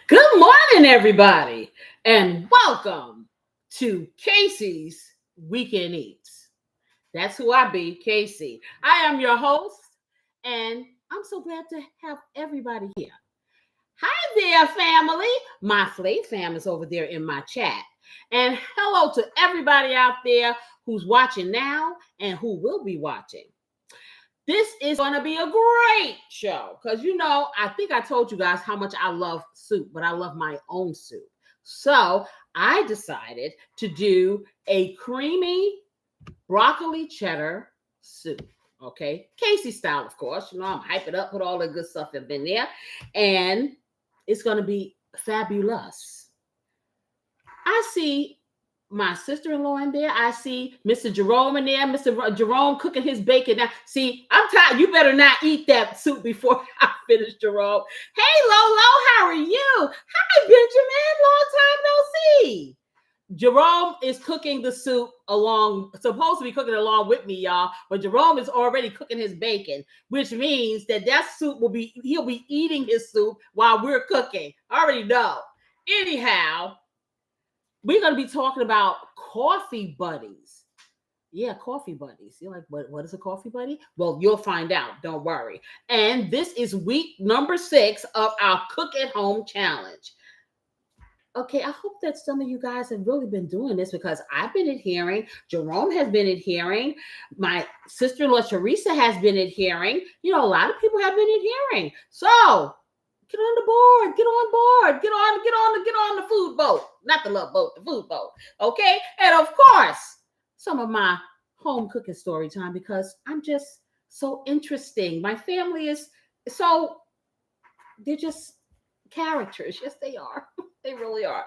Good morning, everybody, and welcome to Casey's Weekend Eats. That's who I be, Casey. I am your host, and I'm so glad to have everybody here. Hi there, family. My Flay fam is over there in my chat. And hello to everybody out there who's watching now and who will be watching. This is going to be a great show because, I think I told you guys how much I love soup, but I love my own soup. So I decided to do a creamy broccoli cheddar soup. Okay. Casey style, of course. I'm hype it up, put all the good stuff in there. And it's going to be fabulous. I see my sister-in-law in there. I see Mr. Jerome in there. Mr. Jerome cooking his bacon. Now, see, I'm tired. You better not eat that soup before I finish, Jerome. Hey, Lolo, how are you? Hi, Benjamin. Long time no see. Jerome is cooking the soup supposed to be cooking along with me, y'all. But Jerome is already cooking his bacon, which means that soup he'll be eating his soup while we're cooking. I already know. Anyhow, we're going to be talking about coffee buddies. Yeah, coffee buddies. You're like, what is a coffee buddy? Well, you'll find out. Don't worry. And this is week number 6 of our Cook at Home Challenge. Okay, I hope that some of you guys have really been doing this because I've been adhering. Jerome has been adhering. My sister-in-law, Teresa, has been adhering. A lot of people have been adhering. So get on the board, get on the food boat. Not the love boat, the food boat. Okay? And of course, some of my home cooking story time because I'm just so interesting. My family is they're just characters. Yes, they are. They really are.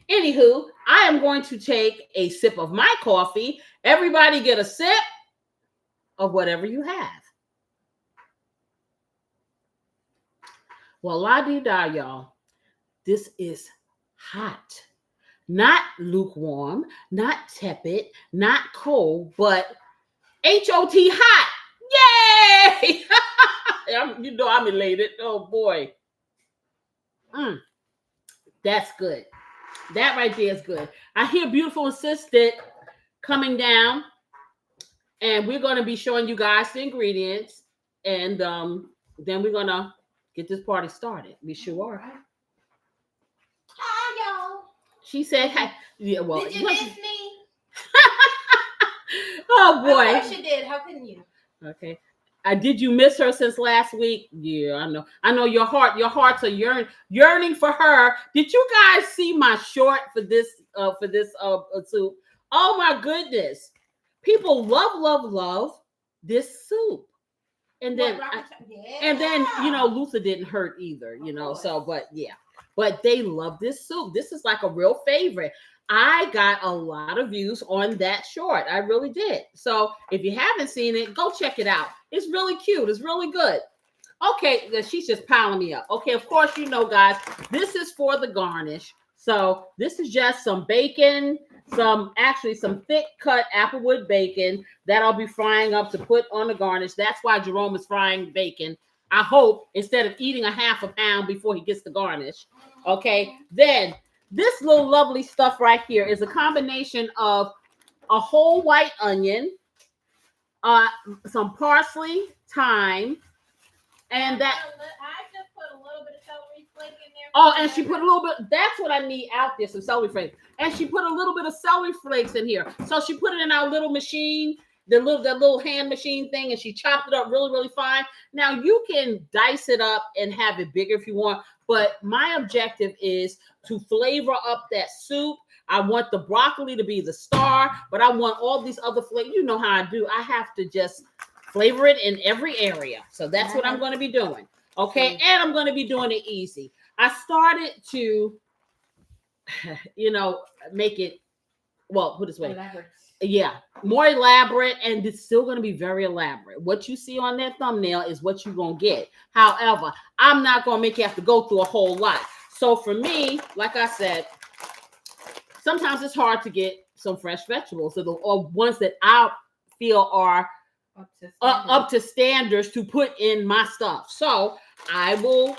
Anywho, I am going to take a sip of my coffee. Everybody get a sip of whatever you have. Well, la-di-da, y'all. This is hot. Not lukewarm, not tepid, not cold, but H-O-T hot. Yay! I'm elated. Oh, boy. That's good. That right there is good. I hear Beautiful Assistant coming down, and we're going to be showing you guys the ingredients, and then we're going to get this party started. We sure are. Hi, y'all. She said, "Hey, yeah." Well, did you miss me? Oh boy, of course you did. How couldn't you? Okay. Did you miss her since last week? Yeah, I know. I know your hearts are yearning for her. Did you guys see my short for this soup? Oh my goodness, people love this soup. And then, Luther didn't hurt either, so, but they love this soup. This is like a real favorite. I got a lot of views on that short. I really did. So if you haven't seen it, go check it out. It's really cute. It's really good. Okay, she's just piling me up. Okay, of course, guys, this is for the garnish. So this is just some bacon, some thick cut applewood bacon that I'll be frying up to put on the garnish. That's why Jerome is frying bacon. I hope instead of eating a half a pound before he gets the garnish. Okay, then this little lovely stuff right here is a combination of a whole white onion, some parsley, thyme, and that. I just put a little bit of celery flake in there. Oh, and she put a little bit. That's what I need out there, some celery flakes. And she put a little bit of celery flakes in here. So she put it in our little machine, that little hand machine thing, and she chopped it up really, really fine. Now you can dice it up and have it bigger if you want, but my objective is to flavor up that soup. I want the broccoli to be the star, but I want all these other flavors. You know how I do. I have to just flavor it in every area. So that's what I'm going to be doing. Okay. And I'm going to be doing it easy. I started to, make it, put it this way. Yeah, more elaborate, and it's still going to be very elaborate. What you see on that thumbnail is what you're going to get. However, I'm not going to make you have to go through a whole lot. So for me, like I said, sometimes it's hard to get some fresh vegetables or ones that I feel are up to standards to put in my stuff. So I will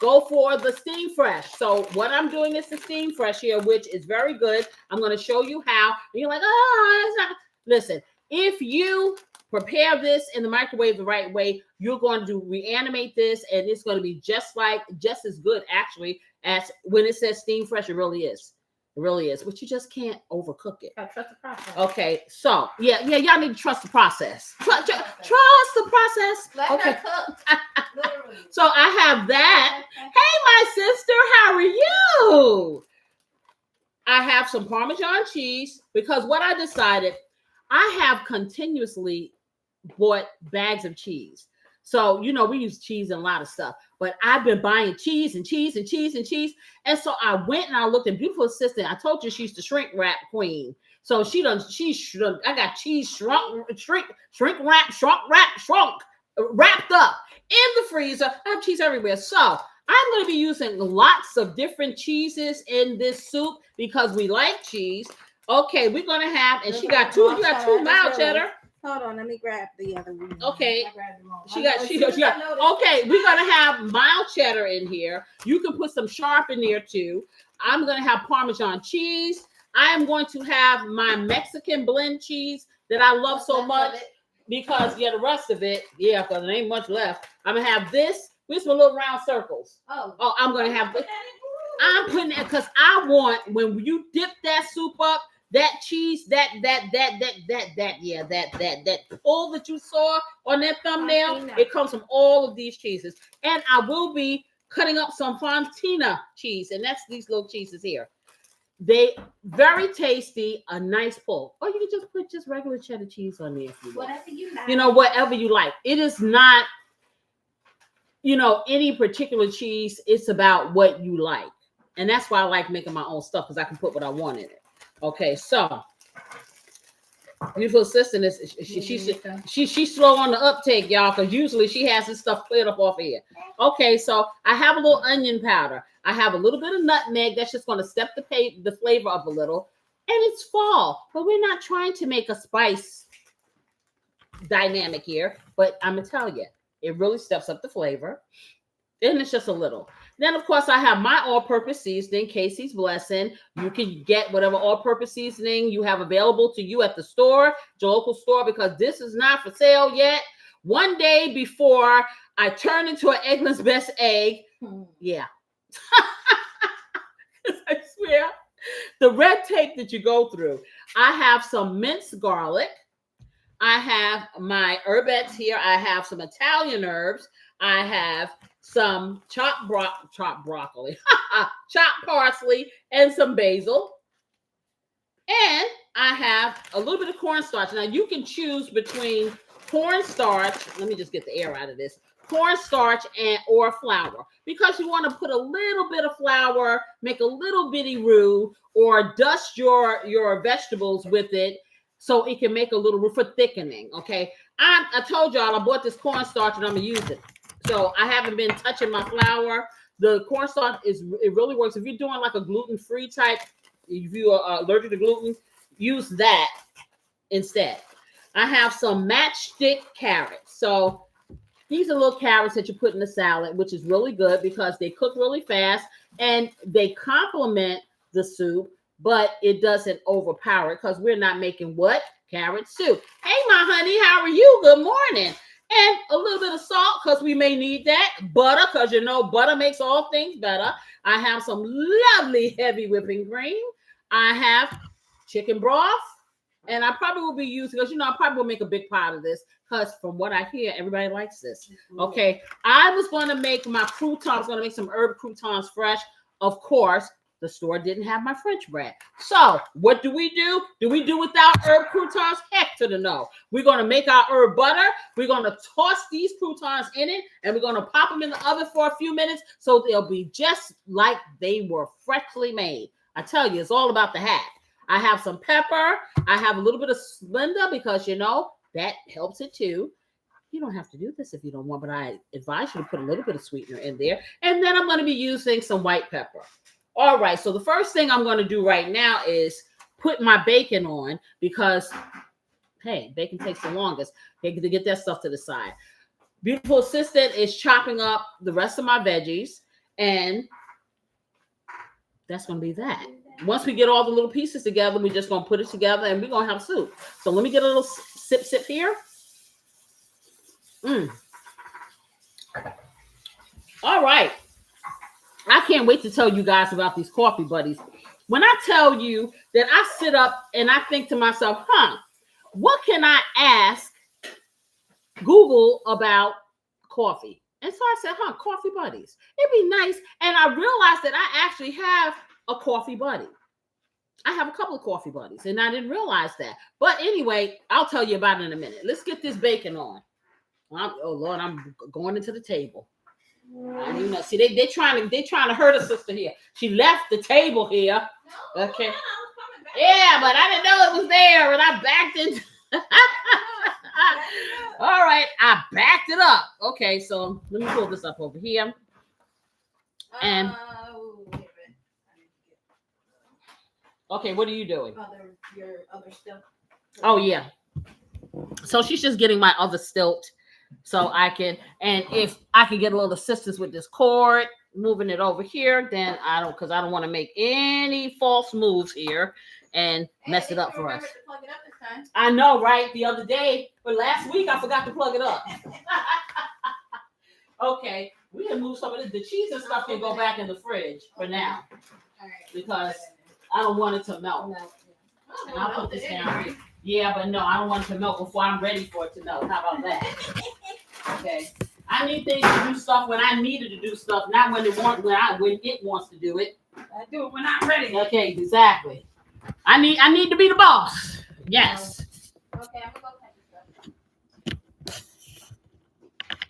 go for the steam fresh. So what I'm doing is the steam fresh here, which is very good. I'm going to show you how. And you're like, oh, it's not. Listen, if you prepare this in the microwave the right way, you're going to reanimate this, and it's going to be just as good actually as when it says steam fresh. It really is. It really is, but you just can't overcook it. Trust the process. Okay, so yeah, y'all need to trust the process. Trust the process. Let her cook. Literally. So I have that. Hey, my sister, how are you? I have some Parmesan cheese because what I decided, I have continuously bought bags of cheese. So, you know, we use cheese in a lot of stuff, but I've been buying cheese and cheese and cheese and cheese. And so I went and I looked at beautiful assistant. I told you she's the shrink wrap queen. So I got cheese shrunk wrapped up in the freezer. I have cheese everywhere. So I'm going to be using lots of different cheeses in this soup because we like cheese. Okay, we're going to have, and she got two, you got two mild cheddar. Hold on, let me grab the other one. Okay. She got. Okay, we're gonna have mild cheddar in here. You can put some sharp in there too. I'm gonna have Parmesan cheese. I am going to have my Mexican blend cheese that I love so much because the rest of it, because there ain't much left. I'm gonna have this with some little round circles. Oh, I'm gonna have this. I'm putting it because I want when you dip that soup up. That cheese, that pull that you saw on that thumbnail, it comes from all of these cheeses. And I will be cutting up some Fontina cheese, and that's these little cheeses here. They very tasty, a nice pull. Or you can just put just regular cheddar cheese on there if you want. Whatever you like. You know, whatever you like. It is not, any particular cheese. It's about what you like. And that's why I like making my own stuff, because I can put what I want in it. Okay, so beautiful assistant is she's slow on the uptake, y'all, because usually she has this stuff cleared up off of here. Okay, so I have a little onion powder. I have a little bit of nutmeg. That's just going to step the flavor up a little. And it's fall, but we're not trying to make a spice dynamic here. But I'm gonna tell you, it really steps up the flavor. And it's just a little. Then, of course, I have my all-purpose seasoning, Casey's Blessing. You can get whatever all-purpose seasoning you have available to you at the store, your local store, because this is not for sale yet. One day before I turn into an Eggland's Best Egg, yeah. I swear, the red tape that you go through. I have some minced garlic. I have my herbettes here. I have some Italian herbs. I have some chopped broccoli, chopped parsley, and some basil. And I have a little bit of cornstarch. Now, you can choose between cornstarch. Let me just get the air out of this. Cornstarch or flour, because you want to put a little bit of flour, make a little bitty roux, or dust your vegetables with it so it can make a little roux for thickening. Okay, I told y'all I bought this cornstarch and I'm gonna use it. So I haven't been touching my flour. The cornstarch it really works. If you're doing like a gluten-free type, if you are allergic to gluten, use that instead. I have some matchstick carrots. So these are little carrots that you put in the salad, which is really good because they cook really fast and they complement the soup, but it doesn't overpower it because we're not making what? Carrot soup. Hey, my honey, how are you? Good morning. And a little bit of salt because we may need that. Butter, because butter makes all things better. I have some lovely heavy whipping cream. I have chicken broth. And I probably will be using, because I probably will make a big pot of this, because from what I hear, everybody likes this. Okay. I was going to make my croutons. I was going to make some herb croutons fresh. Of course, the store didn't have my French bread. So what do? Do we do without herb croutons? Heck to the no. We're going to make our herb butter. We're going to toss these croutons in it, and we're going to pop them in the oven for a few minutes so they'll be just like they were freshly made. I tell you, it's all about the hat. I have some pepper. I have a little bit of Splenda because, that helps it too. You don't have to do this if you don't want, but I advise you to put a little bit of sweetener in there. And then I'm going to be using some white pepper. All right, so the first thing I'm going to do right now is put my bacon on because, hey, bacon takes the longest to get that stuff to the side. Beautiful assistant is chopping up the rest of my veggies. And that's going to be that. Once we get all the little pieces together, we're just going to put it together and we're going to have soup. So let me get a little sip here. All right. I can't wait to tell you guys about these coffee buddies. When I tell you that I sit up and I think to myself, what can I ask Google about coffee? And so I said, coffee buddies. It'd be nice. And I realized that I actually have a coffee buddy. I have a couple of coffee buddies, and I didn't realize that. But anyway, I'll tell you about it in a minute. Let's get this bacon on. Oh Lord, I'm going into the table. I don't even know. See, they trying to hurt a sister here. She left the table here. No, okay. Yeah, but I didn't know it was there, and I backed it. All right, I backed it up. Okay, so let me pull this up over here. And okay, what are you doing? Your other stuff. Oh yeah. So she's just getting my other stilt. So I can, and if I can get a little assistance with this cord, moving it over here, then I don't want to make any false moves here and mess it up for us. To plug it up this time. I know, right? The other day, but last week I forgot to plug it up. Okay, we can move some of the cheese and stuff can go back in the fridge for now. All right. Because I don't want it to melt. And I'll put this down here. Yeah, but no, I don't want it to melt before I'm ready for it to melt. How about that? Okay. I need things to do stuff when I needed to do stuff, not when it wants to do it. I do it when I'm ready. Okay, exactly. I need to be the boss. Yes. Okay, I'm gonna go take this stuff.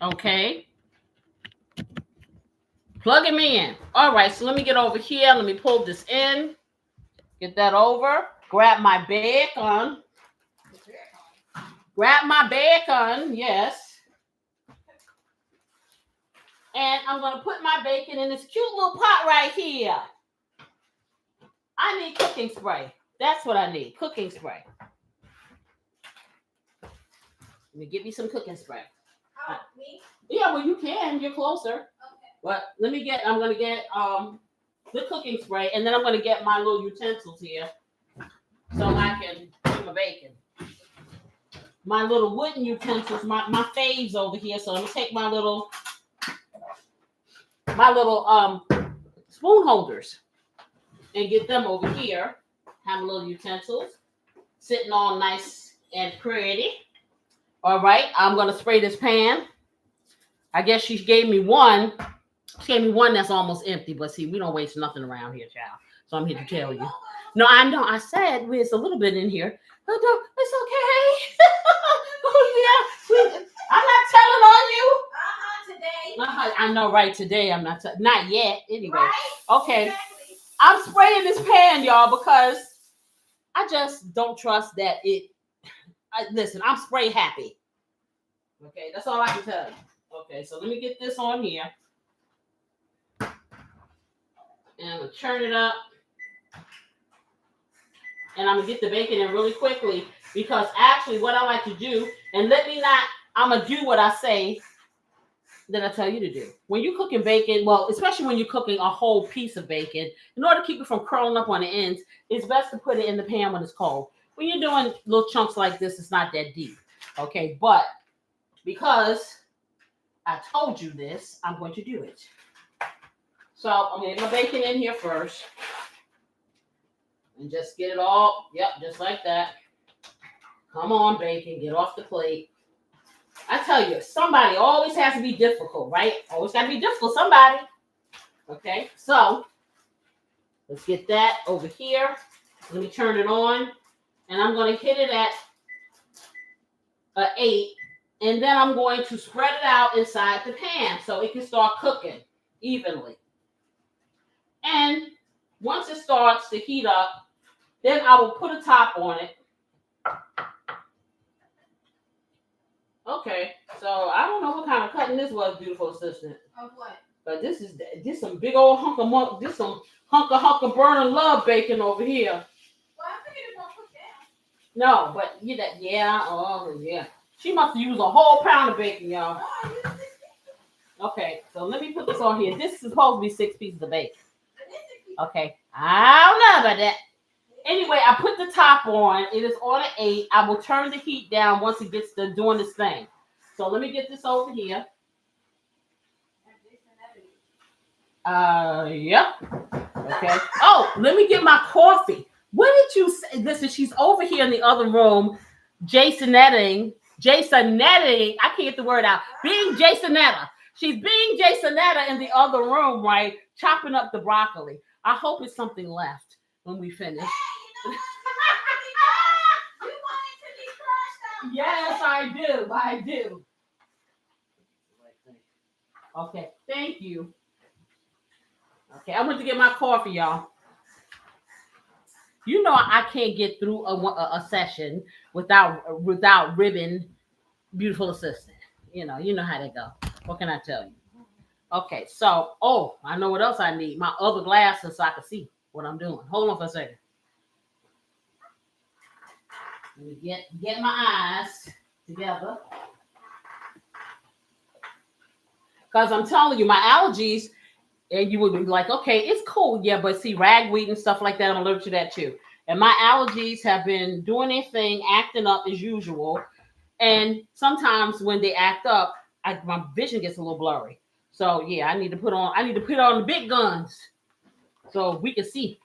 Okay. Plug him in. All right, so let me get over here. Let me pull this in. Get that over. Grab my bacon. Grab my bacon, yes. And I'm going to put my bacon in this cute little pot right here. I need cooking spray. That's what I need, cooking spray. Let me give you some cooking spray. Oh, me? Yeah, well, you can. You're closer. Okay. But I'm going to get the cooking spray, and then I'm going to get my little utensils here so I can do my bacon. My little wooden utensils, my faves over here. So I'm going to take my little spoon holders and get them over here. Have little utensils sitting all nice and pretty. All right, I'm going to spray this pan. I guess she gave me one. She gave me one that's almost empty, but see, we don't waste nothing around here, child. So I'm here to tell you. No, I know. I said there's a little bit in here. Oh, no, it's okay. Oh, yeah. I'm not telling on you. Today. I know, right? Today I'm not. Not yet. Anyway. Right? Okay. Exactly. I'm spraying this pan, y'all, because I just don't trust that it. Listen, I'm spray happy. Okay, that's all I can tell you. Okay, so let me get this on here. And I'm going to turn it up. And I'm going to get the bacon in really quickly because actually what I like to do, and I'm going to do what I say that I tell you to do. When you're cooking bacon, well, especially when you're cooking a whole piece of bacon, in order to keep it from curling up on the ends, it's best to put it in the pan when it's cold. When you're doing little chunks like this, it's not that deep. Okay, but because I told you this, I'm going to do it. So I'm going to get my bacon in here first. And just get it all, yep, just like that. Come on, bacon, get off the plate. I tell you, somebody always has to be difficult, right? Always got to be difficult, somebody. Okay, so let's get that over here. Let me turn it on. And I'm going to hit it at 8. And then I'm going to spread it out inside the pan so it can start cooking evenly. And once it starts to heat up, then I will put a top on it. Okay, so I don't know what kind of cutting this was, beautiful assistant. Of what? But this some big old hunk of burning love bacon over here. Well, I figured it won't cook down. No, but yeah, oh yeah. She must have used a whole pound of bacon, y'all. Okay, so let me put this on here. This is supposed to be 6 pieces of bacon. Okay, I don't know about that. Anyway, I put the top on. It is on at 8. I will turn the heat down once it gets to doing this thing. So let me get this over here. Yep. Okay. Oh, let me get my coffee. What did you say? Listen, she's over here in the other room, Jasonetting. I can't get the word out. Being Jasonetta. She's being Jasonetta in the other room, right? Chopping up the broccoli. I hope it's something left when we finish. Yes, I do. I do. Okay, thank you. Okay, I went to get my coffee, y'all. You know I can't get through a session without ribbon, beautiful assistant. You know how they go. What can I tell you? Okay, so I know what else I need. My other glasses so I can see what I'm doing. Hold on for a second. Let me get my eyes together. Because I'm telling you, my allergies, and you would be like, okay, it's cold, yeah, but see, ragweed and stuff like that, I'm allergic to that too. And my allergies have been doing their thing, acting up as usual. And sometimes when they act up, my vision gets a little blurry. So yeah, I need to put on the big guns so we can see.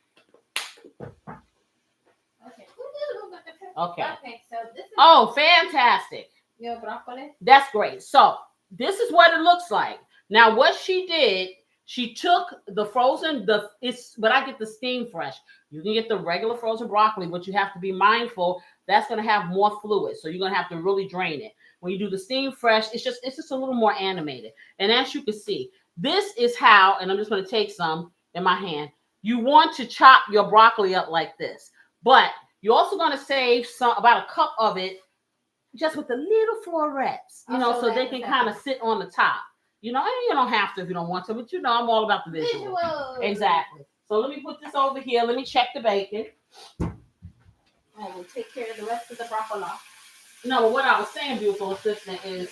Okay. Okay, so this is Fantastic. your broccoli. That's great. So this is what it looks like. Now, what she did, she took the frozen, but I get the steam fresh. You can get the regular frozen broccoli, but you have to be mindful that's going to have more fluid. So you're going to have to really drain it. When you do the steam fresh, it's just a little more animated. And as you can see, this is how, and I'm just going to take some in my hand. You want to chop your broccoli up like this, but you're also going to save about a cup of it just with the little florets, so they can kind of sit on the top. And you don't have to if you don't want to, but I'm all about the visual. Exactly. So let me put this over here. Let me check the bacon. And we'll take care of the rest of the broccoli. No, but what I was saying, beautiful assistant, is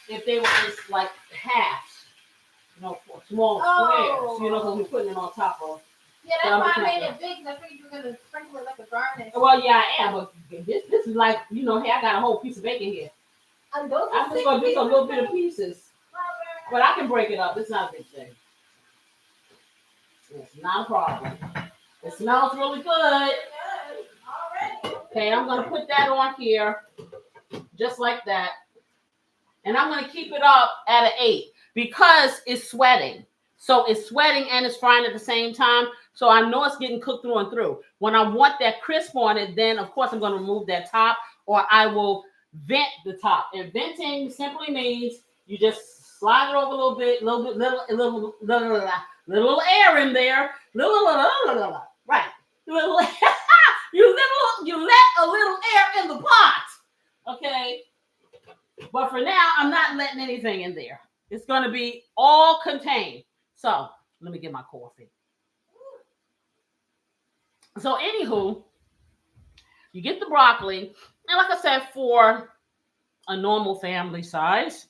if they were just like halves, small squares, because we're putting it on top of. Yeah, that's why I made it big. I figured you were going to sprinkle it like a garnish. Well, yeah, I am, but this is like, hey, I got a whole piece of bacon here. I'm just going to do some little bit of pieces. But I can break it up. It's not a big thing. It's not a problem. It smells really good. Okay, I'm going to put that on here just like that. And I'm going to keep it up at an 8 because it's sweating. So it's sweating and it's frying at the same time. So I know it's getting cooked through and through. When I want that crisp on it, then of course I'm going to remove that top, or I will vent the top. And venting simply means you just slide it over a little bit, little air in there, right. You let a little air in the pot. Okay. But for now, I'm not letting anything in there. It's going to be all contained. So let me get my coffee. So anywho, you get the broccoli. And like I said, for a normal family size,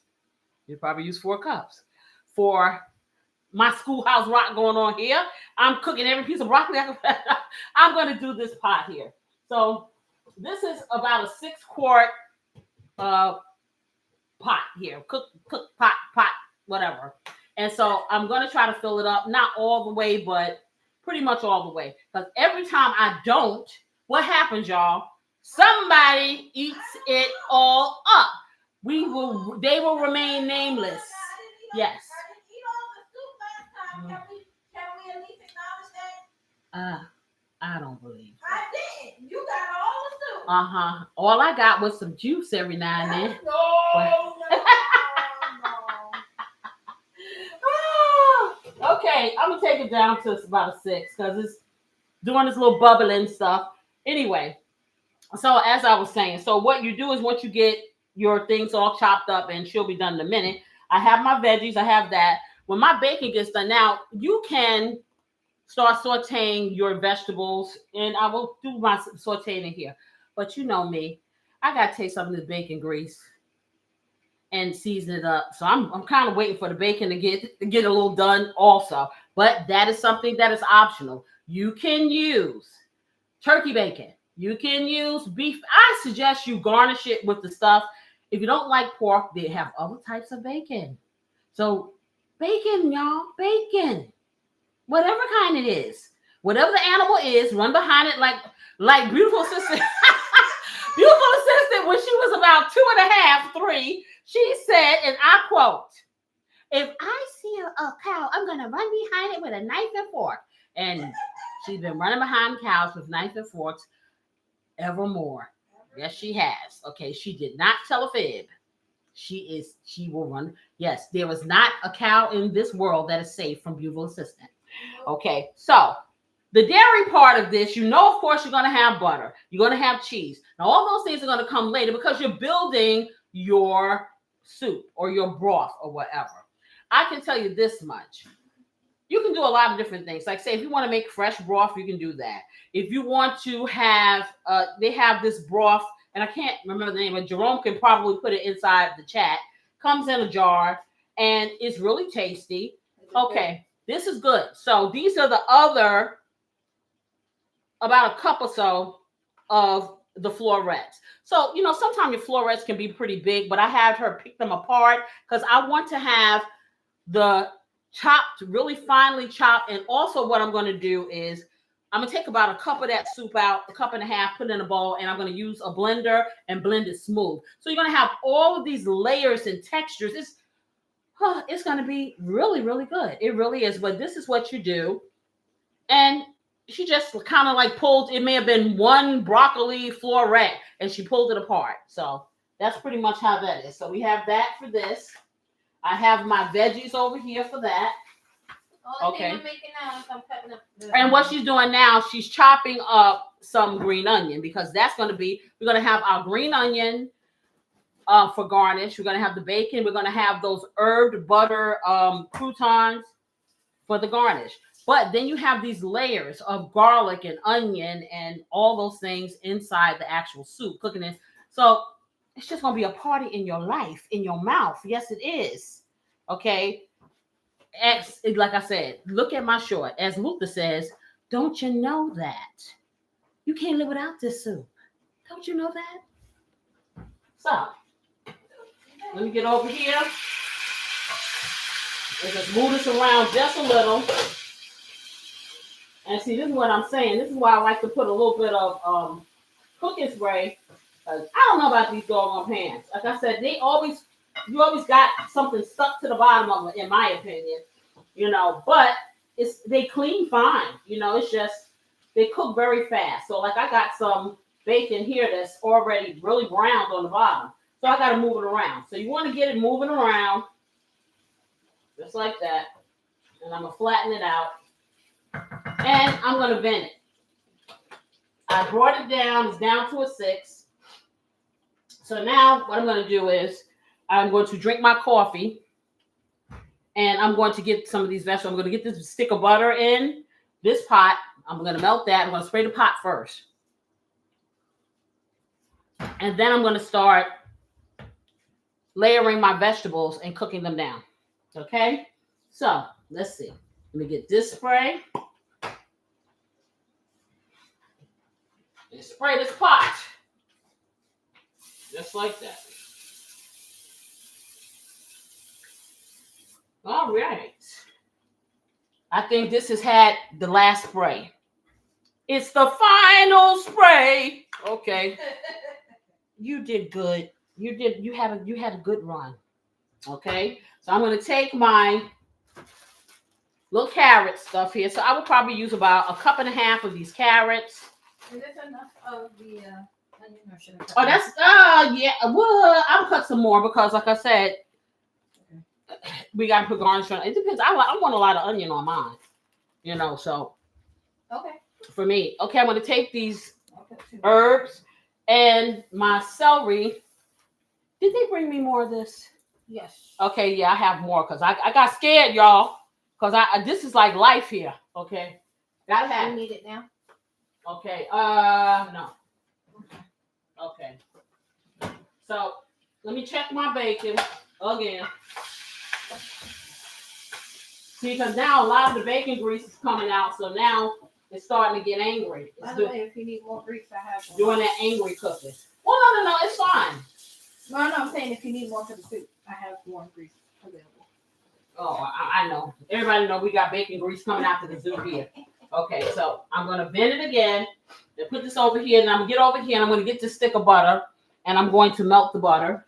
you probably use 4 cups. For my schoolhouse rock going on here, I'm cooking every piece of broccoli I can. I'm going to do this pot here. So this is about a 6-quart pot here. Cook pot, whatever. And so I'm going to try to fill it up, not all the way, but pretty much all the way. Because every time I don't, what happens, y'all? Somebody eats it all up. They will remain nameless. Yes. Can we at least acknowledge that? I don't believe. I didn't. You got all the soup. All I got was some juice every now and then. No. Okay, I'm gonna take it down to about a 6 because it's doing this little bubbling stuff. Anyway, so as I was saying, so what you do is once you get your things all chopped up, and she'll be done in a minute. I have my veggies. I have that. When my bacon gets done, now you can start sauteing your vegetables, and I will do my sauteing in here. But you know me, I gotta take some of this bacon grease and season it up. So I'm kind of waiting for the bacon to get a little done also. But that is something that is optional. You can use turkey bacon. You can use beef. I suggest you garnish it with the stuff. If you don't like pork, they have other types of bacon. So bacon, y'all, bacon. Whatever kind it is. Whatever the animal is, run behind it like beautiful sister. Beautiful assistant, when she was about 2.5, 3, she said, and I quote, "If I see a cow, I'm going to run behind it with a knife and fork." And she's been running behind cows with knife and forks evermore. Yes, she has. Okay, she did not tell a fib. She will run. Yes, there is not a cow in this world that is safe from Beautiful Assistant. Okay, so the dairy part of this, of course, you're going to have butter. You're going to have cheese. Now, all those things are going to come later because you're building your soup or your broth or whatever. I can tell you this much. You can do a lot of different things. Like, say, if you want to make fresh broth, you can do that. If you want to have, they have this broth, and I can't remember the name, but Jerome can probably put it inside the chat. Comes in a jar, and it's really tasty. Okay, this is good. So these are the other, about a cup or so of the florets. So, sometimes your florets can be pretty big, but I had her pick them apart because I want to have the chopped, really finely chopped. And also what I'm going to do is I'm going to take about a cup of that soup out, a cup and a half, put it in a bowl, and I'm going to use a blender and blend it smooth. So you're going to have all of these layers and textures. It's going to be really, really good. It really is. But this is what you do. And she just kind of like pulled, it may have been one broccoli floret, and she pulled it apart. So that's pretty much how that is. So we have that for this. I have my veggies over here for that. Okay. I'm making now is I'm cutting up and what she's doing now, she's chopping up some green onion because that's going to be, we're going to have our green onion for garnish. We're going to have the bacon. We're going to have those herbed butter croutons for the garnish. But then you have these layers of garlic and onion and all those things inside the actual soup, cooking it. So it's just going to be a party in your life, in your mouth. Yes, it is. Okay. Like I said, look at my short. As Luther says, don't you know that? You can't live without this soup. Don't you know that? So let me get over here. And just move this around just a little. And see, this is what I'm saying. This is why I like to put a little bit of cooking spray. I don't know about these doggone pans. Like I said, you always got something stuck to the bottom of them, in my opinion. But they clean fine. It's just they cook very fast. So like I got some bacon here that's already really browned on the bottom. So I got to move it around. So you want to get it moving around just like that. And I'm going to flatten it out. And I'm going to vent it. I brought it down. It's down to a 6. So now what I'm going to do is I'm going to drink my coffee. And I'm going to get some of these vegetables. I'm going to get this stick of butter in this pot. I'm going to melt that. I'm going to spray the pot first. And then I'm going to start layering my vegetables and cooking them down. Okay? So let's see. Let me get this spray. And spray this pot. Just like that. All right. I think this has had the last spray. It's the final spray. Okay. You did good. You had a good run. Okay. So I'm going to take my little carrot stuff here. So I would probably use about a cup and a half of these carrots. Is this enough of the onion, or should I cut Oh, that's yeah. Well, I'll cut some more because, like I said, we got to put garnish on. It depends. I want a lot of onion on mine. So okay. For me, okay, I'm going to take these herbs and my celery. Did they bring me more of this? Yes. Okay, yeah, I have more because I got scared, y'all. Because this is like life here. Okay, gotta have. You need it now. Okay. No. Okay. So let me check my bacon. again. See, because now a lot of the bacon grease is coming out, so now it's starting to get angry. By the way, if you need more grease, I have one. Doing that angry cooking. Well, no, it's fine. No, I'm saying if you need more for the soup, I have more grease available. Oh, I know. Everybody know we got bacon grease coming out to the zoo here. Okay, so I'm going to bend it again and put this over here, and I'm going to get over here, and I'm going to get this stick of butter, and I'm going to melt the butter.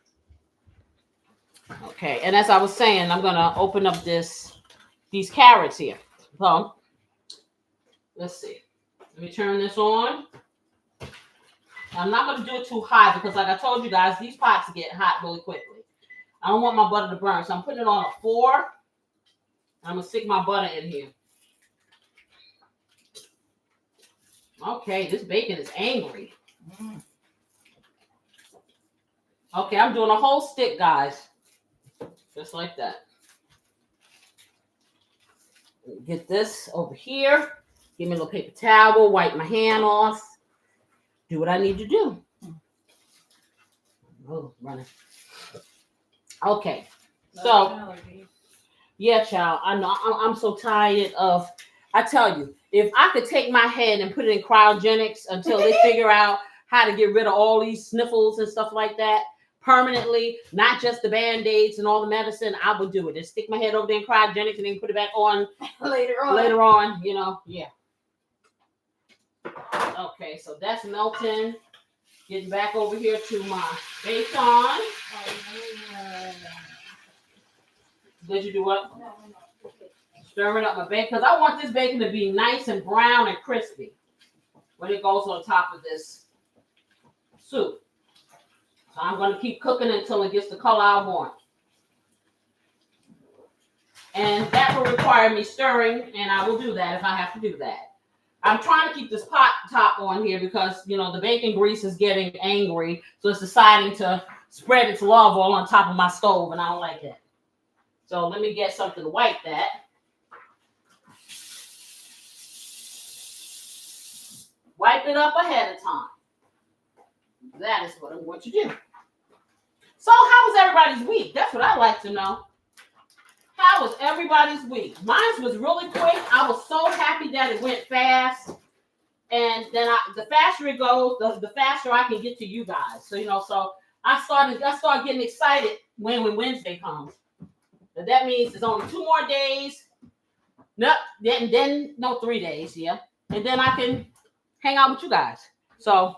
Okay, and as I was saying, I'm going to open up these carrots here. So, let's see. Let me turn this on. I'm not going to do it too high because, like I told you guys, these pots get hot really quickly. I don't want my butter to burn, so I'm putting it on a 4. I'm going to stick my butter in here. Okay, this bacon is angry. Okay, I'm doing a whole stick, guys. Just like that. Get this over here. Give me a little paper towel. Wipe my hand off. Do what I need to do. Oh, running. Okay. So, yeah, child. I know. I'm so tired of... I tell you, if I could take my head and put it in cryogenics until they figure out how to get rid of all these sniffles and stuff like that permanently, not just the Band-Aids and all the medicine, I would do it. Just stick my head over there in cryogenics and then put it back on later on, you know. Yeah. Okay, so that's melting. Getting back over here to my bacon. Did you do what? No. Stirring up my bacon because I want this bacon to be nice and brown and crispy when it goes on top of this soup. So I'm going to keep cooking until it gets the color I want. And that will require me stirring, and I will do that if I have to do that. I'm trying to keep this pot top on here because, you know, the bacon grease is getting angry, so it's deciding to spread its love all on top of my stove, and I don't like that. So let me get something to wipe that. Wipe it up ahead of time. That is what I'm going to do. So how was everybody's week? That's what I'd like to know. How was everybody's week? Mine was really quick. I was so happy that it went fast. And then the faster it goes, the faster I can get to you guys. So, you know, so I started getting excited when Wednesday comes. But that means it's only 2 more days. Nope. Then 3 days, yeah. And then I can hang out with you guys. So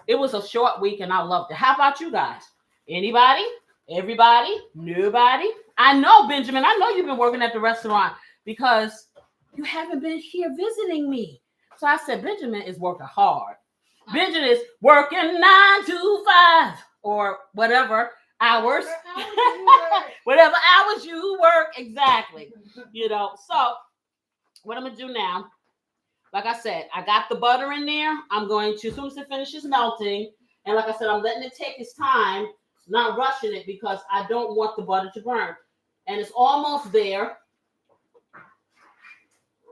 it was a short week and I loved it. How about you guys? Anybody? Everybody? Nobody? I know, Benjamin. I know you've been working at the restaurant because you haven't been here visiting me. So I said, Benjamin is working hard. Benjamin is working 9 to 5 or whatever hours. Whatever hours you work. Exactly. You know, so what I'm going to do now, like I said, I got the butter in there. I'm going to, as soon as it finishes melting, and like I said, I'm letting it take its time, not rushing it because I don't want the butter to burn. And it's almost there.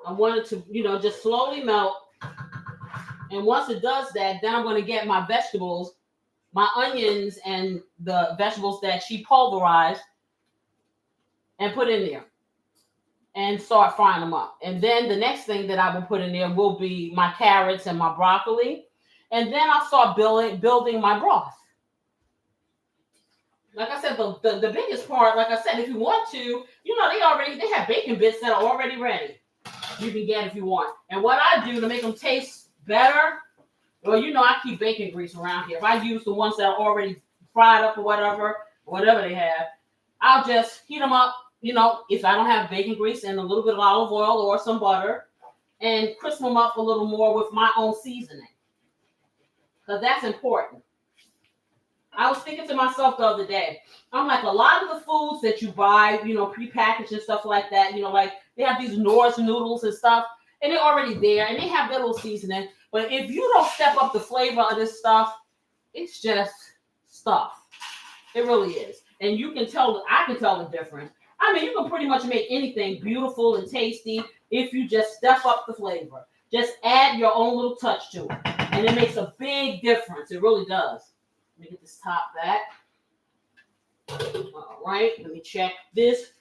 I want it to, you know, just slowly melt. And once it does that, then I'm going to get my vegetables, my onions and the vegetables that she pulverized and put in there. And start frying them up. And then the next thing that I will put in there will be my carrots and my broccoli. And then I'll start building my broth. Like I said, the biggest part, like I said, if you want to, you know, they have bacon bits that are already ready. You can get if you want. And what I do to make them taste better, well, you know, I keep bacon grease around here. If I use the ones that are already fried up or whatever they have, I'll just heat them up. You know, if I don't have bacon grease and a little bit of olive oil or some butter, and crisp them up a little more with my own seasoning. Because that's important. I was thinking to myself the other day, I'm like, a lot of the foods that you buy, you know, prepackaged and stuff like that, you know, like they have these Norse noodles and stuff, and they're already there, and they have their little seasoning. But if you don't step up the flavor of this stuff, it's just stuff. It really is. And you can tell, I can tell the difference. I mean, you can pretty much make anything beautiful and tasty if you just step up the flavor. Just add your own little touch to it. And it makes a big difference. It really does. Let me get this top back. All right, let me check this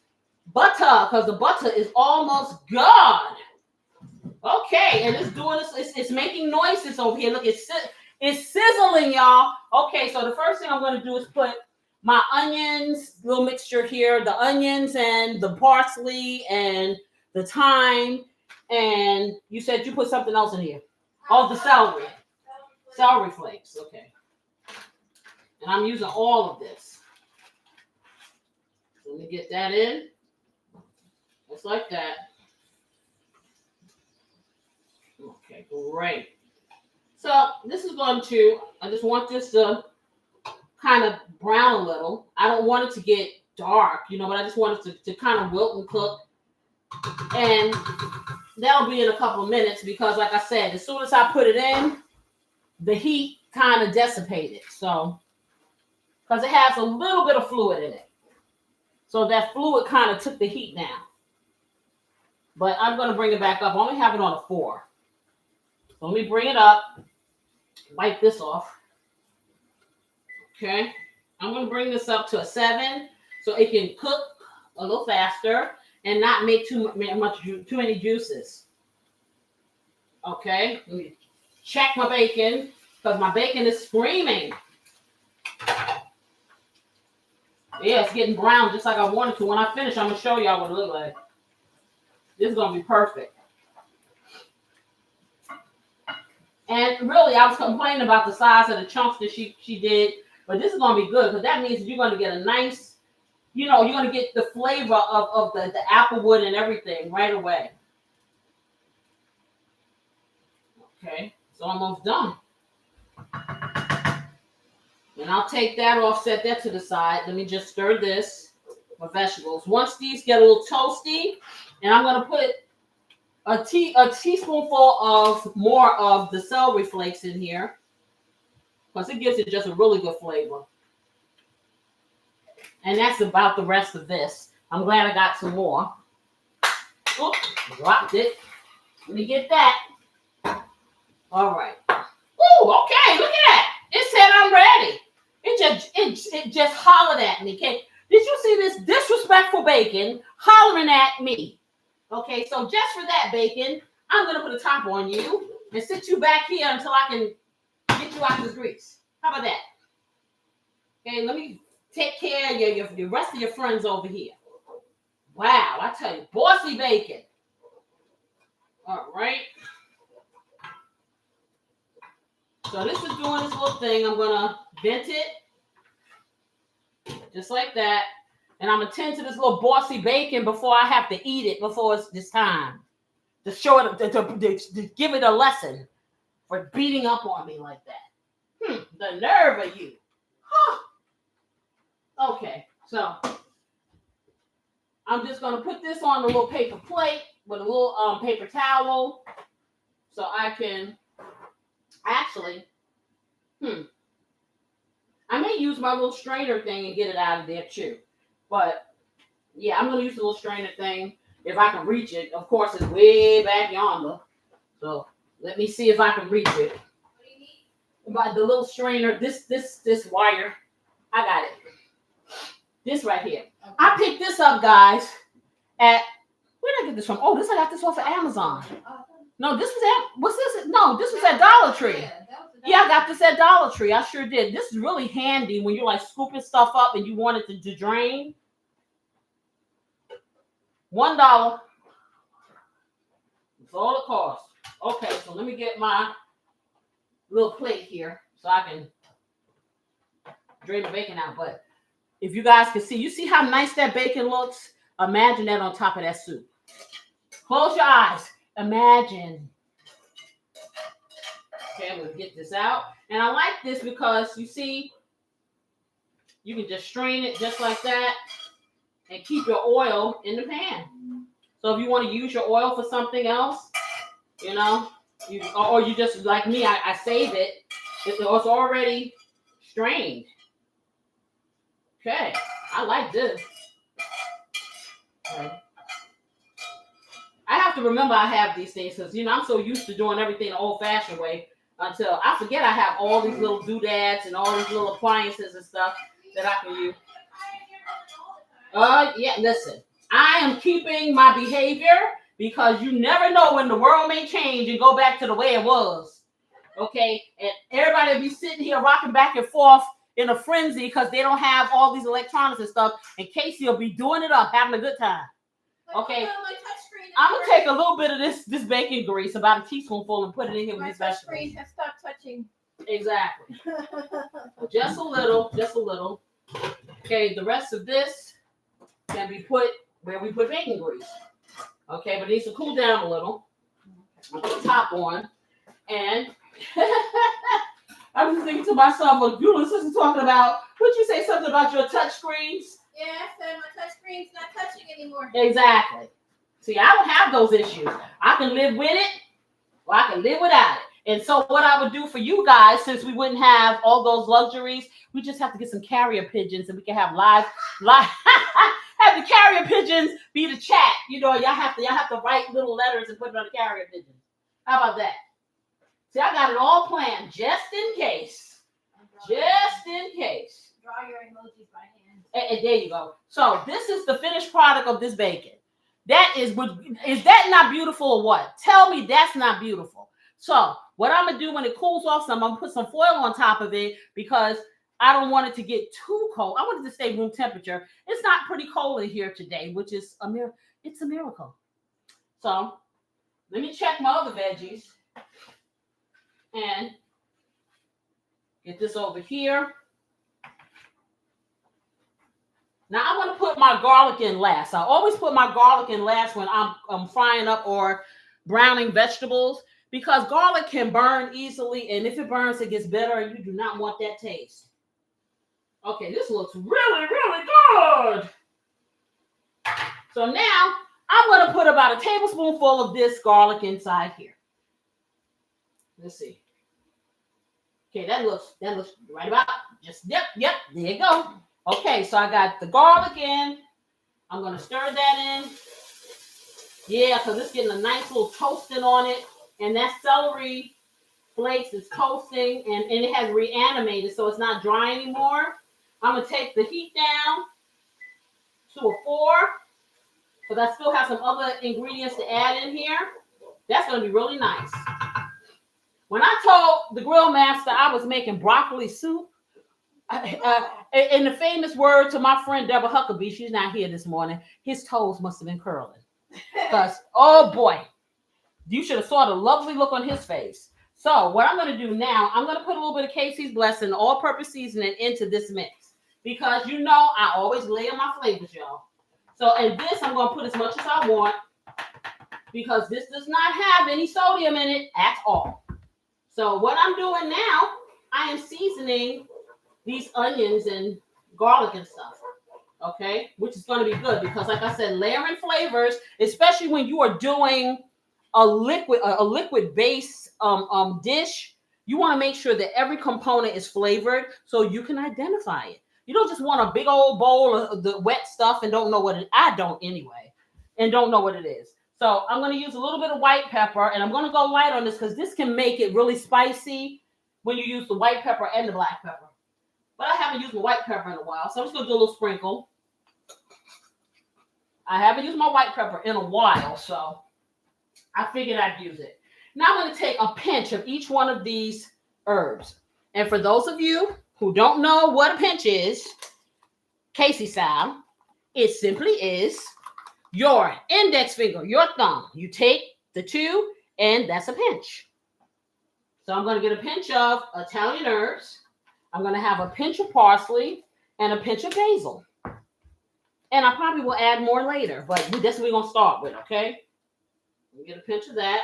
butter because the butter is almost gone. Okay, and it's doing this. It's making noises over here. Look, it's sizzling, y'all. Okay, so the first thing I'm going to do is put my onions, little mixture here, the onions and the parsley and the thyme. And you said you put something else in here. Oh, the celery. Celery flakes. Okay. And I'm using all of this. Let me get that in. Just like that. Okay, great. So this is going to, I just want this to kind of brown a little. I don't want it to get dark, but I just want it to kind of wilt and cook. And that'll be in a couple of minutes because, like I said, as soon as I put it in, the heat kind of dissipated. So, because it has a little bit of fluid in it. So that fluid kind of took the heat down. But I'm going to bring it back up. I only have it on a 4. So let me bring it up. Wipe this off. Okay. I'm going to bring this up to a 7 so it can cook a little faster and not make too many juices. Okay. Let me check my bacon because my bacon is screaming. Yeah, it's getting brown just like I wanted to. When I finish, I'm going to show y'all what it looks like. This is going to be perfect. And really, I was complaining about the size of the chunks that she did. But this is going to be good because that means you're going to get a nice, you're going to get the flavor of the applewood and everything right away. Okay, so almost done. And I'll take that off, set that to the side. Let me just stir this with vegetables. Once these get a little toasty, and I'm going to put a teaspoonful of more of the celery flakes in here because it gives it just a really good flavor. And that's about the rest of this. I'm glad I got some more. Oh, dropped it. Let me get that. All right. Ooh, okay, look at that. It said I'm ready. It just hollered at me. Okay? Did you see this disrespectful bacon hollering at me? Okay, so just for that bacon, I'm going to put a top on you and sit you back here until I can get you out of the grease. How about that? Okay, let me take care of your rest of your friends over here. Wow, I tell you, bossy bacon. All right. So this is doing this little thing. I'm going to vent it. Just like that. And I'm going to tend to this little bossy bacon before I have to eat it before it's time. To show it, to give it a lesson for beating up on me like that. The nerve of you. Huh. Okay, so I'm just going to put this on a little paper plate with a little paper towel so I can actually, I may use my little strainer thing and get it out of there too. But yeah, I'm going to use the little strainer thing if I can reach it. Of course, it's way back yonder. So let me see if I can reach it. What do you need? By the little strainer, this wire, I got it. This right here. Okay. I picked this up, guys, at, where did I get this from? Oh, I got this off of Amazon. No, this was at, what's this? No, this was at Dollar Tree. Yeah, I got this at Dollar Tree. I sure did. This is really handy when you're like scooping stuff up and you want it to drain. $1. That's all it costs. Okay, so let me get my little plate here so I can drain the bacon out. But if you guys can see, you see how nice that bacon looks? Imagine that on top of that soup. Close your eyes. Imagine. Okay, I'm going to get this out. And I like this because, you see, you can just strain it just like that and keep your oil in the pan. So if you want to use your oil for something else, or you just, like me, I save it. It's already strained. Okay, I like this. Okay. I have to remember I have these things because, I'm so used to doing everything the old-fashioned way until I forget I have all these little doodads and all these little appliances and stuff that I can use. Yeah, listen. I am keeping my behavior because you never know when the world may change and go back to the way it was. Okay? And everybody will be sitting here rocking back and forth in a frenzy because they don't have all these electronics and stuff. And Casey will be doing it up, having a good time. Okay. I'm gonna take a little bit of this bacon grease, about a teaspoonful, and put it in here with this vegetable. My touchscreen has stopped touching. Exactly. Just a little, just a little. Okay, the rest of this can be put where we put bacon grease. Okay, but it needs to cool down a little. I'll put the top on. And I'm just thinking to myself, well, you sister talking about, would you say something about your touch screens? Yeah, I said my touch screen's not touching anymore. Exactly. See, I don't have those issues. I can live with it, or I can live without it. And so what I would do for you guys, since we wouldn't have all those luxuries, we just have to get some carrier pigeons and we can have live have the carrier pigeons be the chat. You know, y'all have to write little letters and put it on the carrier pigeons. How about that? See, I got it all planned just in case. Just in case. Draw your emojis by hand. And there you go. So this is the finished product of this bacon. That is that not beautiful or what? Tell me that's not beautiful. So what I'm gonna do when it cools off some, I'm gonna put some foil on top of it because I don't want it to get too cold. I want it to stay room temperature. It's not pretty cold in here today, which is it's a miracle. So let me check my other veggies and get this over here. Now I want to put my garlic in last. I always put my garlic in last when I'm frying up or browning vegetables because garlic can burn easily, and if it burns, it gets bitter, and you do not want that taste. Okay, this looks really, really good. So now I'm going to put about a tablespoonful of this garlic inside here. Let's see. Okay, that looks right about just yep, there you go. Okay, so I got the garlic in. I'm going to stir that in. Yeah, because it's getting a nice little toasting on it. And that celery flakes is toasting and it has reanimated, so it's not dry anymore. I'm going to take the heat down to a 4 because I still have some other ingredients to add in here. That's going to be really nice. When I told the grill master I was making broccoli soup, in the famous word to my friend Deborah Huckabee, she's not here this morning, his toes must have been curling. Because, oh boy, you should have saw the lovely look on his face. So what I'm going to do now, I'm going to put a little bit of Casey's Blessing, all-purpose seasoning into this mix. Because you know I always layer my flavors, y'all. So in this, I'm going to put as much as I want. Because this does not have any sodium in it at all. So what I'm doing now, I am seasoning these onions and garlic and stuff. Okay? Which is going to be good. Because like I said, layering flavors, especially when you are doing a liquid base dish, you want to make sure that every component is flavored so you can identify it. You don't just want a big old bowl of the wet stuff and don't know what it. I don't anyway, and don't know what it is. So I'm going to use a little bit of white pepper, and I'm going to go light on this because this can make it really spicy when you use the white pepper and the black pepper. But I haven't used the white pepper in a while, so I'm just going to do a little sprinkle. I haven't used my white pepper in a while, so I figured I'd use it. Now I'm going to take a pinch of each one of these herbs. And for those of you who don't know what a pinch is, Casey style, it simply is your index finger, your thumb. You take the two, and that's a pinch. So I'm going to get a pinch of Italian herbs. I'm going to have a pinch of parsley and a pinch of basil. And I probably will add more later, but that's what we're going to start with, okay? You get a pinch of that.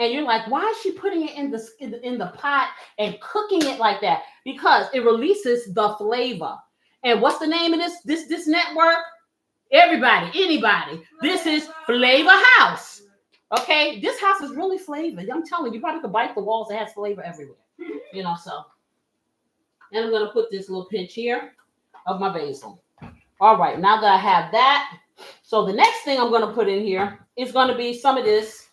And you're like, why is she putting it in the pot and cooking it like that? Because it releases the flavor. And what's the name of this network? Everybody, anybody. This is Flavor House. Okay? This house is really flavored. I'm telling you, probably could bite the walls. It has flavor everywhere. You know, so. And I'm going to put this little pinch here of my basil. All right, now that I have that, so the next thing I'm going to put in here is going to be some of these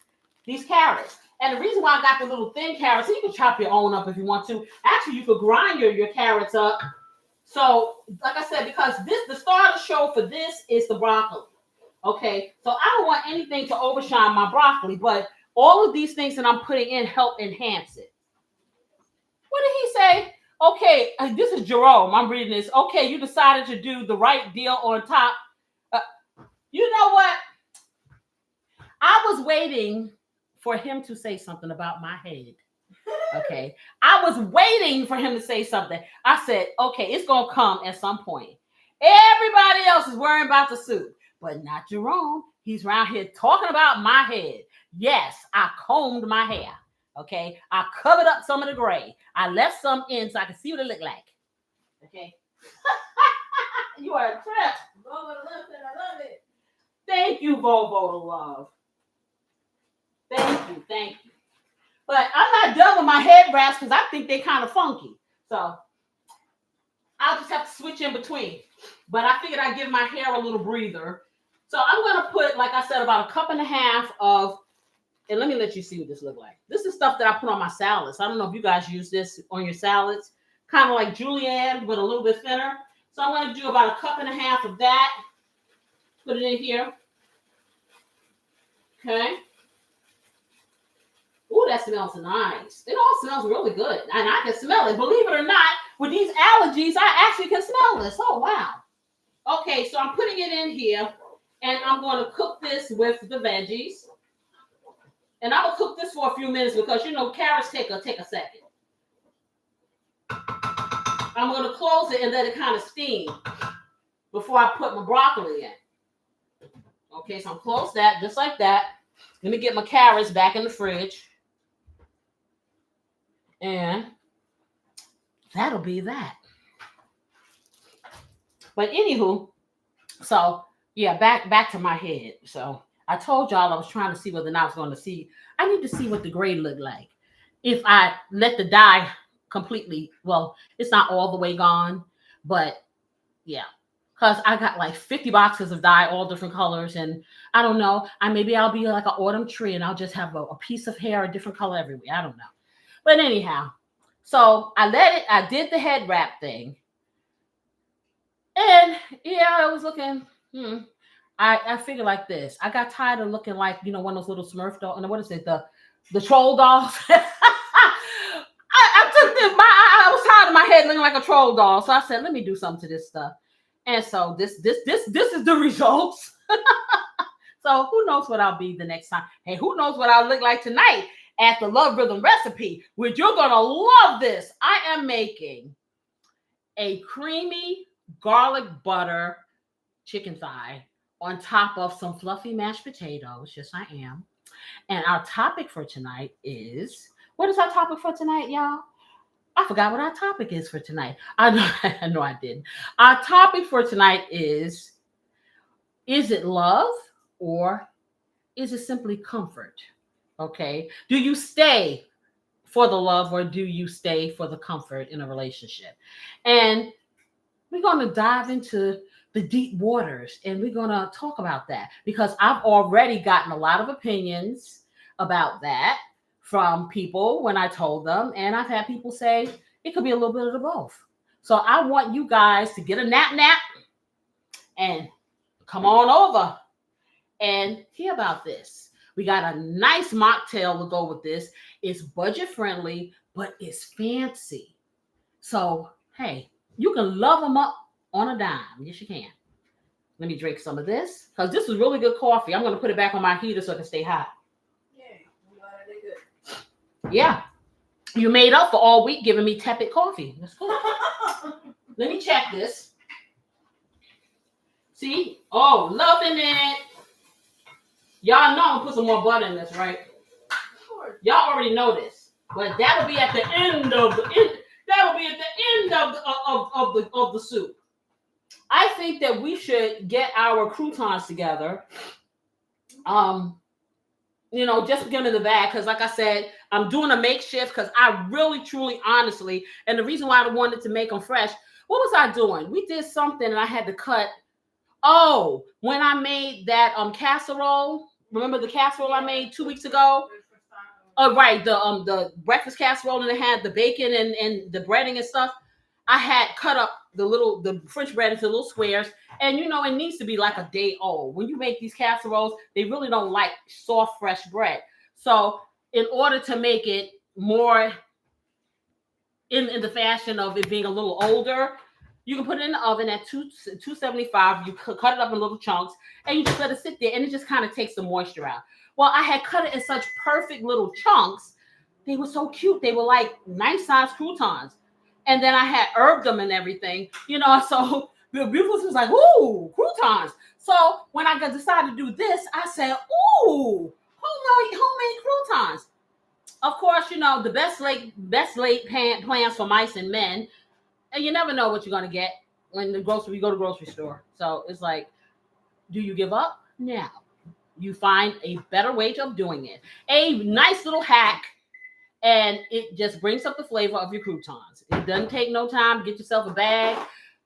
carrots. And the reason why I got the little thin carrots, so you can chop your own up if you want to. Actually, you could grind your carrots up So, like I said, because the star of the show for this is the broccoli. Okay, so I don't want anything to overshine my broccoli, but all of these things that I'm putting in help enhance it. What did he say? Okay, this is Jerome. I'm reading this. Okay, you decided to do the right deal on top. You know what? I was waiting for him to say something about my head. Okay, I was waiting for him to say something. I said, okay, it's gonna come at some point. Everybody else is worrying about the suit, but not Jerome. He's around here talking about my head. Yes, I combed my hair. Okay, I covered up some of the gray. I left some in so I could see what it looked like. Okay, you are a trip. Volvo to love it. I love it. Thank you, Volvo to love. Thank you. But I'm not done with my head wraps because I think they're kind of funky. So I'll just have to switch in between. But I figured I'd give my hair a little breather. So I'm going to put, like I said, about 1.5 cups of, and let me let you see what this looks like. This is stuff that I put on my salads. I don't know if you guys use this on your salads. Kind of like julienne, but a little bit thinner. So I'm going to do about 1.5 cups of that. Put it in here. Okay. Ooh, that smells nice. It all smells really good. And I can smell it. Believe it or not, with these allergies, I actually can smell this. Oh, wow. Okay, so I'm putting it in here. And I'm going to cook this with the veggies. And I will cook this for a few minutes because, you know, carrots take a second. I'm going to close it and let it kind of steam before I put my broccoli in. Okay, so I'm close that just like that. Let me get my carrots back in the fridge. And that'll be that. But anywho, so yeah, back to my head. So I told y'all I was trying to see whether or not I was going to see. I need to see what the gray looked like. If I let the dye completely, well, it's not all the way gone, but yeah. Because I got like 50 boxes of dye, all different colors. And I don't know. Maybe I'll be like an autumn tree and I'll just have a piece of hair, a different color everywhere. I don't know. But anyhow, so I did the head wrap thing. And yeah, it was looking, I figured like this. I got tired of looking like, you know, one of those little Smurf dolls. And what is it? The troll dolls. I was tired of my head looking like a troll doll. So I said, let me do something to this stuff. And so this is the results. So who knows what I'll be the next time? Hey, who knows what I'll look like tonight at the Love Rhythm recipe, which you're going to love this. I am making a creamy garlic butter chicken thigh on top of some fluffy mashed potatoes. Yes, I am. And our topic for tonight is, what is our topic for tonight, y'all? I forgot what our topic is for tonight. I know I didn't. Our topic for tonight is it love or is it simply comfort? Okay. Do you stay for the love or do you stay for the comfort in a relationship? And we're going to dive into the deep waters and we're going to talk about that because I've already gotten a lot of opinions about that from people when I told them, and I've had people say it could be a little bit of the both. So I want you guys to get a nap and come on over and hear about this. We got a nice mocktail to go with this. It's budget friendly, but it's fancy. So, hey, you can love them up on a dime. Yes, you can. Let me drink some of this because this is really good coffee. I'm going to put it back on my heater so it can stay hot. Yeah. You made up for all week giving me tepid coffee. That's cool. Let me check this. See? Oh, loving it. Y'all know I'm gonna put some more butter in this, right? Of course. Y'all already know this. But that'll be at the end of the soup. I think that we should get our croutons together. You know, just get in the bag because, like I said, I'm doing a makeshift because I really, truly, honestly, and the reason why I wanted to make them fresh, what was I doing? We did something and I had to cut. Oh, when I made that casserole, remember the casserole I made 2 weeks ago? Oh, right, the breakfast casserole and it had the bacon and the breading and stuff. I had cut up the French bread into little squares. And you know, it needs to be like a day old. When you make these casseroles, they really don't like soft, fresh bread. So in order to make it more in the fashion of it being a little older, you can put it in the oven at 275. You cut it up in little chunks, and you just let it sit there, and it just kind of takes the moisture out. Well, I had cut it in such perfect little chunks. They were so cute. They were like nice size croutons. And then I had herbed them and everything, you know. So the beautiful was like, ooh, croutons. So when I decided to do this, I said, ooh, homemade croutons. Of course, you know, the best laid plans for mice and men. And you never know what you're going to get when you go to the grocery store. So it's like, do you give up? No. You find a better way of doing it. A nice little hack, and it just brings up the flavor of your croutons. It doesn't take no time. Get yourself a bag,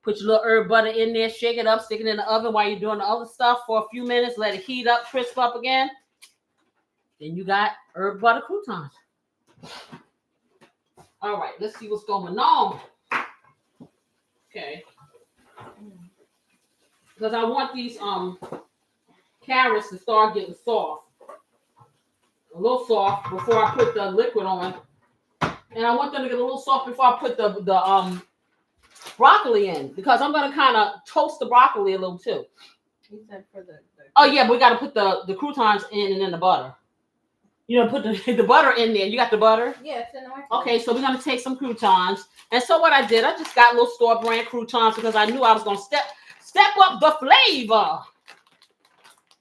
put your little herb butter in there, shake it up, stick it in the oven while you're doing the other stuff for a few minutes, let it heat up, crisp up again. Then you got herb butter croutons. All right, let's see what's going on. Okay. Because I want these carrots to start getting soft. A little soft before I put the liquid on. And I want them to get a little soft before I put the broccoli in. Because I'm going to kind of toast the broccoli a little too. You said for the Oh, yeah, but we got to put the croutons in and then the butter. You know, put the butter in there. You got the butter? Yeah, it's in the microwave. Okay, so we're going to take some croutons. And so what I did, I just got little store brand croutons because I knew I was going to step up the flavor.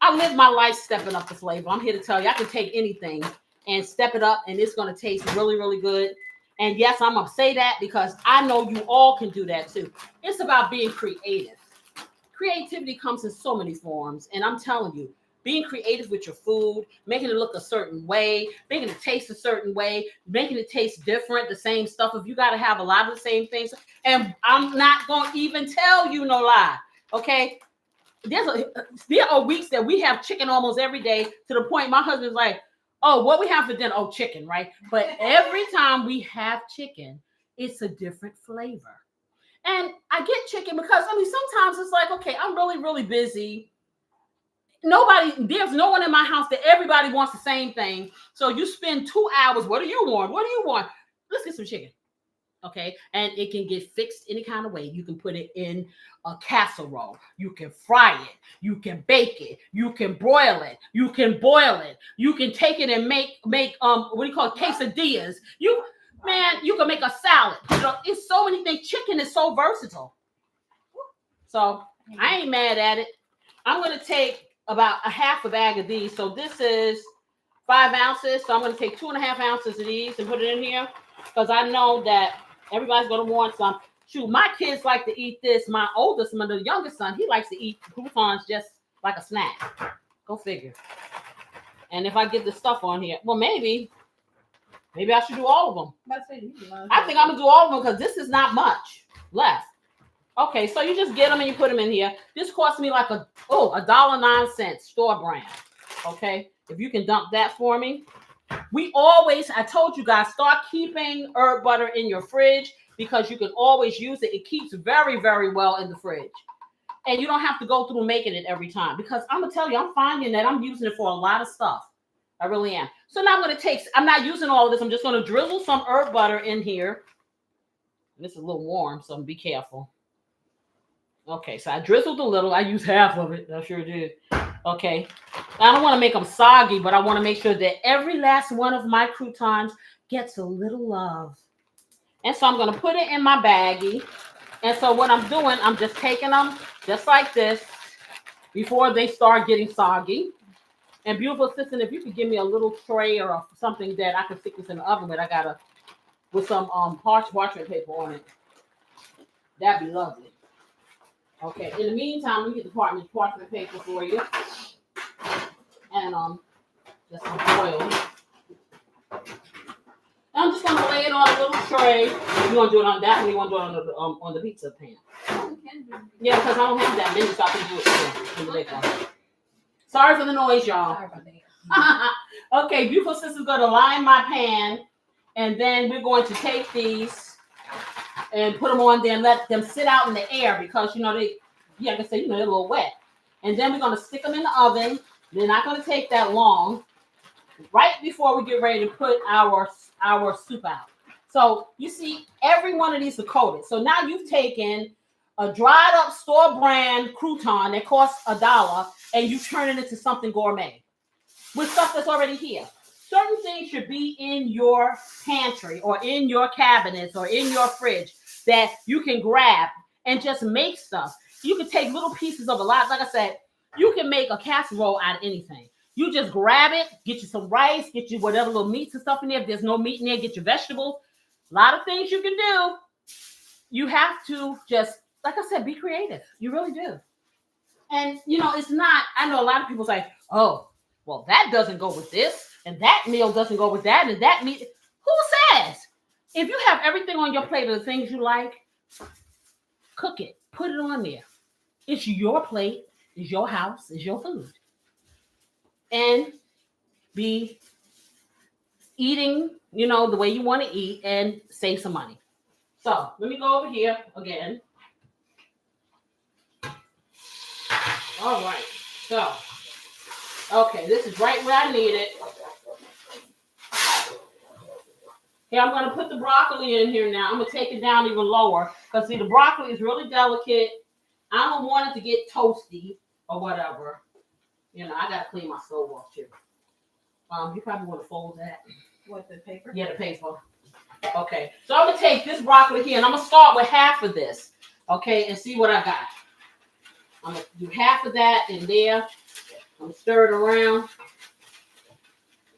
I live my life stepping up the flavor. I'm here to tell you, I can take anything and step it up, and it's going to taste really, really good. And yes, I'm going to say that because I know you all can do that too. It's about being creative. Creativity comes in so many forms, and I'm telling you, being creative with your food, making it look a certain way, making it taste a certain way, making it taste different, the same stuff. If you got to have a lot of the same things, and I'm not going to even tell you no lie, okay? There are weeks that we have chicken almost every day to the point my husband's like, oh, what we have for dinner? Oh, chicken, right? But every time we have chicken, it's a different flavor. And I get chicken because, I mean, sometimes it's like, okay, I'm really, really busy. There's no one in my house that everybody wants the same thing. So you spend 2 hours. What do you want? What do you want? Let's get some chicken. Okay. And it can get fixed any kind of way. You can put it in a casserole. You can fry it. You can bake it. You can broil it. You can boil it. You can take it and make what do you call it? Quesadillas. You can make a salad. You know, it's so many things. Chicken is so versatile. So I ain't mad at it. I'm going to take about a half a bag of these. So this is 5 ounces. So I'm going to take 2.5 ounces of these and put it in here because I know that everybody's going to want some. Shoot, my kids like to eat this. My oldest one, the youngest son, he likes to eat croutons just like a snack. Go figure. And if I get the stuff on here, well, maybe I should do all of them. I think I'm going to do all of them because this is not much left. Okay, so you just get them and you put them in here. This cost me like $1.09 store brand. Okay, if you can dump that for me. I told you guys, start keeping herb butter in your fridge because you can always use it. It keeps very, very well in the fridge. And you don't have to go through making it every time because I'm going to tell you, I'm finding that I'm using it for a lot of stuff. I really am. So now I'm not using all of this. I'm just going to drizzle some herb butter in here. This is a little warm, so be careful. Okay, so I drizzled a little. I used half of it. I sure did. Okay. I don't want to make them soggy, but I want to make sure that every last one of my croutons gets a little love. And so I'm going to put it in my baggie. And so what I'm doing, I'm just taking them just like this before they start getting soggy. And beautiful assistant, if you could give me a little tray or something that I can stick this in the oven with some parchment paper on it. That'd be lovely. Okay, in the meantime, let me get the parchment paper for you. And just some oil. And I'm just gonna lay it on a little tray. You wanna do it on that one? You wanna do it on the pizza pan? Yeah, because I don't have that many, so I can do it in the big one. Sorry for the noise, y'all. Sorry about that. Okay, beautiful sister's gonna line my pan, and then we're going to take these and put them on there and let them sit out in the air because they, yeah, like I said, they're a little wet. And then we're gonna stick them in the oven. They're not gonna take that long. Right before we get ready to put our soup out. So you see, every one of these are coated. So now you've taken a dried up store brand crouton that costs $1 and you turn it into something gourmet with stuff that's already here. Certain things should be in your pantry or in your cabinets or in your fridge that you can grab and just make stuff. You can take little pieces of a lot. Like I said, you can make a casserole out of anything. You just grab it, get you some rice, get you whatever little meats and stuff in there. If there's no meat in there, get your vegetables. A lot of things you can do. You have to just, like I said, be creative. You really do. And, it's not, I know a lot of people say, oh, well, that doesn't go with this, and that meal doesn't go with that, and that meat. Who says? If you have everything on your plate of the things you like, cook it. Put it on there. It's your plate. It's your house. It's your food. And be eating, the way you want to eat and save some money. So let me go over here again. All right. So, okay, this is right where I need it. Here, I'm going to put the broccoli in here now. I'm going to take it down even lower because, see, the broccoli is really delicate. I don't want it to get toasty or whatever. I got to clean my stove off, too. You probably want to fold that. What, the paper? Yeah, the paper. Okay, so I'm going to take this broccoli here, and I'm going to start with half of this, okay, and see what I got. I'm going to do half of that in there. I'm going to stir it around.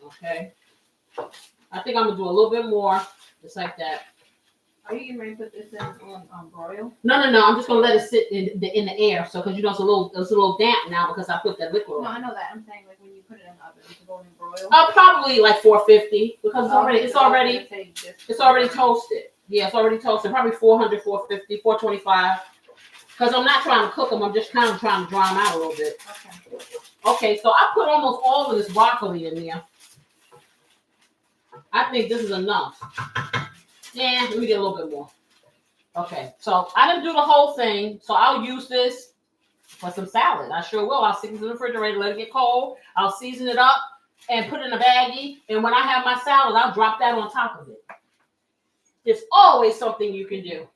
Okay. I think I'm going to do a little bit more, just like that. Are you getting ready to put this in on broil? No. I'm just going to let it sit in the air. So, because it's a little damp now because I put that liquid on. No, I know that. I'm saying like when you put it in the oven, it's going in broil. Probably like 450 because it's already toasted. Yeah, it's already toasted. Probably 400, 450, 425. Because I'm not trying to cook them. I'm just kind of trying to dry them out a little bit. Okay, so I put almost all of this broccoli in there. I think this is enough. Yeah, let me get a little bit more. Okay, so I didn't do the whole thing, so I'll use this for some salad. I sure will. I'll stick it in the refrigerator, let it get cold. I'll season it up and put it in a baggie. And when I have my salad, I'll drop that on top of it. There's always something you can do.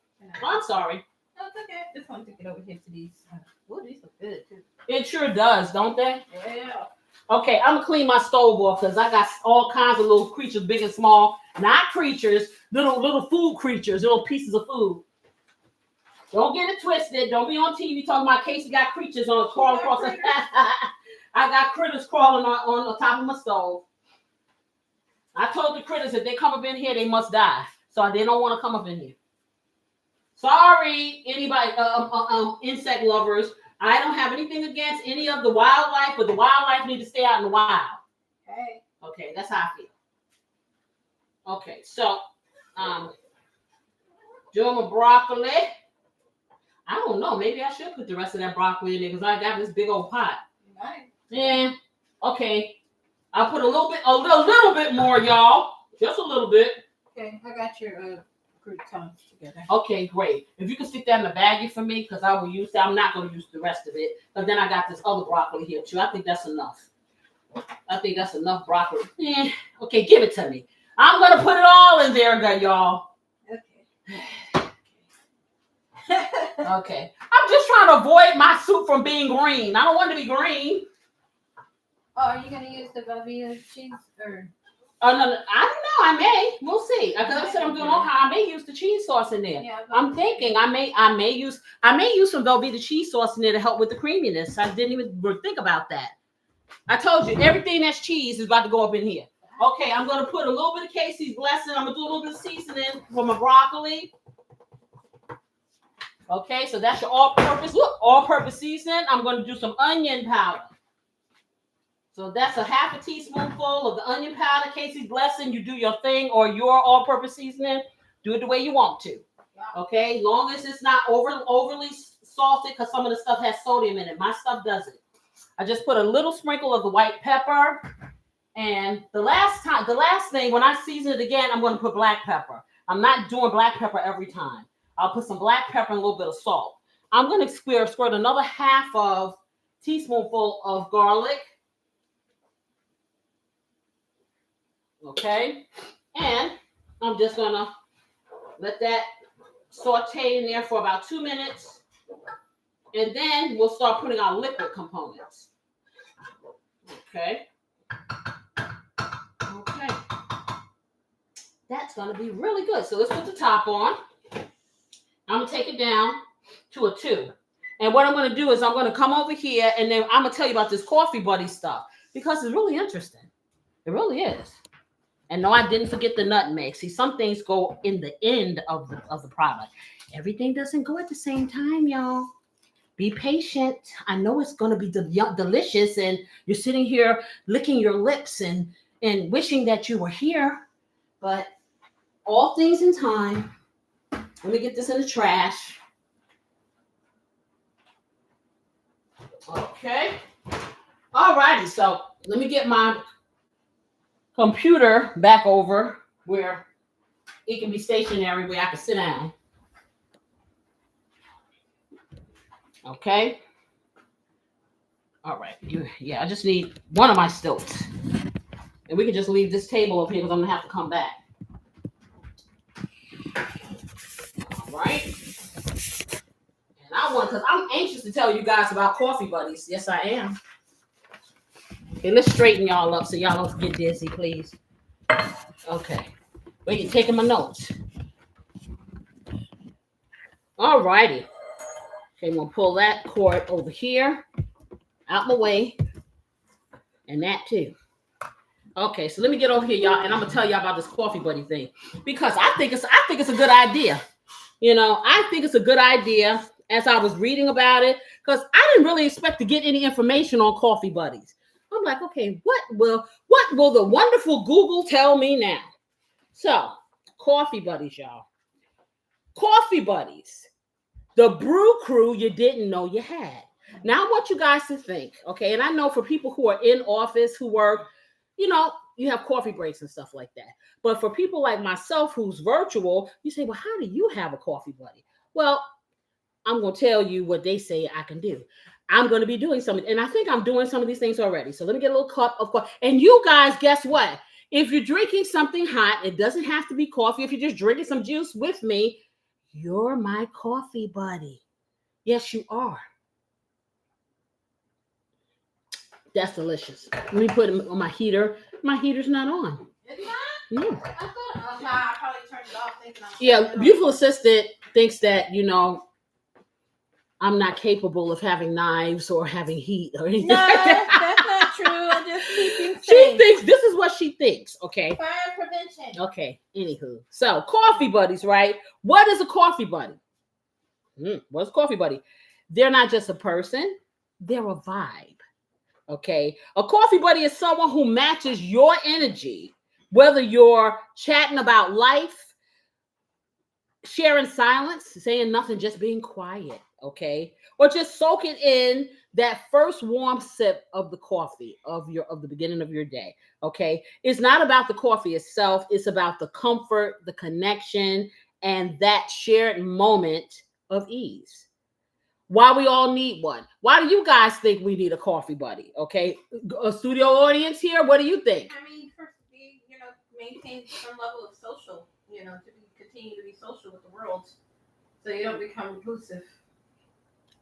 Oh, I'm sorry. No, it's okay. Just want to get over here to these. Oh, these look good too. It sure does, don't they? Yeah. Okay, I'm gonna clean my stove off because I got all kinds of little creatures, big and small. Not creatures, little food creatures, little pieces of food. Don't get it twisted. Don't be on TV talking about Casey got creatures on crawling across the. I got critters crawling on the top of my stove. I told the critters if they come up in here, they must die. So they don't want to come up in here. Sorry, anybody, insect lovers. I don't have anything against any of the wildlife, but the wildlife need to stay out in the wild. Okay, that's how I feel. Okay, so doing my broccoli. I don't know. Maybe I should put the rest of that broccoli in there because I got this big old pot. Nice. Yeah. Okay. I'll put a little bit more, y'all. Just a little bit. Okay, I got your croutons together. Okay, great. If you can stick that in the baggie for me, because I will use that. I'm not going to use the rest of it. But then I got this other broccoli here, too. I think that's enough. I think that's enough broccoli. Okay, give it to me. I'm going to put it all in there, y'all. Okay. Okay. I'm just trying to avoid my soup from being green. I don't want it to be green. Oh, are you going to use the Velveeta cheese or? Oh, no, I don't know. I may. We'll see. Because I said I'm doing all I may use the cheese sauce in there. Yeah, I'm thinking I may use some Velveeta cheese sauce in there to help with the creaminess. I didn't even think about that. I told you everything that's cheese is about to go up in here. Okay, I'm going to put a little bit of Casey's blessing. I'm going to do a little bit of seasoning for my broccoli. Okay, so that's your all-purpose seasoning. I'm going to do some onion powder. So that's a half a teaspoonful of the onion powder, Casey's blessing. You do your thing or your all-purpose seasoning. Do it the way you want to. Okay, long as it's not overly salted because some of the stuff has sodium in it. My stuff doesn't. I just put a little sprinkle of the white pepper. And the last thing, when I season it again, I'm going to put black pepper. I'm not doing black pepper every time. I'll put some black pepper and a little bit of salt. I'm going to squirt another half of teaspoonful of garlic. Okay. And I'm just going to let that saute in there for about 2 minutes. And then we'll start putting our liquid components. Okay. Okay. That's going to be really good. So let's put the top on. I'm going to take it down to a 2. And what I'm going to do is I'm going to come over here and then I'm going to tell you about this coffee buddy stuff because it's really interesting. It really is. And no, I didn't forget the nutmeg. See, some things go in the end of the product. Everything doesn't go at the same time, y'all. Be patient. I know it's going to be delicious and you're sitting here licking your lips and wishing that you were here. But all things in time. Let me get this in the trash. Okay. All righty. So let me get my computer back over where it can be stationary, where I can sit down. Okay. All right. Yeah, I just need one of my stilts. And we can just leave this table over here because I'm going to have to come back. All right. And because I'm anxious to tell you guys about coffee buddies. Yes, I am. Okay, let's straighten y'all up so y'all don't get dizzy, please. Okay. Wait, you're taking my notes. All righty. Okay, I'm going to pull that cord over here, out my way, and that too. Okay, so let me get over here, y'all, and I'm going to tell y'all about this coffee buddy thing because I think it's a good idea. You know, I think it's a good idea as I was reading about it because I didn't really expect to get any information on coffee buddies. I'm like, okay, what will the wonderful Google tell me now? So, coffee buddies, y'all. Coffee buddies. The brew crew you didn't know you had. Now, I want you guys to think, okay? And I know for people who are in office, who work, you know, you have coffee breaks and stuff like that. But for people like myself who's virtual, you say, well, how do you have a coffee buddy? Well, I'm going to tell you what they say I can do. I'm going to be doing something. And I think I'm doing some of these things already. So let me get a little cup of coffee. And you guys, guess what? If you're drinking something hot, it doesn't have to be coffee. If you're just drinking some juice with me, you're my coffee buddy. Yes, you are. That's delicious. Let me put it on my heater. My heater's not on. It's not? No. I thought, I probably turned it off thinking I was Yeah, beautiful assistant thinks that, you know, I'm not capable of having knives or having heat or anything. No, that's not true. I'm just keeping She thinks this is what she thinks. Okay. Fire prevention. Okay. Anywho, so coffee buddies, right? What is a coffee buddy? What's a coffee buddy? They're not just a person; they're a vibe. Okay. A coffee buddy is someone who matches your energy, whether you're chatting about life, sharing silence, saying nothing, just being quiet. Okay, or just soaking in that first warm sip of the coffee of the beginning of your day. Okay, it's not about the coffee itself, it's about the comfort, the connection, and that shared moment of ease. Why we all need one? Why do you guys think we need a coffee buddy? Okay, a studio audience here, what do you think? I mean, first, you know, maintain some level of social, you know, to continue to be social with the world, so you don't become reclusive.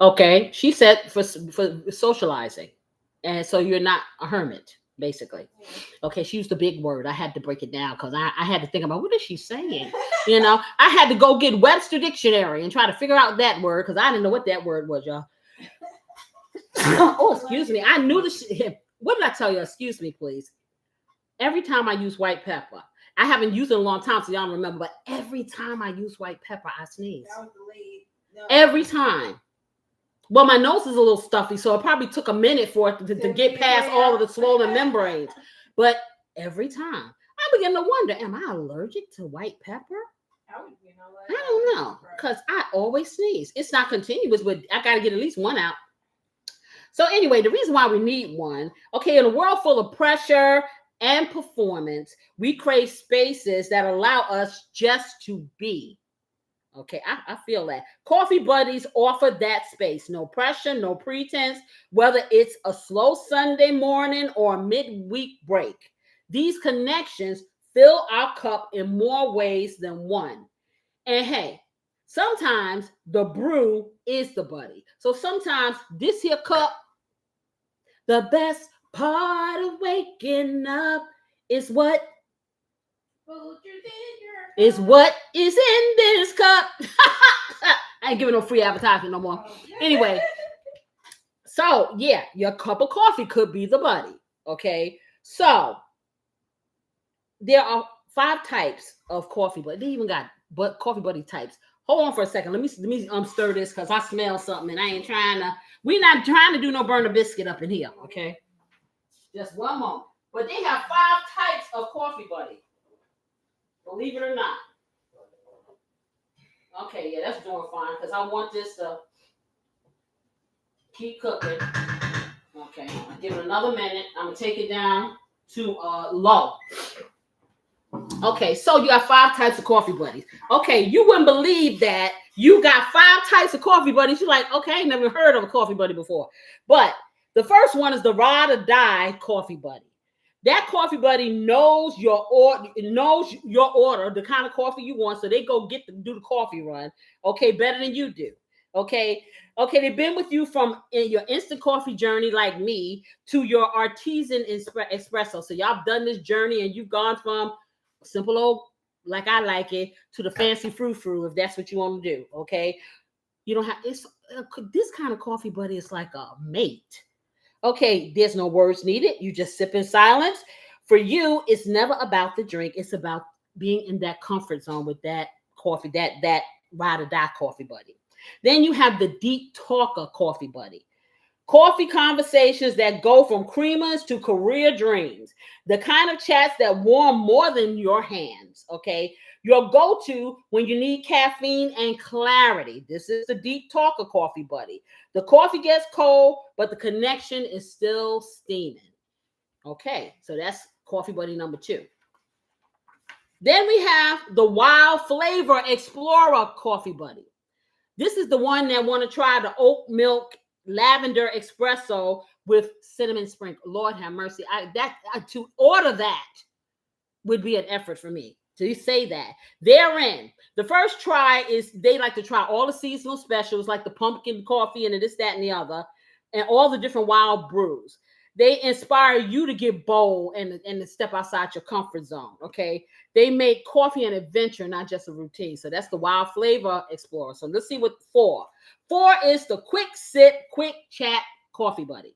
Okay, she said for socializing, and so you're not a hermit, basically. Yeah. Okay, she used a big word. I had to break it down because I had to think about what is she saying. You know, I had to go get Webster Dictionary and try to figure out that word because I didn't know what that word was, y'all. Oh, excuse me. I knew this. What did I tell you? Excuse me, please. Every time I use white pepper, I haven't used it in a long time, so y'all don't remember. But every time I use white pepper, I sneeze. That was delayed. No. Every time. Well, my nose is a little stuffy, so it probably took a minute for it to get past all of the swollen membranes. But every time, I begin to wonder, am I allergic to white pepper? I don't know, because I always sneeze. It's not continuous, but I got to get at least one out. So anyway, the reason why we need one, okay, in a world full of pressure and performance, we crave spaces that allow us just to be. Okay, I feel that. Coffee buddies offer that space. No pressure, no pretense, whether it's a slow Sunday morning or a midweek break. These connections fill our cup in more ways than one. And hey, sometimes the brew is the buddy. So sometimes this here cup, the best part of waking up is what is what is in this cup. I ain't giving no free advertising no more. Anyway, so yeah, your cup of coffee could be the buddy. Okay, so there are 5 types of coffee, but they even got coffee buddy types. Hold on for a second. Let me stir this because I smell something and I ain't trying to. We're not trying to do no burn a biscuit up in here. Okay, just one moment. But they have 5 types of coffee buddy. Believe it or not. Okay, yeah, that's doing fine because I want this to keep cooking. Okay, I'll give it another minute. I'm gonna take it down to low. Okay, so you got 5 types of coffee buddies. Okay, you wouldn't believe that you got 5 types of coffee buddies. You're like, okay, I ain't never heard of a coffee buddy before. But the first one is the ride or die coffee buddy. That coffee buddy knows your order, the kind of coffee you want, so they go do the coffee run. Okay, better than you do. Okay, they've been with you from in your instant coffee journey, like me, to your artisan espresso. So y'all have done this journey, and you've gone from simple old, like I like it, to the fancy frou-frou, if that's what you want to do. Okay, you don't have this kind of coffee buddy is like a mate. Okay, there's no words needed. You just sip in silence. For you, it's never about the drink. It's about being in that comfort zone with that coffee, that ride or die coffee buddy. Then you have the deep talker coffee buddy. Coffee conversations that go from creamers to career dreams. The kind of chats that warm more than your hands. Okay, your go-to when you need caffeine and clarity. This is the deep talker coffee buddy. The coffee gets cold, but the connection is still steaming. Okay, so that's coffee buddy number 2. Then we have the wild flavor explorer coffee buddy. This is the one that want to try the oat milk lavender espresso with cinnamon sprinkle. Lord have mercy. To order that would be an effort for me. To say that. Therein, the first try is they like to try all the seasonal specials, like the pumpkin coffee and this, that, and the other, and all the different wild brews. They inspire you to get bold and to step outside your comfort zone. Okay. They make coffee an adventure, not just a routine. So that's the wild flavor explorer. So let's see what 4. 4 is the quick sip, quick chat coffee buddy.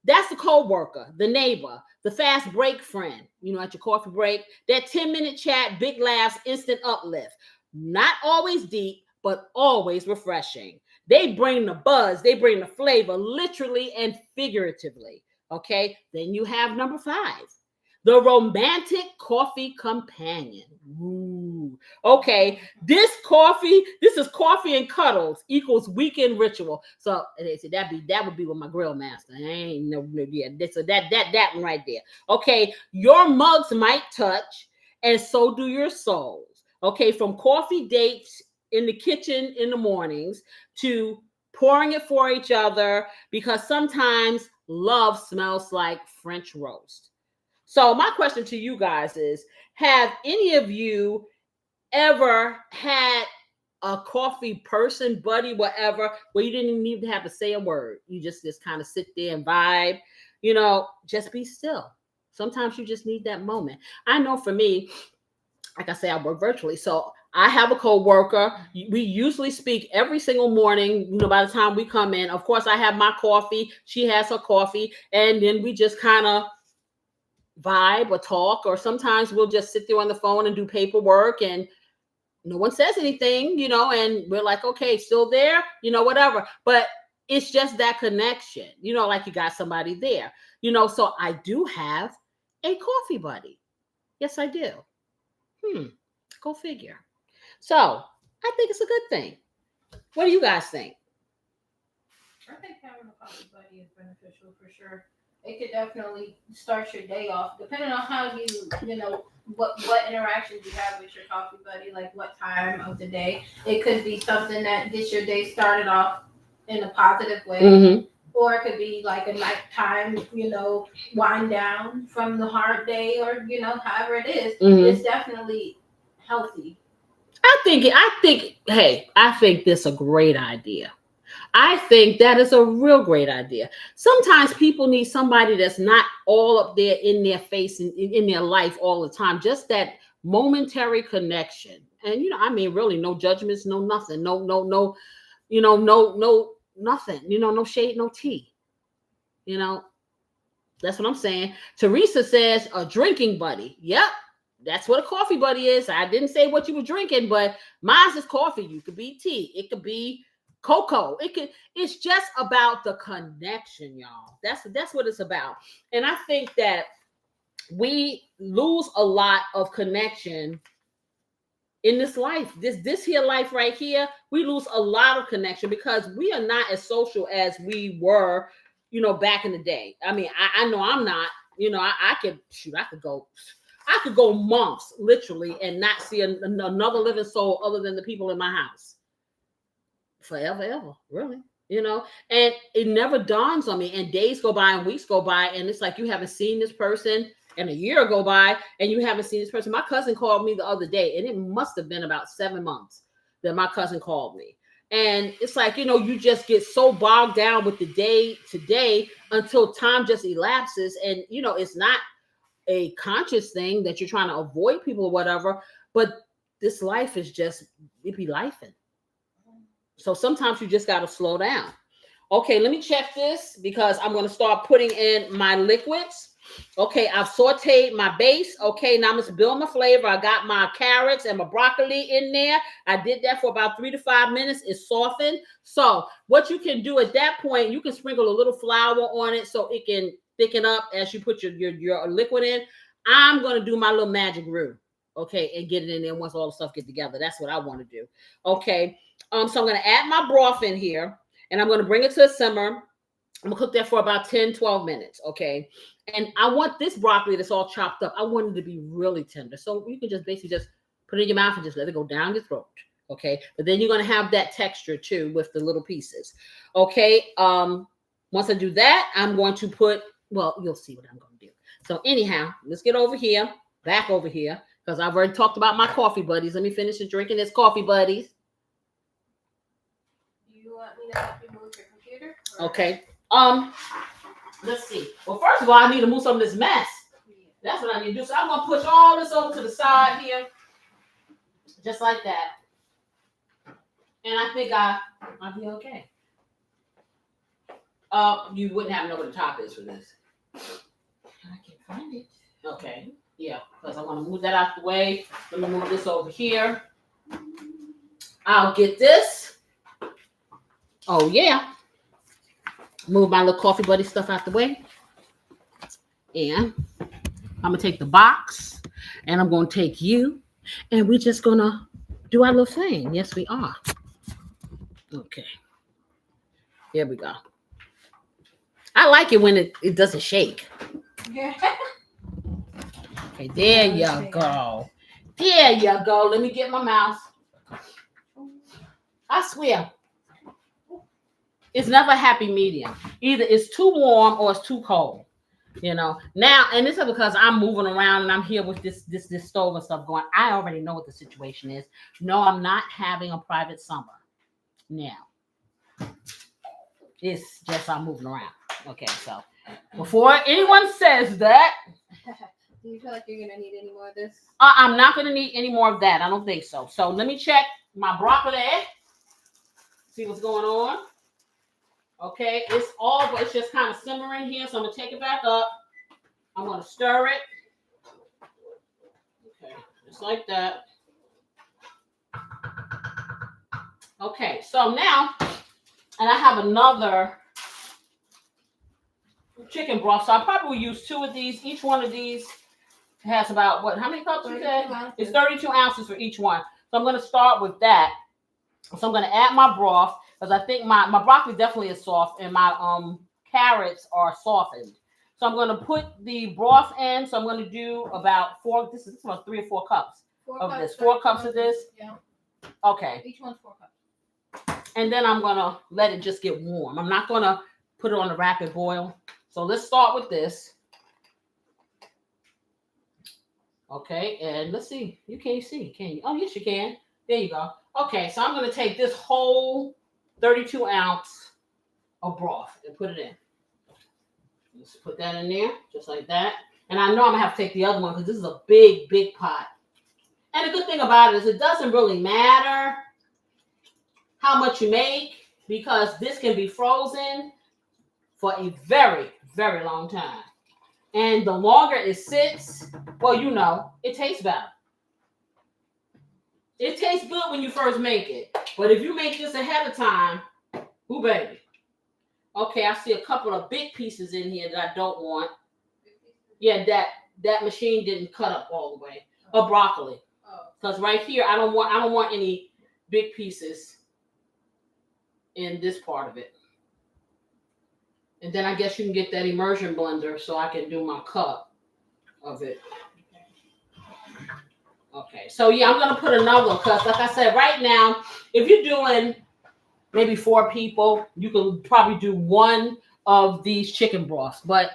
That's the co-worker, the neighbor, the fast break friend, at your coffee break. That 10-minute chat, big laughs, instant uplift. Not always deep, but always refreshing. They bring the buzz, they bring the flavor, literally and figuratively. Okay, then you have number 5. The romantic coffee companion. Ooh. Okay, this is coffee and cuddles equals weekend ritual. So that would be with my grill master. I ain't no yeah. So that one right there. Okay, your mugs might touch, and so do your souls. Okay, from coffee dates in the kitchen in the mornings to pouring it for each other, because sometimes love smells like French roast. So my question to you guys is, have any of you ever had a coffee person, buddy, whatever, where you didn't even need to have to say a word? You just kind of sit there and vibe, just be still. Sometimes you just need that moment. I know for me, like I say, I work virtually. So I have a co-worker. We usually speak every single morning, by the time we come in. Of course, I have my coffee. She has her coffee. And then we just kind of vibe or talk, or sometimes we'll just sit there on the phone and do paperwork and no one says anything, and we're like, okay, still there, whatever. But it's just that connection, like you got somebody there, so I do have a coffee buddy. Yes, I do. Go figure. So I think it's a good thing. What do you guys think? I think having a coffee buddy is beneficial for sure. it could definitely start your day off, depending on how you know what interactions you have with your coffee buddy, like what time of the day. It could be something that gets your day started off in a positive way, Mm-hmm. or it could be like a nighttime, wind down from the hard day, or however it is. Mm-hmm. It's definitely healthy. I think this is a great idea. I think that is a real great idea. Sometimes people need somebody that's not all up there in their face and in their life all the time. Just that momentary connection. And I mean, really, no judgments, no nothing, no, no nothing. No shade, no tea. You know, that's what I'm saying. Teresa says a drinking buddy. Yep. That's what a coffee buddy is. I didn't say what you were drinking, but mine's is coffee. You could be tea. It could be cocoa. It's just about the connection, y'all. That's what it's about. And I think that we lose a lot of connection in this life. This here life right here, we lose a lot of connection because we are not as social as we were, back in the day. I mean, I know I'm not. I could go months literally and not see another living soul other than the people in my house. Forever, ever, really. And it never dawns on me. And days go by and weeks go by, and it's like you haven't seen this person, and a year go by and you haven't seen this person. My cousin called me the other day, and it must have been about 7 months that my cousin called me. And it's like, you just get so bogged down with the day to day until time just elapses. And, it's not a conscious thing that you're trying to avoid people or whatever, but this life is just, it be lifing. So sometimes you just got to slow down. Okay, let me check this because I'm going to start putting in my liquids. Okay, I've sauteed my base. Okay, now I'm going to build my flavor. I got my carrots and my broccoli in there. I did that for about 3 to 5 minutes. It's softened. So what you can do at that point, you can sprinkle a little flour on it so it can thicken up as you put your liquid in. I'm going to do my little magic roux. Okay, and get it in there once all the stuff get together. That's what I want to do. Okay, so I'm going to add my broth in here. And I'm going to bring it to a simmer. I'm going to cook that for about 10, 12 minutes, okay? And I want this broccoli that's all chopped up, I want it to be really tender. So you can just basically just put it in your mouth and just let it go down your throat, okay? But then you're going to have that texture too with the little pieces, okay? Once I do that, I'm going to you'll see what I'm going to do. So anyhow, let's get back over here, because I've already talked about my coffee buddies. Let me finish drinking this coffee buddies. Want me to help you move your computer? Okay. Let's see. Well, first of all, I need to move some of this mess. Yeah. That's what I need to do. So I'm gonna push all this over to the side here, just like that. And I think I'll be okay. You wouldn't have to know what the top is for this. I can't find it. Okay. Yeah, because I want to move that out the way. Let me move this over here. I'll get this. Oh, yeah. Move my little coffee buddy stuff out the way. And I'm going to take the box. And I'm going to take you. And we're just going to do our little thing. Yes, we are. Okay. Here we go. I like it when it doesn't shake. Yeah. Okay, there you go. There you go. Let me get my mouse. I swear. It's never a happy medium. Either it's too warm or it's too cold. Now, and this is because I'm moving around and I'm here with this stove and stuff going. I already know what the situation is. No, I'm not having a private summer. Now, it's just I'm moving around. Okay, so before anyone says that, do you feel like you're gonna need any more of this? I'm not gonna need any more of that. I don't think so. So let me check my broccoli. See what's going on. Okay, it's just kind of simmering here, so I'm gonna take it back up. I'm gonna stir it. Okay, just like that. Okay, so now, and I have another chicken broth, so I probably will use 2 of these. Each one of these has about how many cups you said? It's 32 ounces for each one. So I'm gonna start with that. So I'm gonna add my broth, because I think my broccoli definitely is soft and my carrots are softened. So I'm going to put the broth in. So I'm going to do about this is about 3 or 4 cups of this. 4 cups of this. Yeah. Okay. Each one's 4 cups. And then I'm going to let it just get warm. I'm not going to put it on a rapid boil. So let's start with this. Okay, and let's see. You can't see, can you? Oh, yes, you can. There you go. Okay, so I'm going to take this whole 32 ounce of broth and put it in. Let's put that in there, just like that. And I know I'm going to have to take the other one because this is a big, big pot. And the good thing about it is it doesn't really matter how much you make because this can be frozen for a very, very long time. And the longer it sits, well, you know, it tastes better. It tastes good when you first make it. But if you make this ahead of time, ooh, baby. Okay, I see a couple of big pieces in here that I don't want. Yeah, that machine didn't cut up all the way. Or broccoli. Because right here, I don't want any big pieces in this part of it. And then I guess you can get that immersion blender so I can do my cup of it. Okay, so yeah, I'm going to put another one because like I said, right now, if you're doing maybe 4 people, you can probably do 1 of these chicken broths. But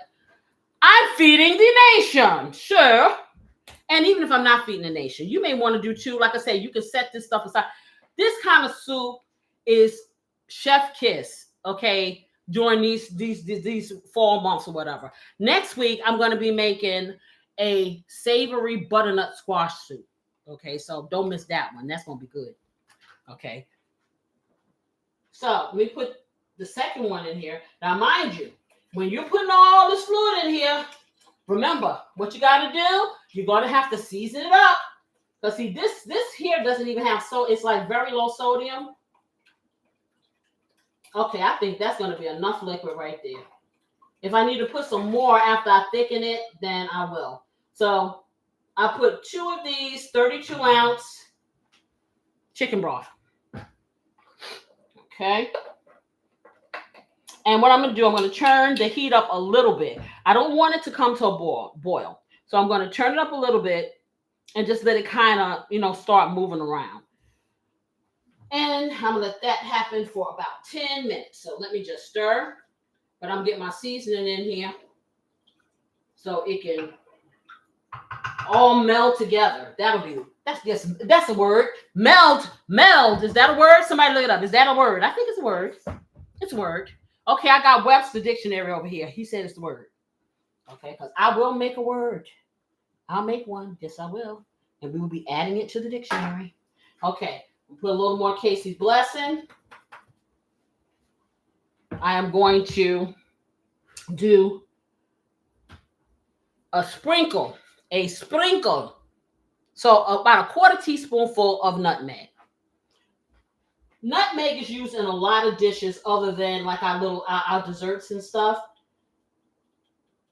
I'm feeding the nation, sure. And even if I'm not feeding the nation, you may want to do 2. Like I said, you can set this stuff aside. This kind of soup is chef kiss, okay? During these fall months or whatever. Next week, I'm going to be making a savory butternut squash soup. Okay, so don't miss that one. That's going to be good. Okay. So let me put the second one in here. Now, mind you, when you're putting all this fluid in here, remember what you got to do. You're going to have to season it up. Because see, this here doesn't even have it's like very low sodium. Okay, I think that's going to be enough liquid right there. If I need to put some more after I thicken it, then I will. So I put 2 of these 32 ounce chicken broth. Okay. And what I'm going to do, I'm going to turn the heat up a little bit. I don't want it to come to a boil. So I'm going to turn it up a little bit and just let it kind of, start moving around. And I'm going to let that happen for about 10 minutes. So let me just stir. But I'm getting my seasoning in here so it can all meld together. That's a word. Meld. Is that a word? Somebody look it up. Is that a word? I think it's a word. It's a word. Okay, I got Webster Dictionary over here. He said it's the word. Okay, because I will make a word. I'll make one. Yes, I will. And we will be adding it to the dictionary. Okay, we'll put a little more Casey's blessing. I am going to do a sprinkle. So about a 1/4 teaspoonful of nutmeg. Nutmeg is used in a lot of dishes other than like our desserts and stuff.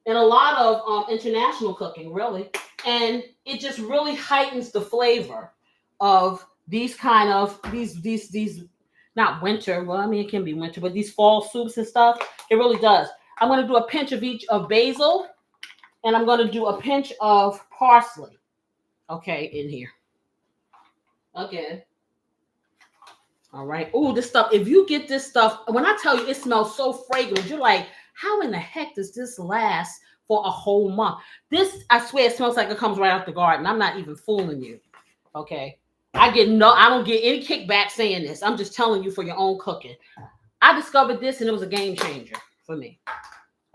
And a lot of international cooking, really. And it just really heightens the flavor of these not winter. Well, I mean, it can be winter, but these fall soups and stuff, it really does. I'm going to do a pinch of each of basil, and I'm going to do a pinch of parsley. Okay, in here. Okay. All right. Oh, this stuff, if you get this stuff, when I tell you it smells so fragrant, you're like, how in the heck does this last for a whole month? This, I swear, it smells like it comes right out the garden. I'm not even fooling you. Okay. I don't get any kickback saying this. I'm just telling you for your own cooking. I discovered this and it was a game changer for me.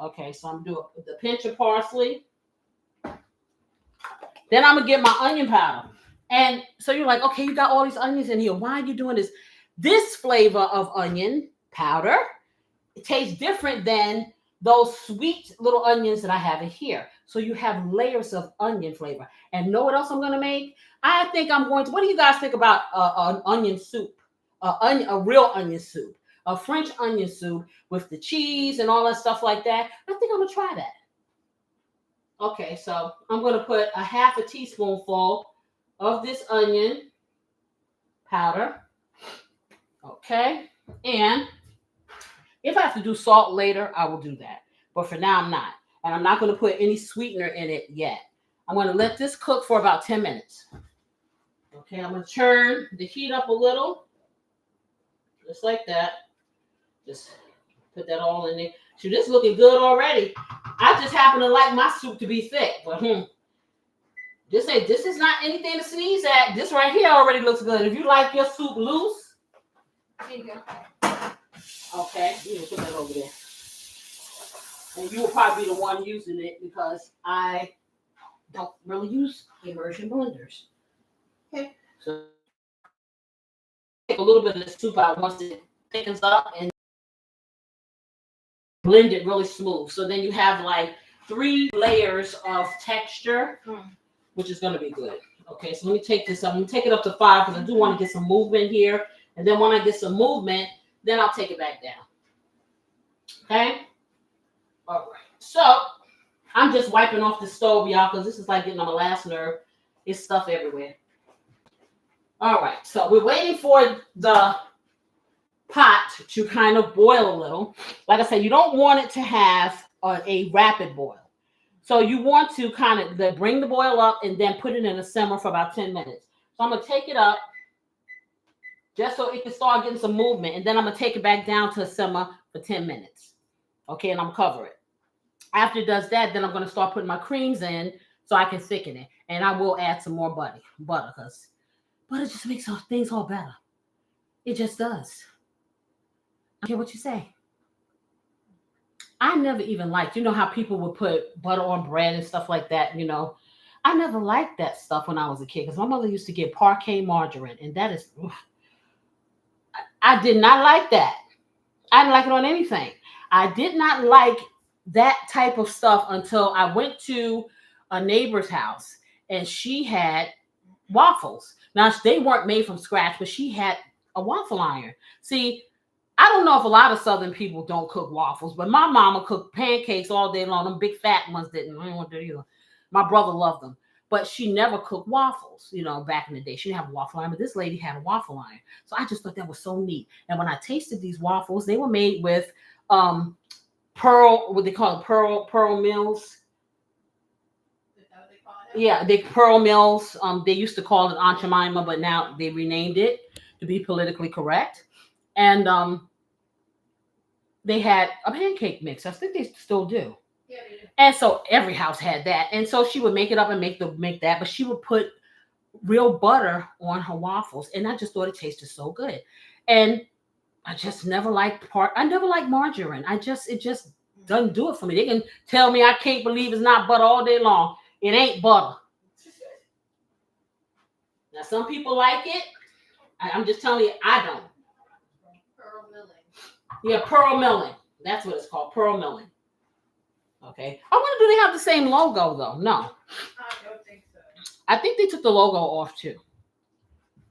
Okay, so I'm doing the pinch of parsley. Then I'm going to get my onion powder. And so you're like, okay, you got all these onions in here. Why are you doing this? This flavor of onion powder, it tastes different than those sweet little onions that I have in here. So you have layers of onion flavor. And know what else I'm going to make? I think I'm going to, what do you guys think about an onion soup? A real onion soup. A French onion soup with the cheese and all that stuff like that. I think I'm going to try that. Okay, so I'm going to put a 1/2 teaspoonful of this onion powder. Okay, and if I have to do salt later, I will do that. But for now, I'm not. And I'm not going to put any sweetener in it yet. I'm going to let this cook for about 10 minutes. Okay, I'm going to turn the heat up a little. Just like that. Just put that all in there. So this looking good already. I just happen to like my soup to be thick. But this is not anything to sneeze at. This right here already looks good. If you like your soup loose. There you go. Okay, you can put that over there. And you will probably be the one using it because I don't really use immersion blenders. Okay, so take a little bit of the soup out once it thickens up and blend it really smooth. So then you have like 3 layers of texture, which is going to be good. Okay, so let me take this up. I'm going to take it up to 5 because I do want to get some movement here. And then when I get some movement, then I'll take it back down. Okay? All right. So I'm just wiping off the stove, y'all, because this is like getting on my last nerve. It's stuff everywhere. All right. So we're waiting for the pot to kind of boil a little. Like I said, you don't want it to have a rapid boil. So you want to kind of bring the boil up and then put it in a simmer for about 10 minutes. So I'm going to take it up just so it can start getting some movement. And then I'm going to take it back down to a simmer for 10 minutes. Okay, and I'm cover it. After it does that, then I'm going to start putting my creams in so I can thicken it. And I will add some more butter because butter just makes things all better. It just does. I don't care what you say. I never even liked, how people would put butter on bread and stuff like that, I never liked that stuff when I was a kid because my mother used to get parquet margarine, and that is, I did not like that. I didn't like it on anything. I did not like that type of stuff until I went to a neighbor's house and she had waffles. Now, they weren't made from scratch, but she had a waffle iron. See, I don't know if a lot of Southern people don't cook waffles, but my mama cooked pancakes all day long. Them big fat ones didn't. I don't want to either. My brother loved them, but she never cooked waffles, back in the day. She didn't have a waffle iron, but this lady had a waffle iron. So I just thought that was so neat. And when I tasted these waffles, they were made with pearl, what they call it, pearl mills. Yeah, they pearl mills. They used to call it Aunt Jemima, but now they renamed it to be politically correct. And they had a pancake mix. I think they still do. Yeah, they do. And so every house had that. And so she would make it up and make that, but she would put real butter on her waffles. And I just thought it tasted so good. And I just never liked I never liked margarine. It just doesn't do it for me. They can tell me I can't believe it's not butter all day long. It ain't butter. Now, some people like it. I'm just telling you, I don't. Pearl milling. Yeah, pearl milling. That's what it's called, pearl milling. Okay. I wonder, do they have the same logo, though? No. I don't think so. I think they took the logo off, too.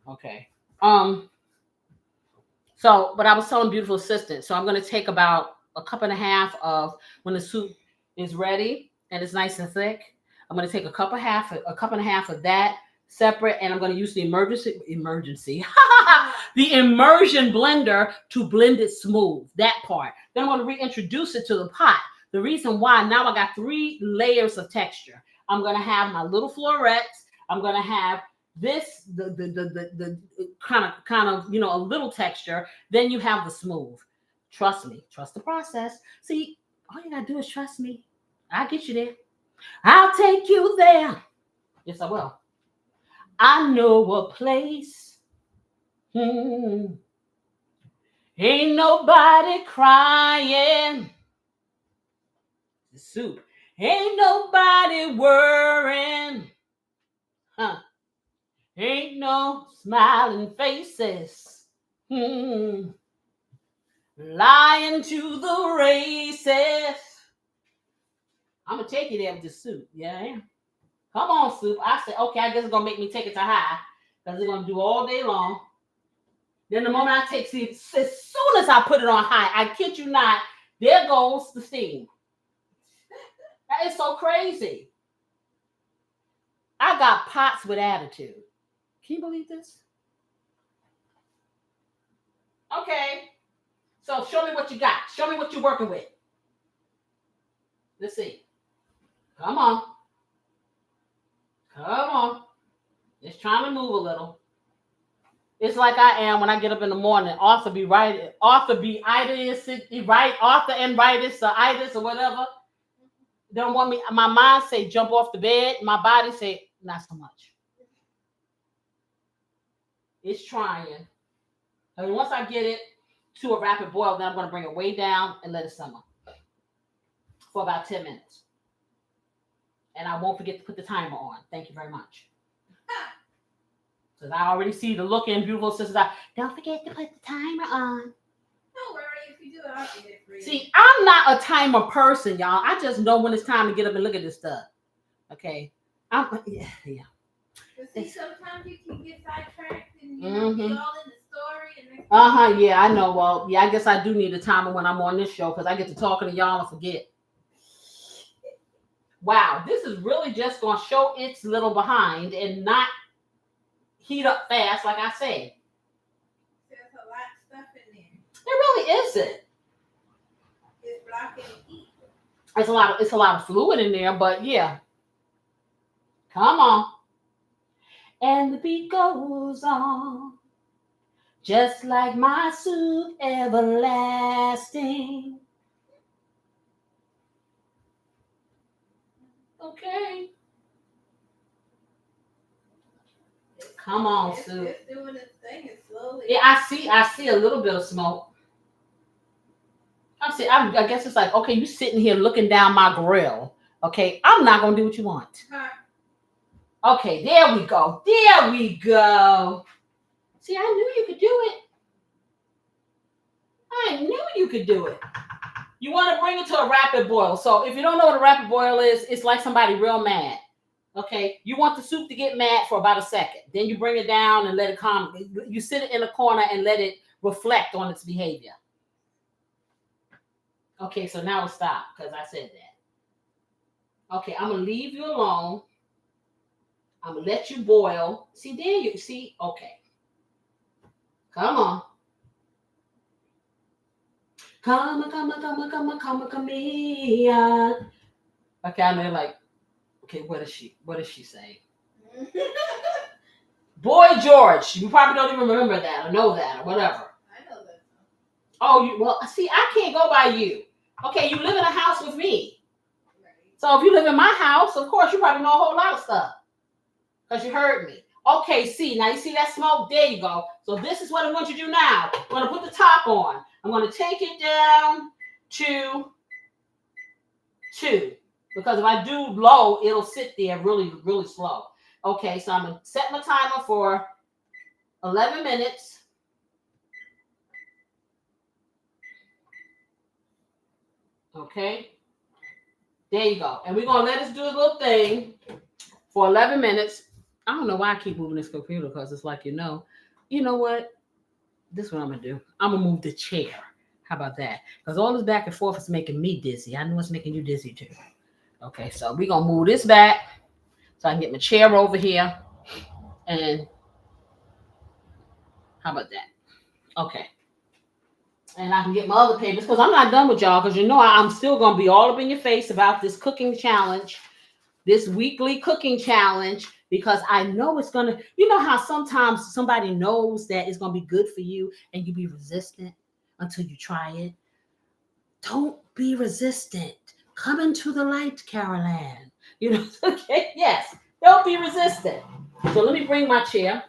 Okay. So, but I was telling Beautiful Assistant, so I'm going to take about a cup and a half of, when the soup is ready and it's nice and thick, I'm going to take a cup and a half of that separate, and I'm going to use the the immersion blender to blend it smooth, that part. Then I'm going to reintroduce it to the pot. The reason why, now I got 3 layers of texture. I'm going to have my little florets. I'm going to have this, the kind of, a little texture. Then you have the smooth. Trust me. Trust the process. See, all you got to do is trust me. I'll get you there. I'll take you there. Yes, I will. I know a place. Ain't nobody crying. The soup. Ain't nobody worrying. Ain't no smiling faces. Lying to the races. I'm going to take you there with the soup. Yeah, I am. Come on, soup. I said, okay, I guess it's going to make me take it to high. Because it's going to do all day long. Then the moment I as soon as I put it on high, I kid you not, there goes the steam. That is so crazy. I got pots with attitude. Can you believe this? Okay. So show me what you got. Show me what you're working with. Let's see. Come on. Come on. Just trying to move a little. It's like I am when I get up in the morning. Arthur be right. Arthur be itis, right? Arthur and itis or itis or whatever. Don't want me. My mind say jump off the bed. My body say not so much. It's trying. And once I get it to a rapid boil, then I'm going to bring it way down and let it simmer for about 10 minutes. And I won't forget to put the timer on. Thank you very much. Because I already see the look in beautiful sisters. Don't forget to put the timer on. Don't worry, if you do it, I'll get it for you. See, I'm not a timer person, y'all. I just know when it's time to get up and look at this stuff. Okay? Yeah. But see, sometimes you can get sidetracked and be all in the story. Yeah, I know. Well, yeah, I guess I do need a timer when I'm on this show because I get to talking to y'all and forget. Wow, this is really just going to show its little behind and not heat up fast, like I said. There's a lot of stuff in there. It really isn't. It's blocking the heat. It's a lot of fluid in there, but yeah. Come on. And the beat goes on. Just like my soup everlasting. Okay. Come on, soup. It's doing its thing. It's slowly. Yeah, I see a little bit of smoke. I guess it's like, okay, you sitting here looking down my grill. Okay, I'm not gonna do what you want. Okay, there we go. There we go. See, I knew you could do it. I knew you could do it. You want to bring it to a rapid boil. So if you don't know what a rapid boil is, it's like somebody real mad. Okay, you want the soup to get mad for about a second. Then you bring it down and let it calm. You sit it in a corner and let it reflect on its behavior. Okay, so now it stopped because I said that. Okay, I'm going to leave you alone. I'm going to let you boil. See, there you see. Okay. Come on. Come. Okay, and they're like, okay, what is she saying? Boy George. You probably don't even remember that or know that or whatever. I know that. Oh, well, see, I can't go by you. Okay, you live in a house with me. Right. So if you live in my house, of course, you probably know a whole lot of stuff. Because you heard me. Okay, see, now you see that smoke? There you go. So this is what I want you to do now. I'm going to put the top on. I'm going to take it down to 2. Because if I do low, it'll sit there really, really slow. Okay, so I'm going to set my timer for 11 minutes. Okay. There you go. And we're going to let us do a little thing for 11 minutes. I don't know why I keep moving this computer because it's like, you know what? This is what I'm going to do. I'm going to move the chair. How about that? Because all this back and forth is making me dizzy. I know it's making you dizzy too. Okay, so we're going to move this back so I can get my chair over here. And how about that? Okay. And I can get my other papers because I'm not done with y'all because I'm still going to be all up in your face about this cooking challenge, this weekly cooking challenge, because I know it's going to, how sometimes somebody knows that it's going to be good for you and you be resistant until you try it. Don't be resistant. Come into the light, Caroline. Okay, yes. Don't be resistant. So let me bring my chair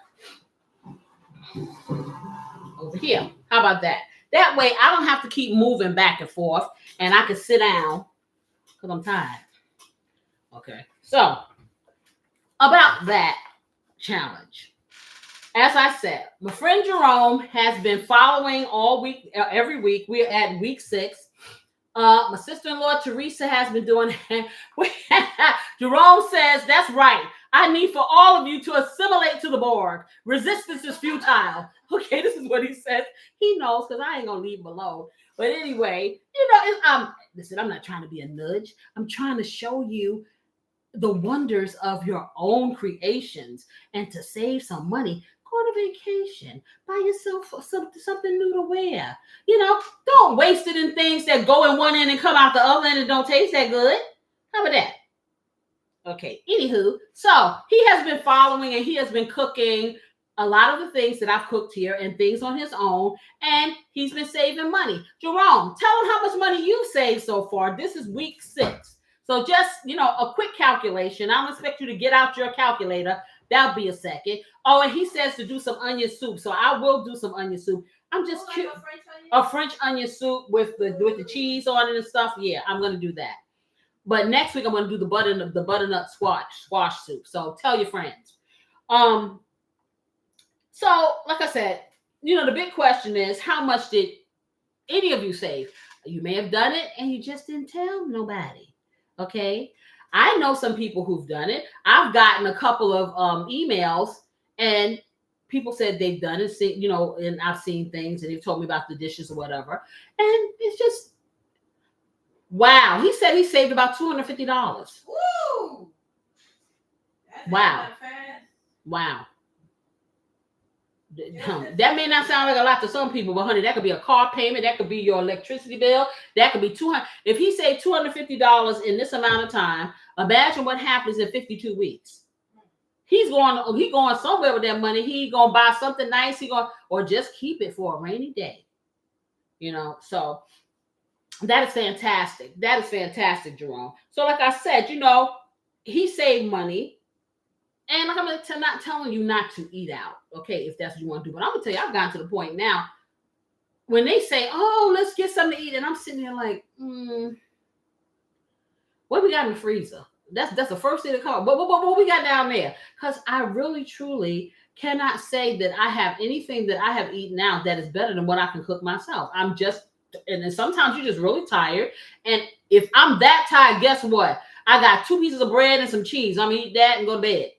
over here. How about that? That way I don't have to keep moving back and forth and I can sit down because I'm tired. Okay. So about that challenge. As I said, my friend Jerome has been following all week, every week. We're at week 6. My sister-in-law Teresa has been doing it. Jerome says, that's right. I need for all of you to assimilate to the Borg. Resistance is futile. Okay, this is what he says. He knows because I ain't going to leave him alone. But anyway, listen, I'm not trying to be a nudge. I'm trying to show you the wonders of your own creations and to save some money. Go on a vacation. Buy yourself something new to wear. Don't waste it in things that go in one end and come out the other end and don't taste that good. How about that? Okay, anywho, so he has been following and he has been cooking a lot of the things that I've cooked here and things on his own, and he's been saving money. Jerome, tell him how much money you've saved so far. This is week 6. So just, a quick calculation. I don't expect you to get out your calculator. That'll be a second. Oh, and he says to do some onion soup. So I will do some onion soup. I'm just cute. A French onion soup with the cheese on it and stuff. Yeah, I'm gonna do that. But next week I'm gonna do the butternut squash soup. So tell your friends. So like I said, the big question is, how much did any of you save? You may have done it and you just didn't tell nobody. Okay. I know some people who've done it. I've gotten a couple of emails and people said they've done it, and I've seen things and they've told me about the dishes or whatever. And it's just, wow. He said he saved about $250. Woo! Wow. Wow. That may not sound like a lot to some people, but honey, that could be a car payment. That could be your electricity bill. That could be $200. If he saved $250 in this amount of time, imagine what happens in 52 weeks. He's going somewhere with that money. He gonna buy something nice. Or just keep it for a rainy day. So that is fantastic. That is fantastic, Jerome. So like I said, he saved money. And like I'm not telling you not to eat out, okay, if that's what you want to do. But I'm going to tell you, I've gotten to the point now, when they say, oh, let's get something to eat, and I'm sitting there like, what we got in the freezer? That's the first thing to come. What we got down there? Because I really, truly cannot say that I have anything that I have eaten out that is better than what I can cook myself. And then sometimes you're just really tired. And if I'm that tired, guess what? I got 2 pieces of bread and some cheese. I'm going to eat that and go to bed.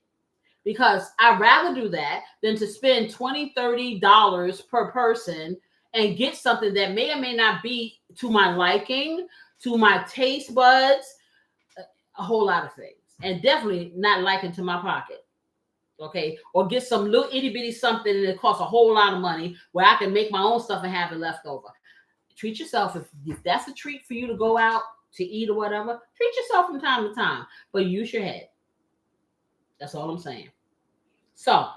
Because I'd rather do that than to spend $20, $30 per person and get something that may or may not be to my liking, to my taste buds, a whole lot of things. And definitely not liking to my pocket. Okay? Or get some little itty bitty something and it costs a whole lot of money where I can make my own stuff and have it left over. Treat yourself. If that's a treat for you to go out to eat or whatever, treat yourself from time to time. But use your head. That's all I'm saying. So,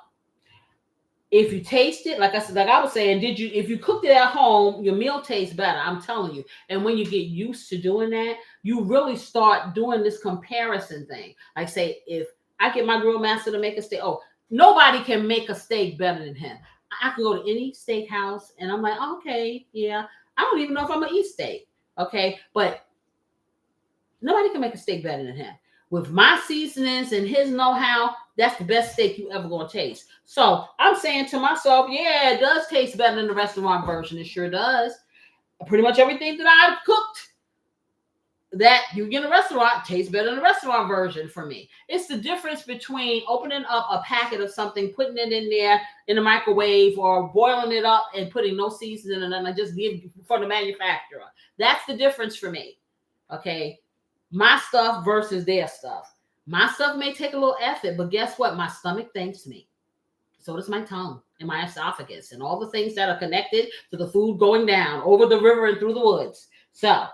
if you taste it, like I was saying, if you cooked it at home, your meal tastes better. I'm telling you. And when you get used to doing that, you really start doing this comparison thing. Like say, if I get my grill master to make a steak, nobody can make a steak better than him. I can go to any steakhouse and I'm like, okay, yeah. I don't even know if I'm gonna eat steak. Okay, but nobody can make a steak better than him. With my seasonings and his know-how, that's the best steak you ever gonna taste. So I'm saying to myself, yeah, it does taste better than the restaurant version. It sure does. Pretty much everything that I've cooked that you get in a restaurant tastes better than the restaurant version for me. It's the difference between opening up a packet of something, putting it in there in the microwave, or boiling it up and putting no seasoning and I just give for the manufacturer. That's the difference for me. Okay. My stuff versus their stuff. My stuff may take a little effort, but guess what? My stomach thanks me. So does my tongue and my esophagus and all the things that are connected to the food going down over the river and through the woods. So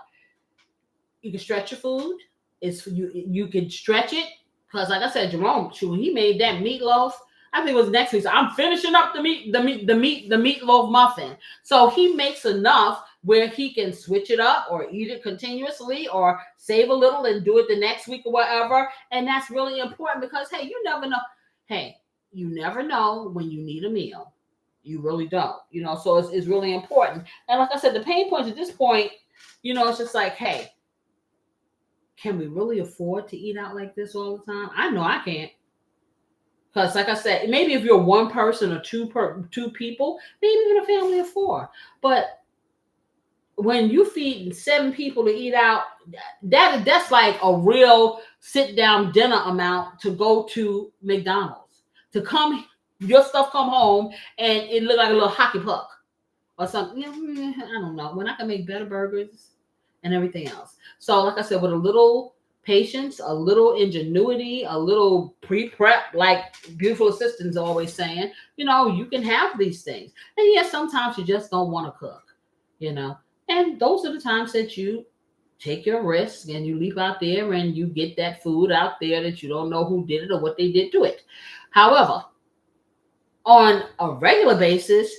you can stretch your food. You can stretch it because, like I said, Jerome, he made that meatloaf. I think it was next week. So I'm finishing up the meatloaf muffin. So he makes enough where he can switch it up or eat it continuously or save a little and do it the next week or whatever. And that's really important because, hey, you never know. Hey, you never know when you need a meal. You really don't, so it's really important. And like I said, the pain points at this point, it's just like, hey, can we really afford to eat out like this all the time? I know I can't. Because like I said, maybe if you're one person or two people, maybe even a family of 4. But when you feed 7 people to eat out, that's like a real sit-down dinner amount to go to McDonald's. Your stuff come home and it look like a little hockey puck or something. I don't know. When I can make better burgers and everything else. So like I said, with a little patience, a little ingenuity, a little pre-prep, like beautiful assistants always saying, you can have these things. And yes, sometimes you just don't want to cook, And those are the times that you take your risk and you leap out there and you get that food out there that you don't know who did it or what they did to it. However, on a regular basis,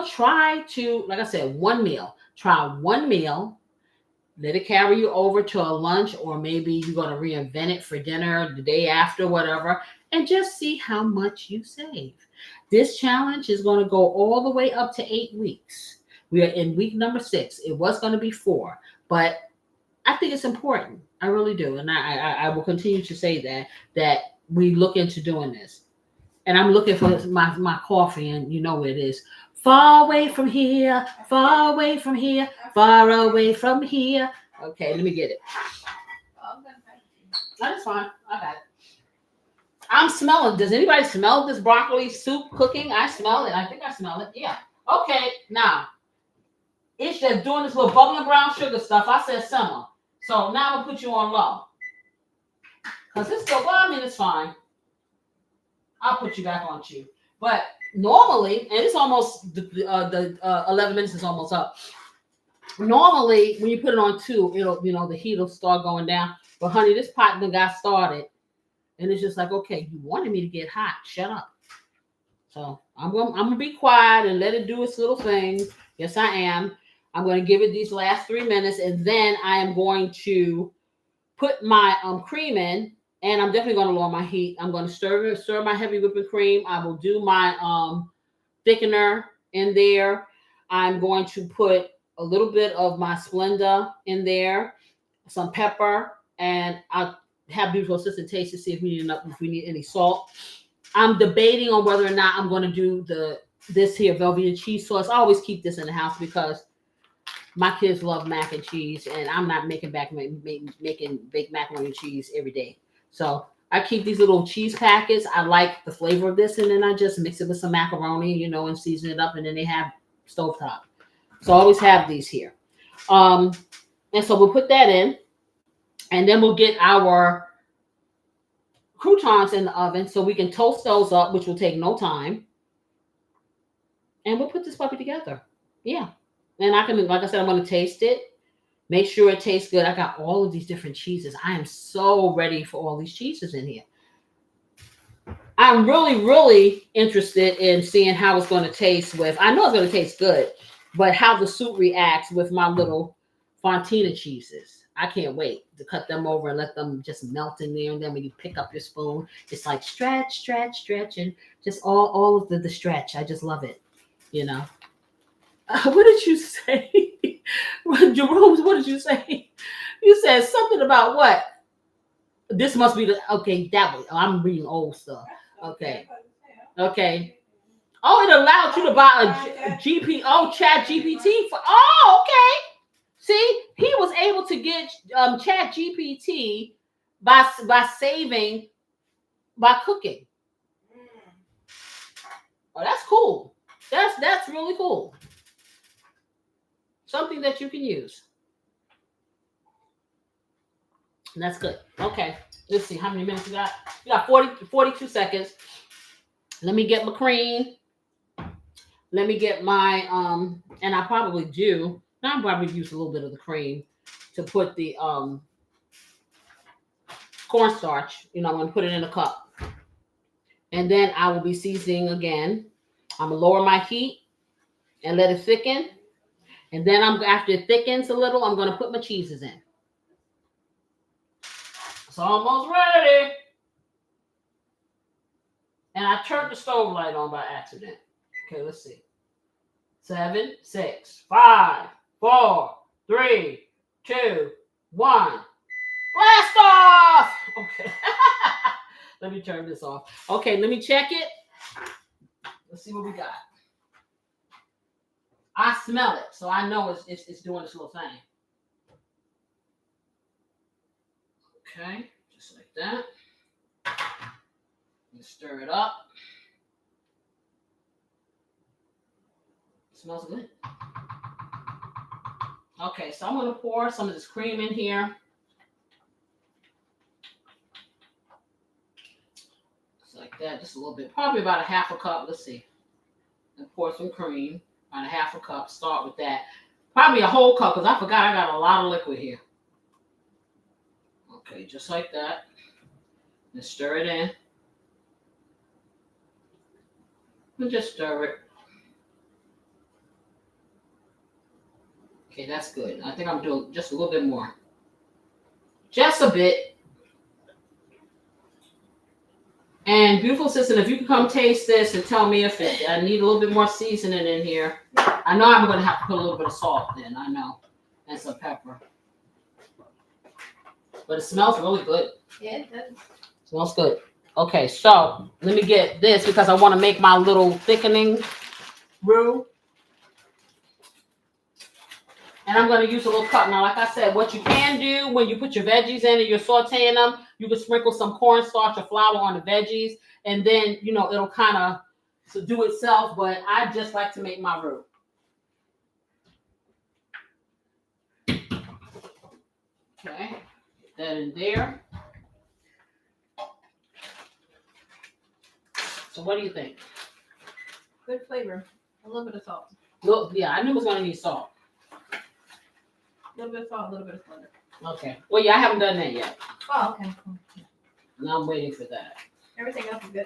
try to, like I said, one meal. Try one meal. Let it carry you over to a lunch, or maybe you're going to reinvent it for dinner the day after, whatever, and just see how much you save. This challenge is going to go all the way up to 8 weeks. We are in week number 6. It was going to be 4, but I think it's important. I really do. And I will continue to say that we look into doing this. And I'm looking for my coffee, and you know where it is. Far away from here, far away from here, far away from here. Okay, let me get it. That's fine. I got it. I'm smelling. Does anybody smell this broccoli soup cooking? I smell it. I think I smell it. Yeah. Okay, now, it's just doing this little bubbling brown sugar stuff. I said simmer. So now I'm going to put you on low. Because it's still, well, I mean, it's fine. I'll put you back on you. But normally, and it's almost, the 11 minutes is almost up. Normally, when you put it on 2, it'll, the heat will start going down. But honey, this pot then got started. And it's just like, okay, you wanted me to get hot. Shut up. So I'm going to be quiet and let it do its little thing. Yes, I am. I'm going to give it these last 3 minutes. And then I am going to put my cream in. And I'm definitely going to lower my heat. I'm going to stir my heavy whipping cream. I will do my thickener in there. I'm going to put a little bit of my Splenda in there, some pepper, and I'll have beautiful assistant taste to see if we need any salt. I'm debating on whether or not I'm going to do this here Velveeta cheese sauce. I always keep this in the house because my kids love mac and cheese, and I'm not making baked macaroni and cheese every day. So I keep these little cheese packets. I like the flavor of this, and then I just mix it with some macaroni, and season it up, and then they have stovetop. So I always have these here. And so we'll put that in, and then we'll get our croutons in the oven so we can toast those up, which will take no time. And we'll put this puppy together. Yeah. And I can, like I said, I'm going to taste it. Make sure it tastes good. I got all of these different cheeses. I am so ready for all these cheeses in here. I'm really, really interested in seeing how it's going to taste with, I know it's going to taste good, but how the soup reacts with my little Fontina cheeses. I can't wait to cut them over and let them just melt in there. And then when you pick up your spoon, it's like stretch, stretch, stretch, and just all of the stretch. I just love it, What did you say? Jerome, what did you say? You said something about what? This must be that way. Oh, I'm reading old stuff. Okay. Oh, it allowed you to buy a Chat GPT for. Oh, okay. See, he was able to get Chat GPT by saving, by cooking. Oh, that's cool. That's really cool. Something that you can use. And that's good. Okay. Let's see how many minutes we got. We got 42 seconds. Let me get my cream. Let me get my and I probably do. I'll probably use a little bit of the cream to put the cornstarch. I'm going to put it in a cup. And then I will be seasoning again. I'm going to lower my heat and let it thicken. And then after it thickens a little, I'm going to put my cheeses in. It's almost ready. And I turned the stove light on by accident. Okay, let's see. 7, 6, 5, 4, 3, 2, 1. Blast off! Okay. Let me turn this off. Okay, let me check it. Let's see what we got. I smell it, so I know it's doing this little thing. Okay, just like that. You stir it up. It smells good. Okay, so I'm going to pour some of this cream in here. Just like that, just a little bit. Probably about a half a cup. Let's see. And pour some cream. About a half a cup. Start with that. Probably a whole cup because I forgot I got a lot of liquid here. Okay, just like that. And stir it in. And just stir it. Okay, that's good. I think I'm doing just a little bit more. Just a bit. And beautiful sister, if you can come taste this and tell me if I need a little bit more seasoning in here. I know I'm going to have to put a little bit of salt in. I know. And some pepper. But it smells really good. Yeah, it does. Smells good. Okay, so let me get this because I want to make my little thickening roux. And I'm going to use a little cup. Now, like I said, what you can do when you put your veggies in and you're sauteing them, you can sprinkle some cornstarch or flour on the veggies. And then, you know, it'll kind of do itself. But I just like to make my roux. Okay, get that in there. So what do you think? Good flavor. A little bit of salt. Look, yeah, I knew it was going to need salt. A little bit of salt, a little bit of flavor. Okay. Well, yeah, I haven't done that yet. Oh, okay. Cool. Now I'm waiting for that. Everything else is good.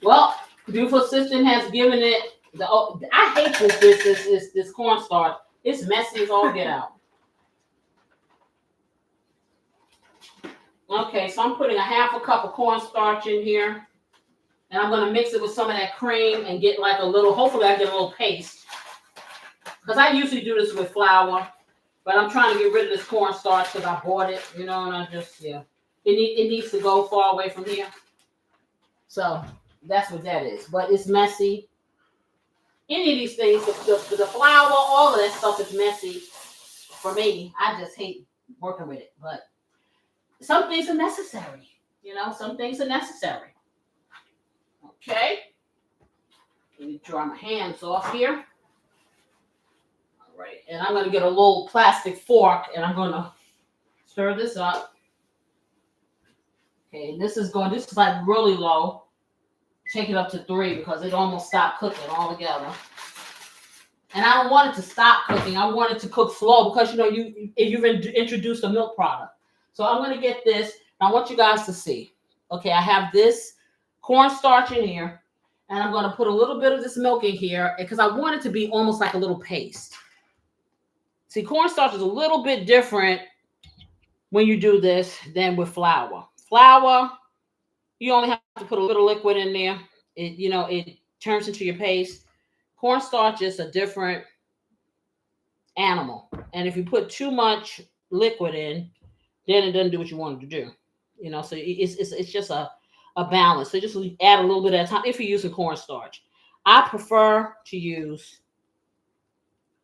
Well, beautiful assistant has given it the. Oh, I hate this cornstarch. It's messy as all get out. Okay, so I'm putting a half a cup of cornstarch in here, and I'm gonna mix it with some of that cream and get like a little. Hopefully, I get a little paste. Because I usually do this with flour, but I'm trying to get rid of this cornstarch because I bought it, you know, and I just, yeah. It needs to go far away from here. So that's what that is. But it's messy. Any of these things, the flour, all of that stuff is messy for me. I just hate working with it. But some things are necessary. You know, some things are necessary. Okay. Let me dry my hands off here. Right, and I'm going to get a little plastic fork and I'm going to stir this up. Okay, this is like really low. Take it up to 3 because it almost stopped cooking altogether. And I don't want it to stop cooking. I want it to cook slow because, you know, you've introduced a milk product. So I'm going to get this. I want you guys to see. Okay, I have this cornstarch in here and I'm going to put a little bit of this milk in here because I want it to be almost like a little paste. See, cornstarch is a little bit different when you do this than with flour. Flour, you only have to put a little liquid in there. It turns into your paste. Cornstarch is a different animal. And if you put too much liquid in, then it doesn't do what you want it to do. You know, so it's just a balance. So just add a little bit at a time if you're using cornstarch. I prefer to use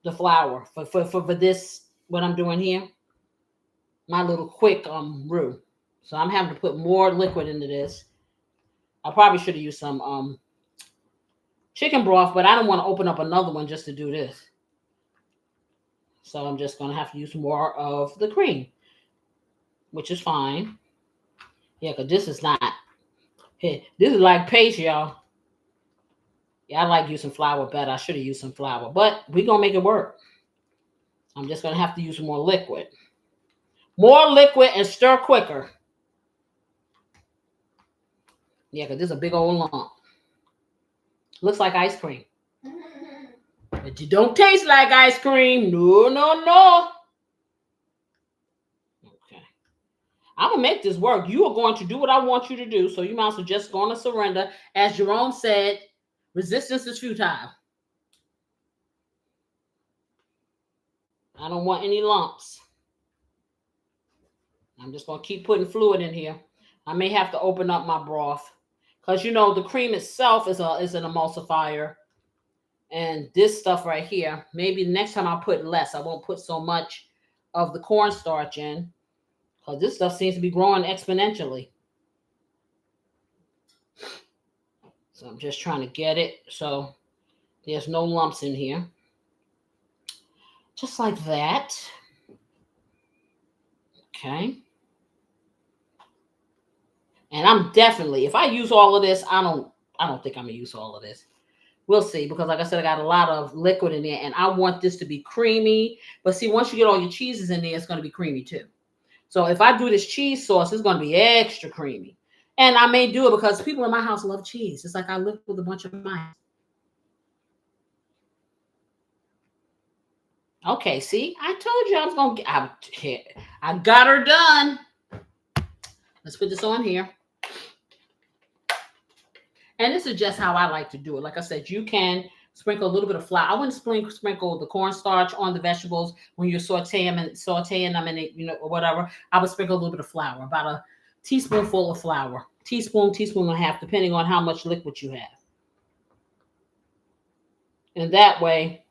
the flour for this, what I'm doing here, my little quick roux. So I'm having to put more liquid into this. I probably should have used some chicken broth, but I don't want to open up another one just to do this. So I'm just going to have to use more of the cream, which is fine. Yeah, because this is not, this is like paste, y'all. Yeah, I like using flour better. I should have used some flour, but we're going to make it work. I'm just going to have to use more liquid. More liquid and stir quicker. Yeah, because this is a big old lump. Looks like ice cream. But you don't taste like ice cream. No, no, no. Okay. I'm going to make this work. You are going to do what I want you to do. So you might as well just go on to surrender. As Jerome said, resistance is futile. I don't want any lumps. I'm just going to keep putting fluid in here. I may have to open up my broth. Because, you know, the cream itself is an emulsifier. And this stuff right here, maybe next time I'll put less. I won't put so much of the cornstarch in. Because this stuff seems to be growing exponentially. So I'm just trying to get it so there's no lumps in here. Just like that. Okay. And I'm definitely, if I use all of this, I don't think I'm gonna use all of this. We'll see, because like I said, I got a lot of liquid in there and I want this to be creamy. But see, once you get all your cheeses in there, it's going to be creamy too. So if I do this cheese sauce, it's going to be extra creamy. And I may do it because people in my house love cheese. It's like I live with a bunch of mice. Okay, see, I told you I was going to get, I got her done. Let's put this on here. And this is just how I like to do it. Like I said, you can sprinkle a little bit of flour. I wouldn't sprinkle the cornstarch on the vegetables when you're sauteing them in it, or whatever. I would sprinkle a little bit of flour, about a teaspoonful of flour, teaspoon and a half, depending on how much liquid you have. And that way,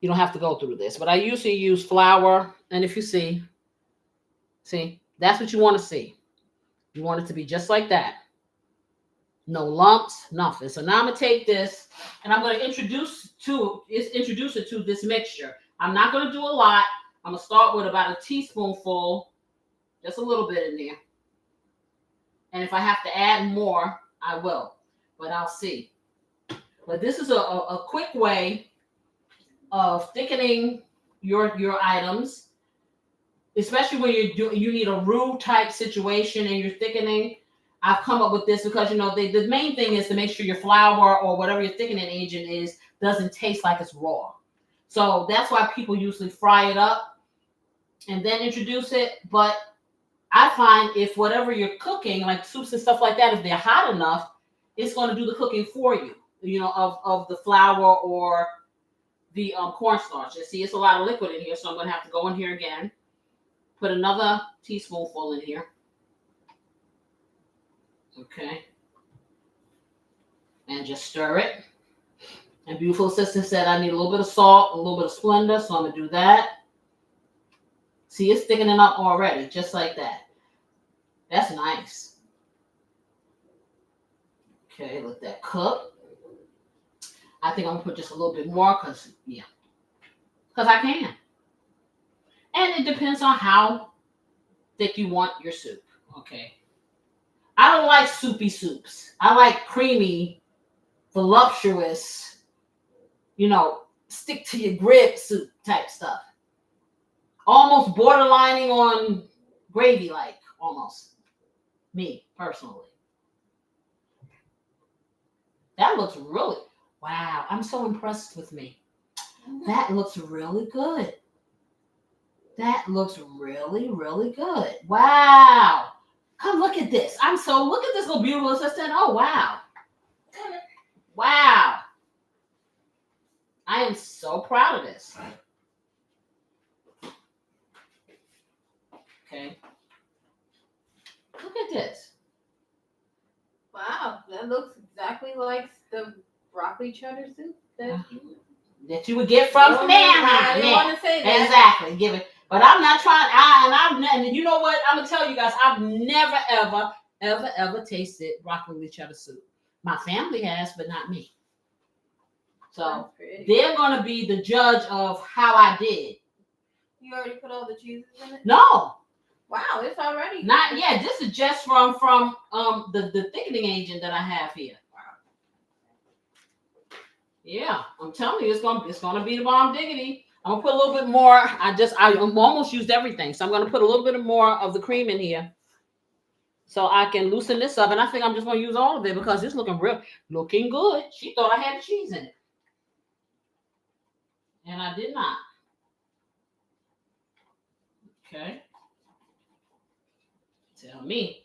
you don't have to go through this. But I usually use flour. And if you see, that's what you want to see. You want it to be just like that. No lumps, nothing. So now I'm gonna take this and I'm gonna introduce it to this mixture. I'm not gonna do a lot. I'm gonna start with about a teaspoonful, just a little bit in there. And if I have to add more, I will. But I'll see. But this is a quick way of thickening your items, especially when you need a roux type situation and you're thickening. I've come up with this because, the main thing is to make sure your flour or whatever your thickening agent is doesn't taste like it's raw. So that's why people usually fry it up and then introduce it. But I find if whatever you're cooking, like soups and stuff like that, if they're hot enough, it's going to do the cooking for you, of the flour or the cornstarch. You see, it's a lot of liquid in here, so I'm going to have to go in here again. Put another teaspoonful in here. Okay. And just stir it. And beautiful assistant said I need a little bit of salt, a little bit of Splenda, so I'm going to do that. See, it's thickening up already, just like that. That's nice. Okay, let that cook. I think I'm going to put just a little bit more because I can. And it depends on how thick you want your soup. Okay. I don't like soupy soups. I like creamy, voluptuous, stick to your grip soup type stuff. Almost borderlining on gravy like, almost. Me, personally. That looks really, wow, I'm so impressed with me. That looks really good. That looks really, really good. Wow. Come look at this. Look at this little beautiful assistant. Oh, wow. Wow. I am so proud of this. Okay. Look at this. Wow, that looks exactly like the broccoli cheddar soup that you would get from Mama. I didn't want to say that. Exactly. Give it. But I'm not trying. And you know what? I'm gonna tell you guys. I've never, ever tasted broccoli cheddar soup. My family has, but not me. So they're gonna be the judge of how I did. You already put all the cheeses in it? No. Wow, it's already not yet. This is just from the thickening agent that I have here. Yeah, I'm telling you, it's gonna be the bomb diggity. I'm gonna put a little bit more. I almost used everything, so I'm gonna put a little bit more of the cream in here, so I can loosen this up. And I think I'm just gonna use all of it because it's looking good. She thought I had cheese in it, and I did not. Okay, tell me.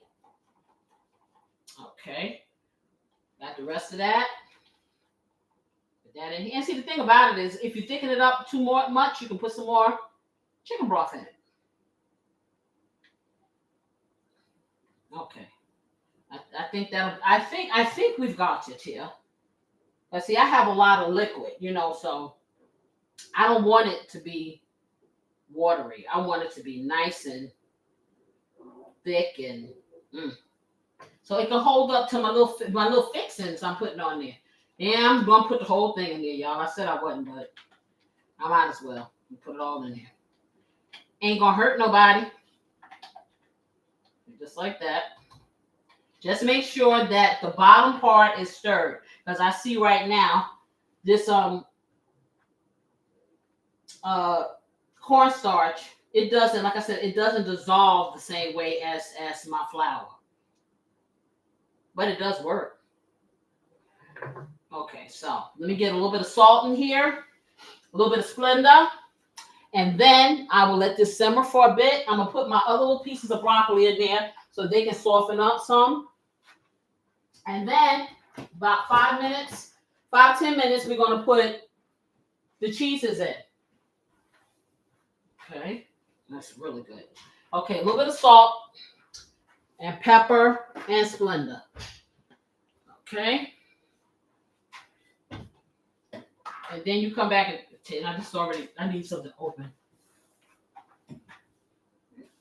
Okay, got the rest of that. That in here. And see, the thing about it is, if you thicken it up too much, you can put some more chicken broth in it. Okay, I think we've got it here. But see, I have a lot of liquid, so I don't want it to be watery. I want it to be nice and thick and so it can hold up to my little fixings I'm putting on there. Yeah, I'm going to put the whole thing in there, y'all. I said I wasn't, but I might as well. Put it all in there. Ain't going to hurt nobody. Just like that. Just make sure that the bottom part is stirred, because I see right now this cornstarch. It doesn't, like I said, it doesn't dissolve the same way as my flour, but it does work. Okay, so let me get a little bit of salt in here, a little bit of Splenda, and then I will let this simmer for a bit. I'm gonna put my other little pieces of broccoli in there so they can soften up some. And then about 5 minutes, 5-10 minutes, we're gonna put the cheeses in. Okay, that's really good. Okay, a little bit of salt and pepper and Splenda. Okay. And then you come back and I need something open.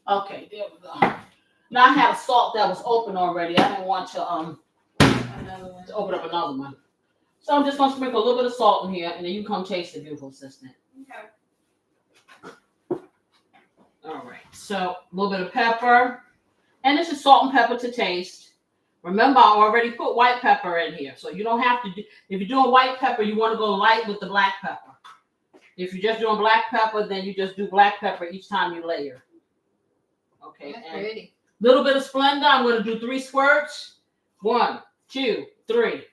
Okay, there we go. Now I had a salt that was open already. I didn't want to open up another one. So I'm just gonna sprinkle a little bit of salt in here, and then you come taste it, beautiful assistant. Okay. All right. So a little bit of pepper, and this is salt and pepper to taste. Remember, I already put white pepper in here, so you don't have to do. If you're doing white pepper, you want to go light with the black pepper. If you're just doing black pepper, then you just do black pepper each time you layer. Okay. That's pretty. Little bit of Splenda. I'm going to do 3 squirts. 1, 2, 3.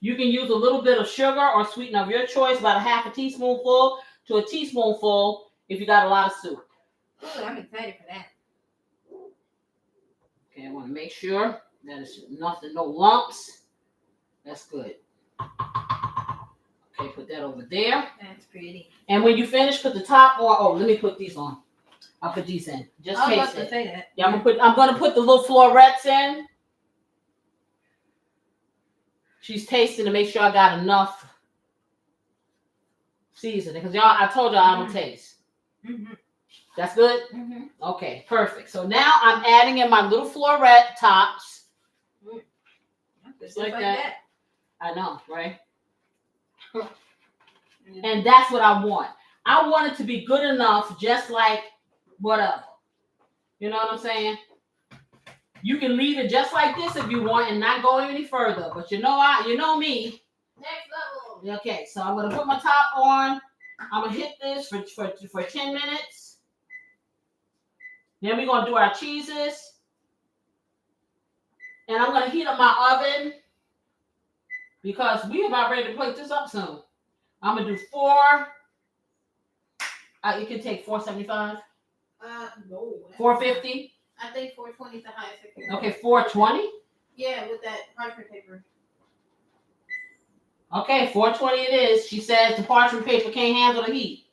You can use a little bit of sugar or sweetener of your choice, about a half a teaspoonful to a teaspoonful if you got a lot of soup. Ooh, I'm excited for that. Okay, I want to make sure that it's nothing, no lumps. That's good. Okay, put that over there. That's pretty. And when you finish, put the top on. Oh, let me put these on. I'll put these in. Just I was taste about it. to say that. Yeah, I'm gonna put the little florets in. She's tasting to make sure I got enough seasoning, because y'all, I told y'all I don't taste. Mm-hmm. That's good? Mm-hmm. Okay, perfect. So now I'm adding in my little floret tops. Just like like that. that. I know, right? And that's what I want. I want it to be good enough, just like whatever. You know what I'm saying? You can leave it just like this if you want and not go any further. But you know me. Next level. Okay, so I'm gonna put my top on. I'm gonna hit this for 10 minutes. Then we're gonna do our cheeses. And I'm gonna heat up my oven because we're about ready to plate this up soon. I'm gonna do 4. It can take 475. No. 450. I think 420 is the highest. Okay, 420. Yeah, with that parchment paper. Okay, 420 it is. She says the parchment paper can't handle the heat.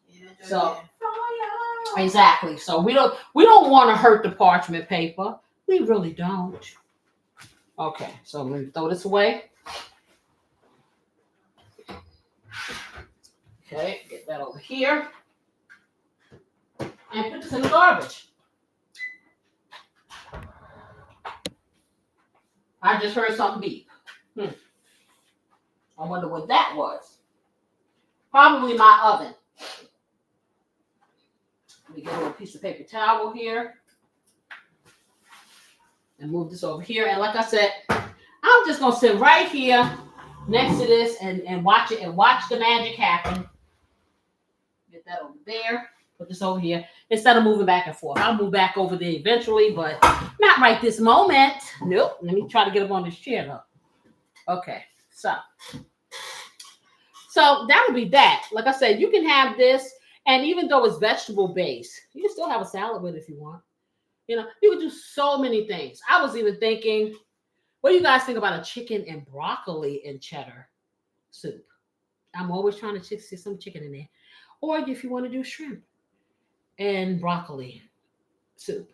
Yeah, So exactly. So we don't want to hurt the parchment paper. We really don't. Okay, so let me throw this away. Okay, get that over here. And put this in the garbage. I just heard something beep. I wonder what that was. Probably my oven. Let me get a little piece of paper towel here. And move this over here. And like I said, I'm just going to sit right here next to this and watch it and watch the magic happen. Get that over there. Put this over here. Instead of moving back and forth. I'll move back over there eventually, but not right this moment. Nope. Let me try to get up on this chair though. Okay. So that would be that. Like I said, you can have this, and even though it's vegetable based, you can still have a salad with it if you want. You know, you can do so many things. I was even thinking, what do you guys think about a chicken and broccoli and cheddar soup? I'm always trying to see some chicken in there. Or if you want to do shrimp and broccoli soup,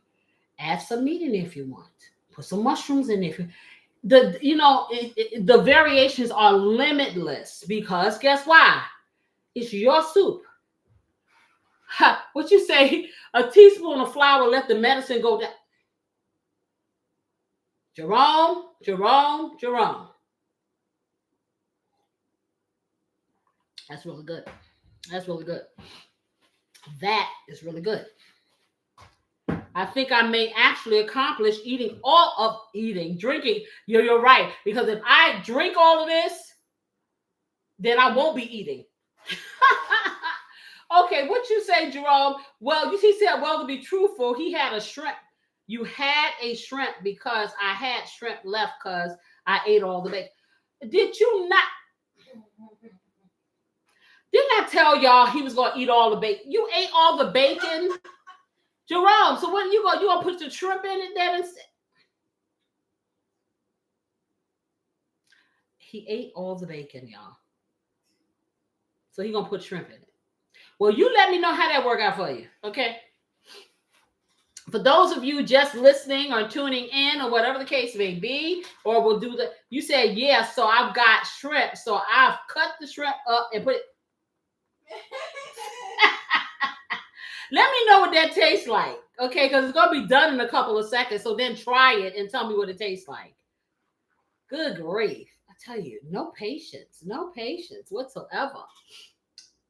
add some meat in there if you want. Put some mushrooms in there. The variations are limitless, because guess why? It's your soup. What you say? A teaspoon of flour, let the medicine go down. Jerome. That's really good. That is really good. I think I may actually accomplish drinking. You're right. Because if I drink all of this, then I won't be eating. Okay, what you say, Jerome? Well, he said, well, to be truthful, he had a shrimp. You had a shrimp because I had shrimp left because I ate all the bacon. Did you not? Didn't I tell y'all he was going to eat all the bacon? You ate all the bacon? Jerome, so what you gonna put the shrimp in it then? He ate all the bacon, y'all. So he gonna put shrimp in it. Well, you let me know how that worked out for you, okay? For those of you just listening or tuning in or whatever the case may be, or we'll do you said, yeah, so I've got shrimp. So I've cut the shrimp up and put it. Let me know what that tastes like, okay? Because it's going to be done in a couple of seconds. So then try it and tell me what it tastes like. Good grief. I tell you, no patience whatsoever.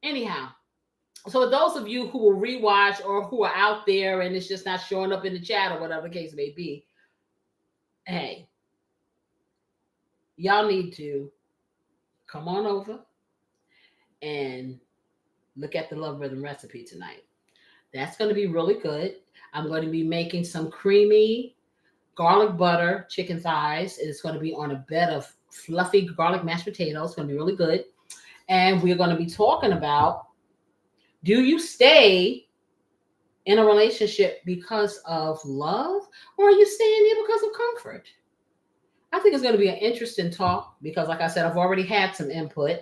Anyhow, so those of you who will rewatch or who are out there and it's just not showing up in the chat or whatever the case may be, hey, y'all need to come on over and look at the Love Rhythm recipe tonight. That's going to be really good. I'm going to be making some creamy garlic butter chicken thighs. It's going to be on a bed of fluffy garlic mashed potatoes. It's going to be really good. And we're going to be talking about, do you stay in a relationship because of love, or are you staying there because of comfort? I think it's going to be an interesting talk because, like I said, I've already had some input,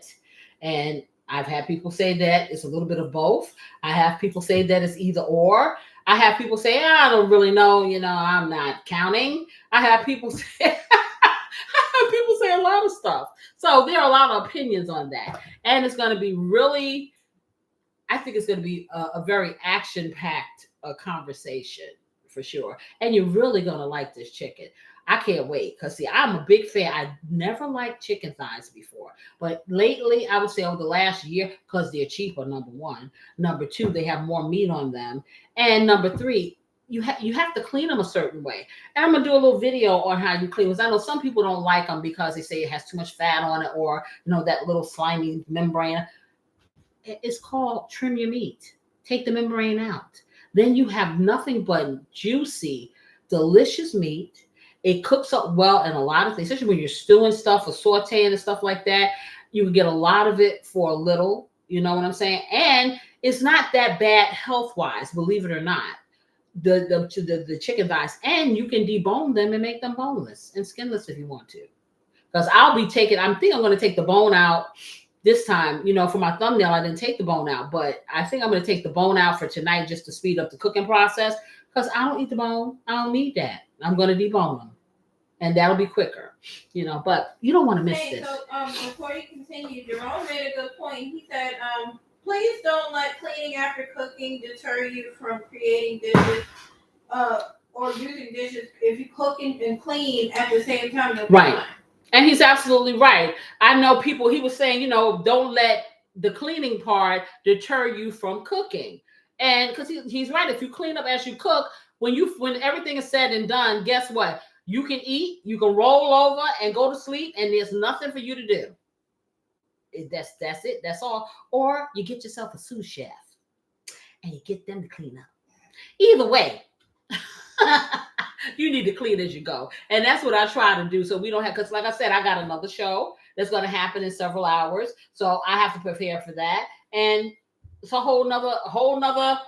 and I've had people say that it's a little bit of both. I have people say that it's either or. I have people say, I don't really know, I'm not counting. I have people say a lot of stuff. So there are a lot of opinions on that. And it's going to be really, I think it's going to be a very action-packed conversation for sure. And you're really going to like this chicken. I can't wait because, see, I'm a big fan. I never liked chicken thighs before. But lately, I would say over the last year, because they're cheaper, number one. Number two, they have more meat on them. And number three, you have to clean them a certain way. And I'm going to do a little video on how you clean them. I know some people don't like them because they say it has too much fat on it or, that little slimy membrane. It's called trim your meat. Take the membrane out. Then you have nothing but juicy, delicious meat. It cooks up well in a lot of things, especially when you're stewing stuff or sauteing and stuff like that. You can get a lot of it for a little, you know what I'm saying? And it's not that bad health-wise, believe it or not, the chicken thighs. And you can debone them and make them boneless and skinless if you want to. Because I think I'm going to take the bone out this time. For my thumbnail, I didn't take the bone out, but I think I'm going to take the bone out for tonight just to speed up the cooking process because I don't eat the bone. I don't need that. I'm going to debone them. And that'll be quicker, but you don't want to miss this. So before you continue, Jerome made a good point. He said, please don't let cleaning after cooking deter you from creating dishes or using dishes. If you cook and clean at the same time, you'll be right. fine. And he's absolutely right. I know people, he was saying, don't let the cleaning part deter you from cooking. And because he's right. If you clean up as you cook, when everything is said and done, guess what? You can eat, you can roll over and go to sleep, and there's nothing for you to do. That's it. That's all. Or you get yourself a sous chef and you get them to clean up. Either way, you need to clean as you go. And that's what I try to do. So we don't have, because like I said, I got another show that's going to happen in several hours. So I have to prepare for that. And it's a whole nother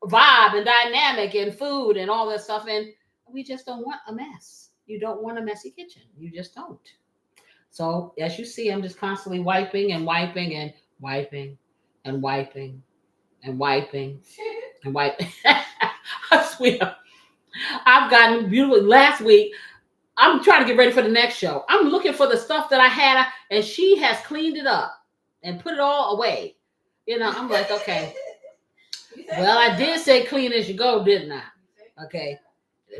vibe and dynamic and food and all that stuff. And we just don't want a mess. You don't want a messy kitchen. You just don't. So as you see, I'm just constantly wiping and wiping and wiping and wiping and wiping and wiping. I swear. I've gotten beautiful. Last week, I'm trying to get ready for the next show. I'm looking for the stuff that I had, and she has cleaned it up and put it all away. I'm like, okay. Well, I did say clean as you go, didn't I? Okay.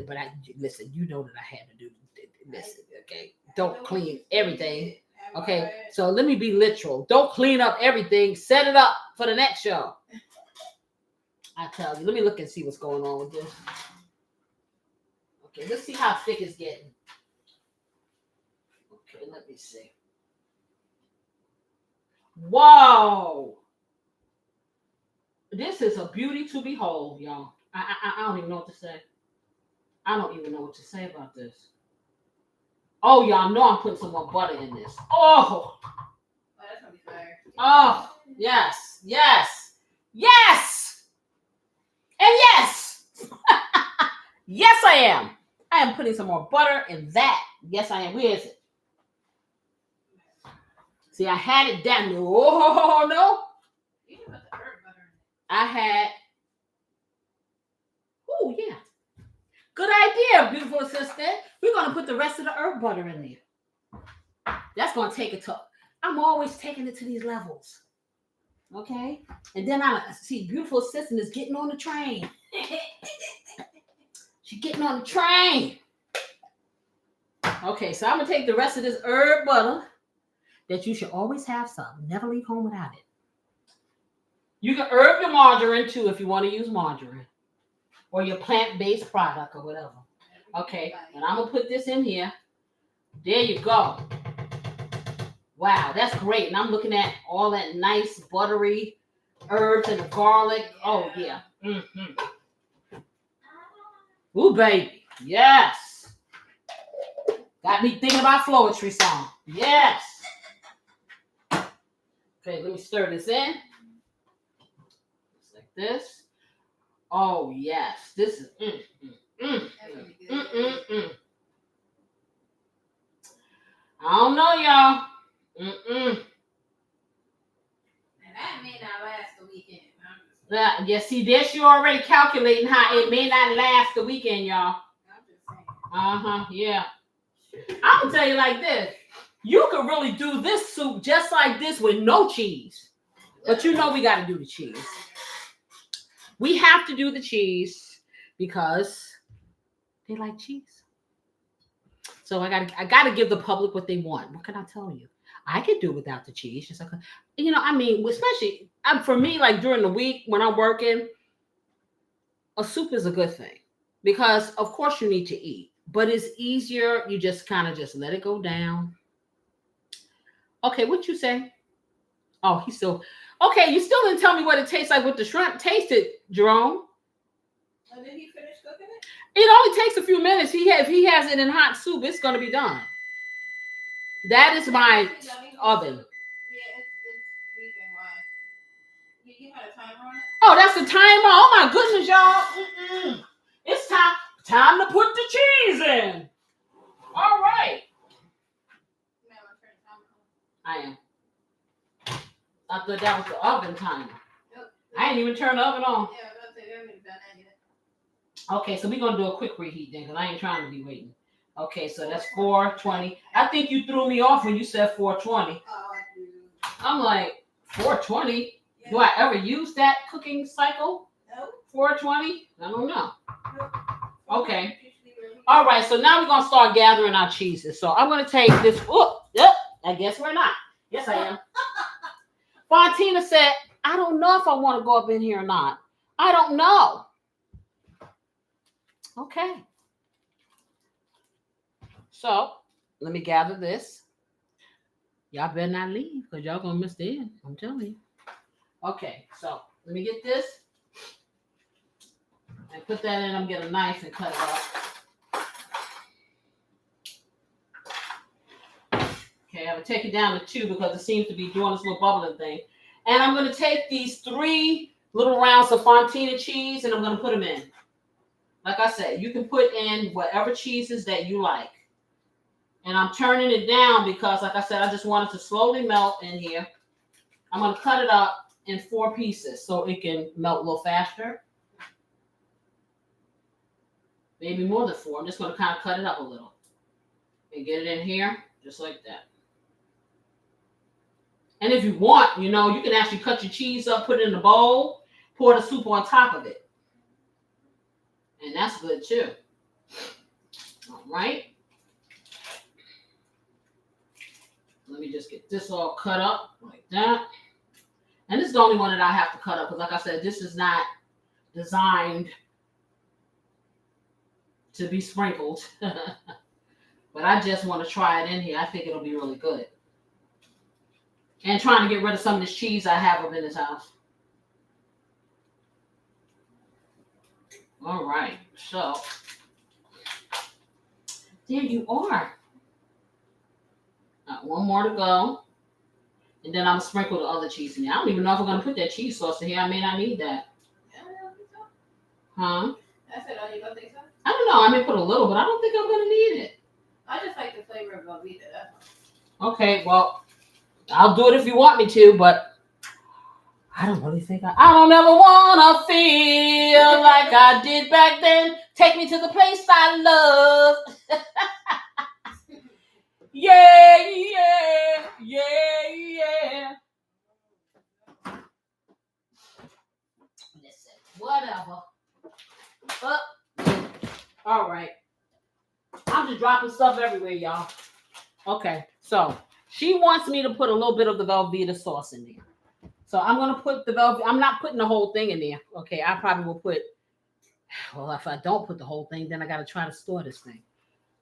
But listen, you know that I had to do this. Okay. Don't clean everything. Okay. So let me be literal. Don't clean up everything. Set it up for the next show. I tell you. Let me look and see what's going on with this. Okay, let's see how thick it's getting. Okay, let me see. Whoa! This is a beauty to behold, y'all. I don't even know what to say. I don't even know what to say about this. Oh, y'all know I'm putting some more butter in this. Oh! Oh, that's gonna be fire. Oh, yes, yes, yes, and yes. Yes, I am. I am putting some more butter in that. Yes, I am. Where is it? See, I had it down. Oh, no. You didn't put the herb butter in it. I had. Oh, yeah. Good idea, beautiful assistant. We're going to put the rest of the herb butter in there. That's going to take it to. I'm always taking it to these levels. Okay? And then I see beautiful assistant is getting on the train. She's getting on the train. Okay, so I'm going to take the rest of this herb butter that you should always have some. Never leave home without it. You can herb your margarine too if you want to use margarine or your plant-based product or whatever. Okay, and I'm going to put this in here. There you go. Wow, that's great. And I'm looking at all that nice buttery herbs and the garlic. Oh, yeah. Mm-hmm. Ooh, baby. Yes. Got me thinking about Floetry song. Yes. Okay, let me stir this in. Just like this. Oh, yes. This is I don't know, y'all. And that may not last the weekend. Yeah, see, this you already calculating how it may not last the weekend, y'all. I'm just saying. Uh-huh, yeah. I'm gonna tell you like this. You could really do this soup just like this with no cheese. But you know we gotta do the cheese. We have to do the cheese because they like cheese. So I gotta give the public what they want. What can I tell you? I could do without the cheese. Just like, I mean, especially for me, like during the week when I'm working, a soup is a good thing because of course you need to eat, but it's easier. You just kind of just let it go down. Okay, what you say? Oh, he's still okay. You still didn't tell me what it tastes like with the shrimp. Taste it, Jerome. And then he finished cooking it? It only takes a few minutes. If he has it in hot soup, it's gonna be done. That is my oven. Yeah, it's beeping. Why? You had a timer on it? Oh, that's the timer. Oh my goodness, y'all. It's time to put the cheese in. All right. I am. I thought that was the oven timer. Nope. I ain't even turned the oven on. Yeah, I was about to say, they haven't even done that yet. Okay, so we're going to do a quick reheat then because I ain't trying to be waiting. Okay, so that's 420. I think you threw me off when you said 420. Oh, I do. I'm like, 420? Yeah. Do I ever use that cooking cycle? Nope. 420? I don't know. Nope. Okay. All right, so now we're going to start gathering our cheeses. So I'm going to take this. Oh, yep. I guess we're not. Yes, I am. Fontina said, I don't know if I want to go up in here or not. I don't know. Okay. So let me gather this. Y'all better not leave because y'all going to miss the end. I'm telling you. Okay, so let me get this. And put that in. I'm going to get a knife and cut it up. Okay, I'm going to take it down to 2 because it seems to be doing this little bubbling thing. And I'm going to take these 3 little rounds of Fontina cheese and I'm going to put them in. Like I said, you can put in whatever cheeses that you like. And I'm turning it down because, like I said, I just want it to slowly melt in here. I'm going to cut it up in 4 pieces so it can melt a little faster. Maybe more than 4. I'm just going to kind of cut it up a little. And get it in here, just like that. And if you want, you can actually cut your cheese up, put it in a bowl, pour the soup on top of it. And that's good too. All right. Let me just get this all cut up like that. And this is the only one that I have to cut up because, like I said, this is not designed to be sprinkled. But I just want to try it in here. I think it'll be really good. And trying to get rid of some of this cheese I have up in this house. All right, so there you are. One more to go. And then I'm going to sprinkle the other cheese in here. I don't even know if I'm going to put that cheese sauce in here. I may not need that. Yeah, I don't think so. Huh? I said, oh, you don't think so? I don't know. I may put a little, but I don't think I'm going to need it. I just like the flavor of Velveeta. That's all. Okay, well, I'll do it if you want me to, but I don't really think I don't ever want to feel like I did back then. Take me to the place I love. Yeah, yeah, yeah, yeah. Listen, whatever. All right. I'm just dropping stuff everywhere, y'all. Okay, so she wants me to put a little bit of the Velveeta sauce in there. So I'm going to put the Velveeta. I'm not putting the whole thing in there. Okay, I probably will put, well, if I don't put the whole thing, then I got to try to store this thing.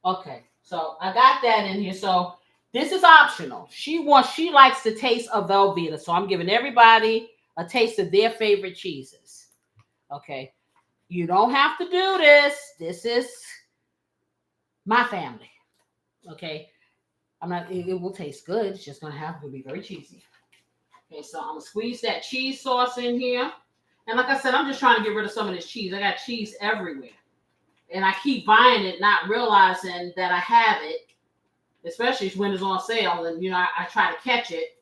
Okay, so I got that in here. So this is optional. She likes the taste of Velveeta. So I'm giving everybody a taste of their favorite cheeses. Okay, you don't have to do this. This is my family. Okay, it will taste good. It's just going to have to be very cheesy. Okay, so I'm going to squeeze that cheese sauce in here. And like I said, I'm just trying to get rid of some of this cheese. I got cheese everywhere. And I keep buying it, not realizing that I have it, especially when it's on sale. And, I try to catch it.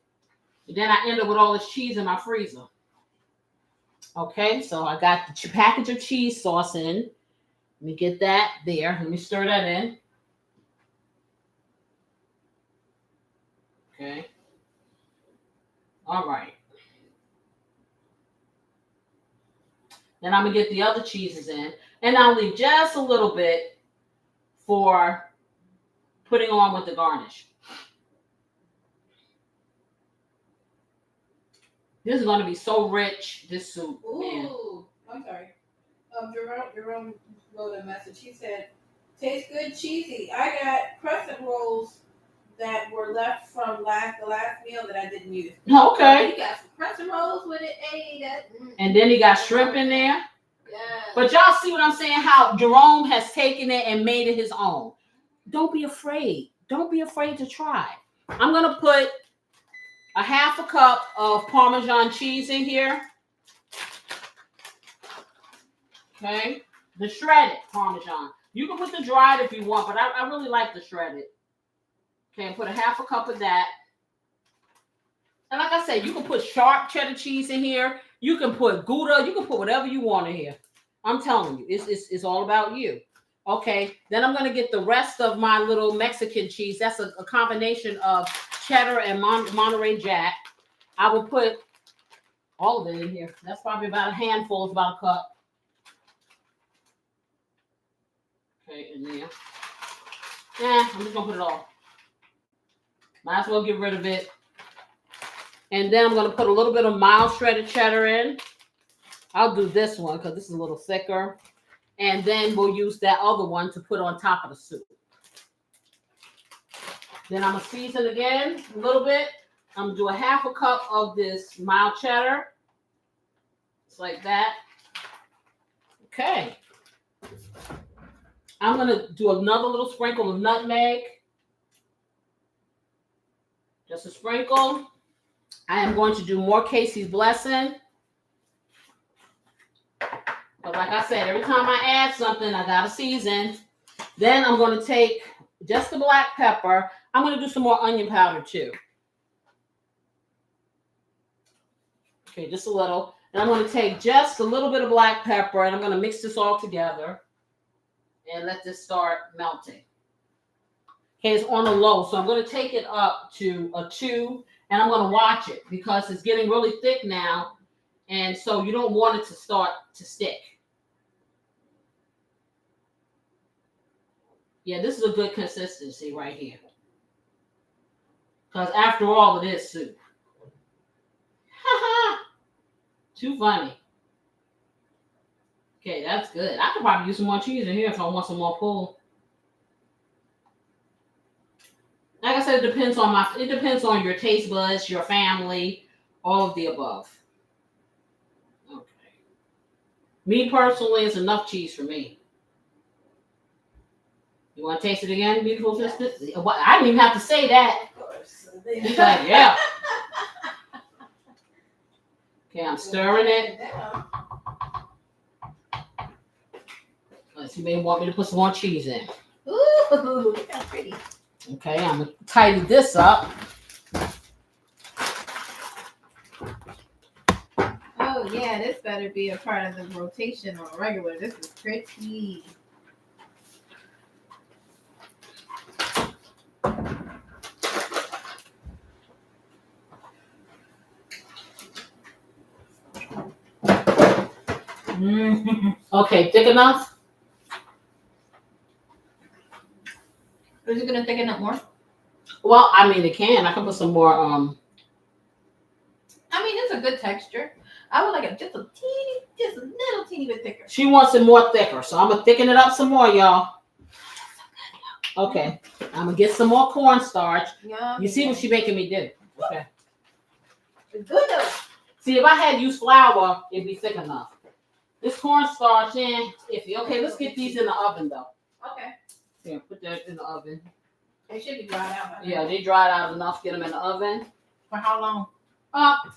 And then I end up with all this cheese in my freezer. Okay, so I got the package of cheese sauce in. Let me get that there. Let me stir that in. Okay. All right. Then I'm going to get the other cheeses in. And I'll leave just a little bit for putting on with the garnish. This is going to be so rich, this soup. Ooh, man. I'm sorry. Jerome wrote a message. He said, tastes good, cheesy. I got crescent rolls that were left from the last meal that I didn't use. Okay. So he got some crescent rolls with it. And then he got shrimp in there. Yeah. But y'all see what I'm saying? How Jerome has taken it and made it his own. Don't be afraid. Don't be afraid to try. I'm going to put a half a cup of Parmesan cheese in here. Okay. The shredded Parmesan. You can put the dried if you want, but I really like the shredded. Okay, put a half a cup of that. And like I said, you can put sharp cheddar cheese in here. You can put Gouda. You can put whatever you want in here. I'm telling you, it's all about you. Okay, then I'm going to get the rest of my little Mexican cheese. That's a combination of cheddar and Monterey Jack. I will put all of it in here. That's probably about a handful. It's about a cup. Okay, in there. I'm just going to put it all. Might as well get rid of it. And then I'm going to put a little bit of mild shredded cheddar in. I'll do this one because this is a little thicker. And then we'll use that other one to put on top of the soup. Then I'm going to season again a little bit. I'm going to do a half a cup of this mild cheddar. Just like that. Okay. I'm going to do another little sprinkle of nutmeg. Just a sprinkle. I am going to do more Casey's Blessing. But like I said, every time I add something, I got to season. Then I'm going to take just the black pepper. I'm going to do some more onion powder too. Okay, just a little. And I'm going to take just a little bit of black pepper and I'm going to mix this all together and let this start melting. Okay, it's on a low. So I'm going to take it up to a 2 and I'm going to watch it because it's getting really thick now. And so you don't want it to start to stick. Yeah, this is a good consistency right here. Because after all, it is soup. Too funny. Okay, that's good. I could probably use some more cheese in here if I want some more pull. Like I said, it depends on your taste buds, your family, all of the above. Okay. Me personally, it's enough cheese for me. You want to taste it again, beautiful sister? Well, I didn't even have to say that. Of course. He's like, yeah. Okay, I'm stirring it. You may want me to put some more cheese in. Ooh, look how pretty. Okay, I'm gonna tidy this up. Oh yeah, this better be a part of the rotation on a regular. This is pretty. Okay, thick enough? Is it gonna thicken up more? Well, I mean, it can. I can put some more. I mean, it's a good texture. I would like it just a little teeny bit thicker. She wants it more thicker, so I'm gonna thicken it up some more, y'all. Okay, I'm gonna get some more cornstarch. Yum, You see what she's making me do? Okay. It's good though. See, if I had used flour, it'd be thick enough. This cornstarch in iffy. Okay, let's get these in the oven though. Okay. Yeah, put that in the oven. They should be dried out. Yeah, they dried out enough. Get them in the oven. For how long?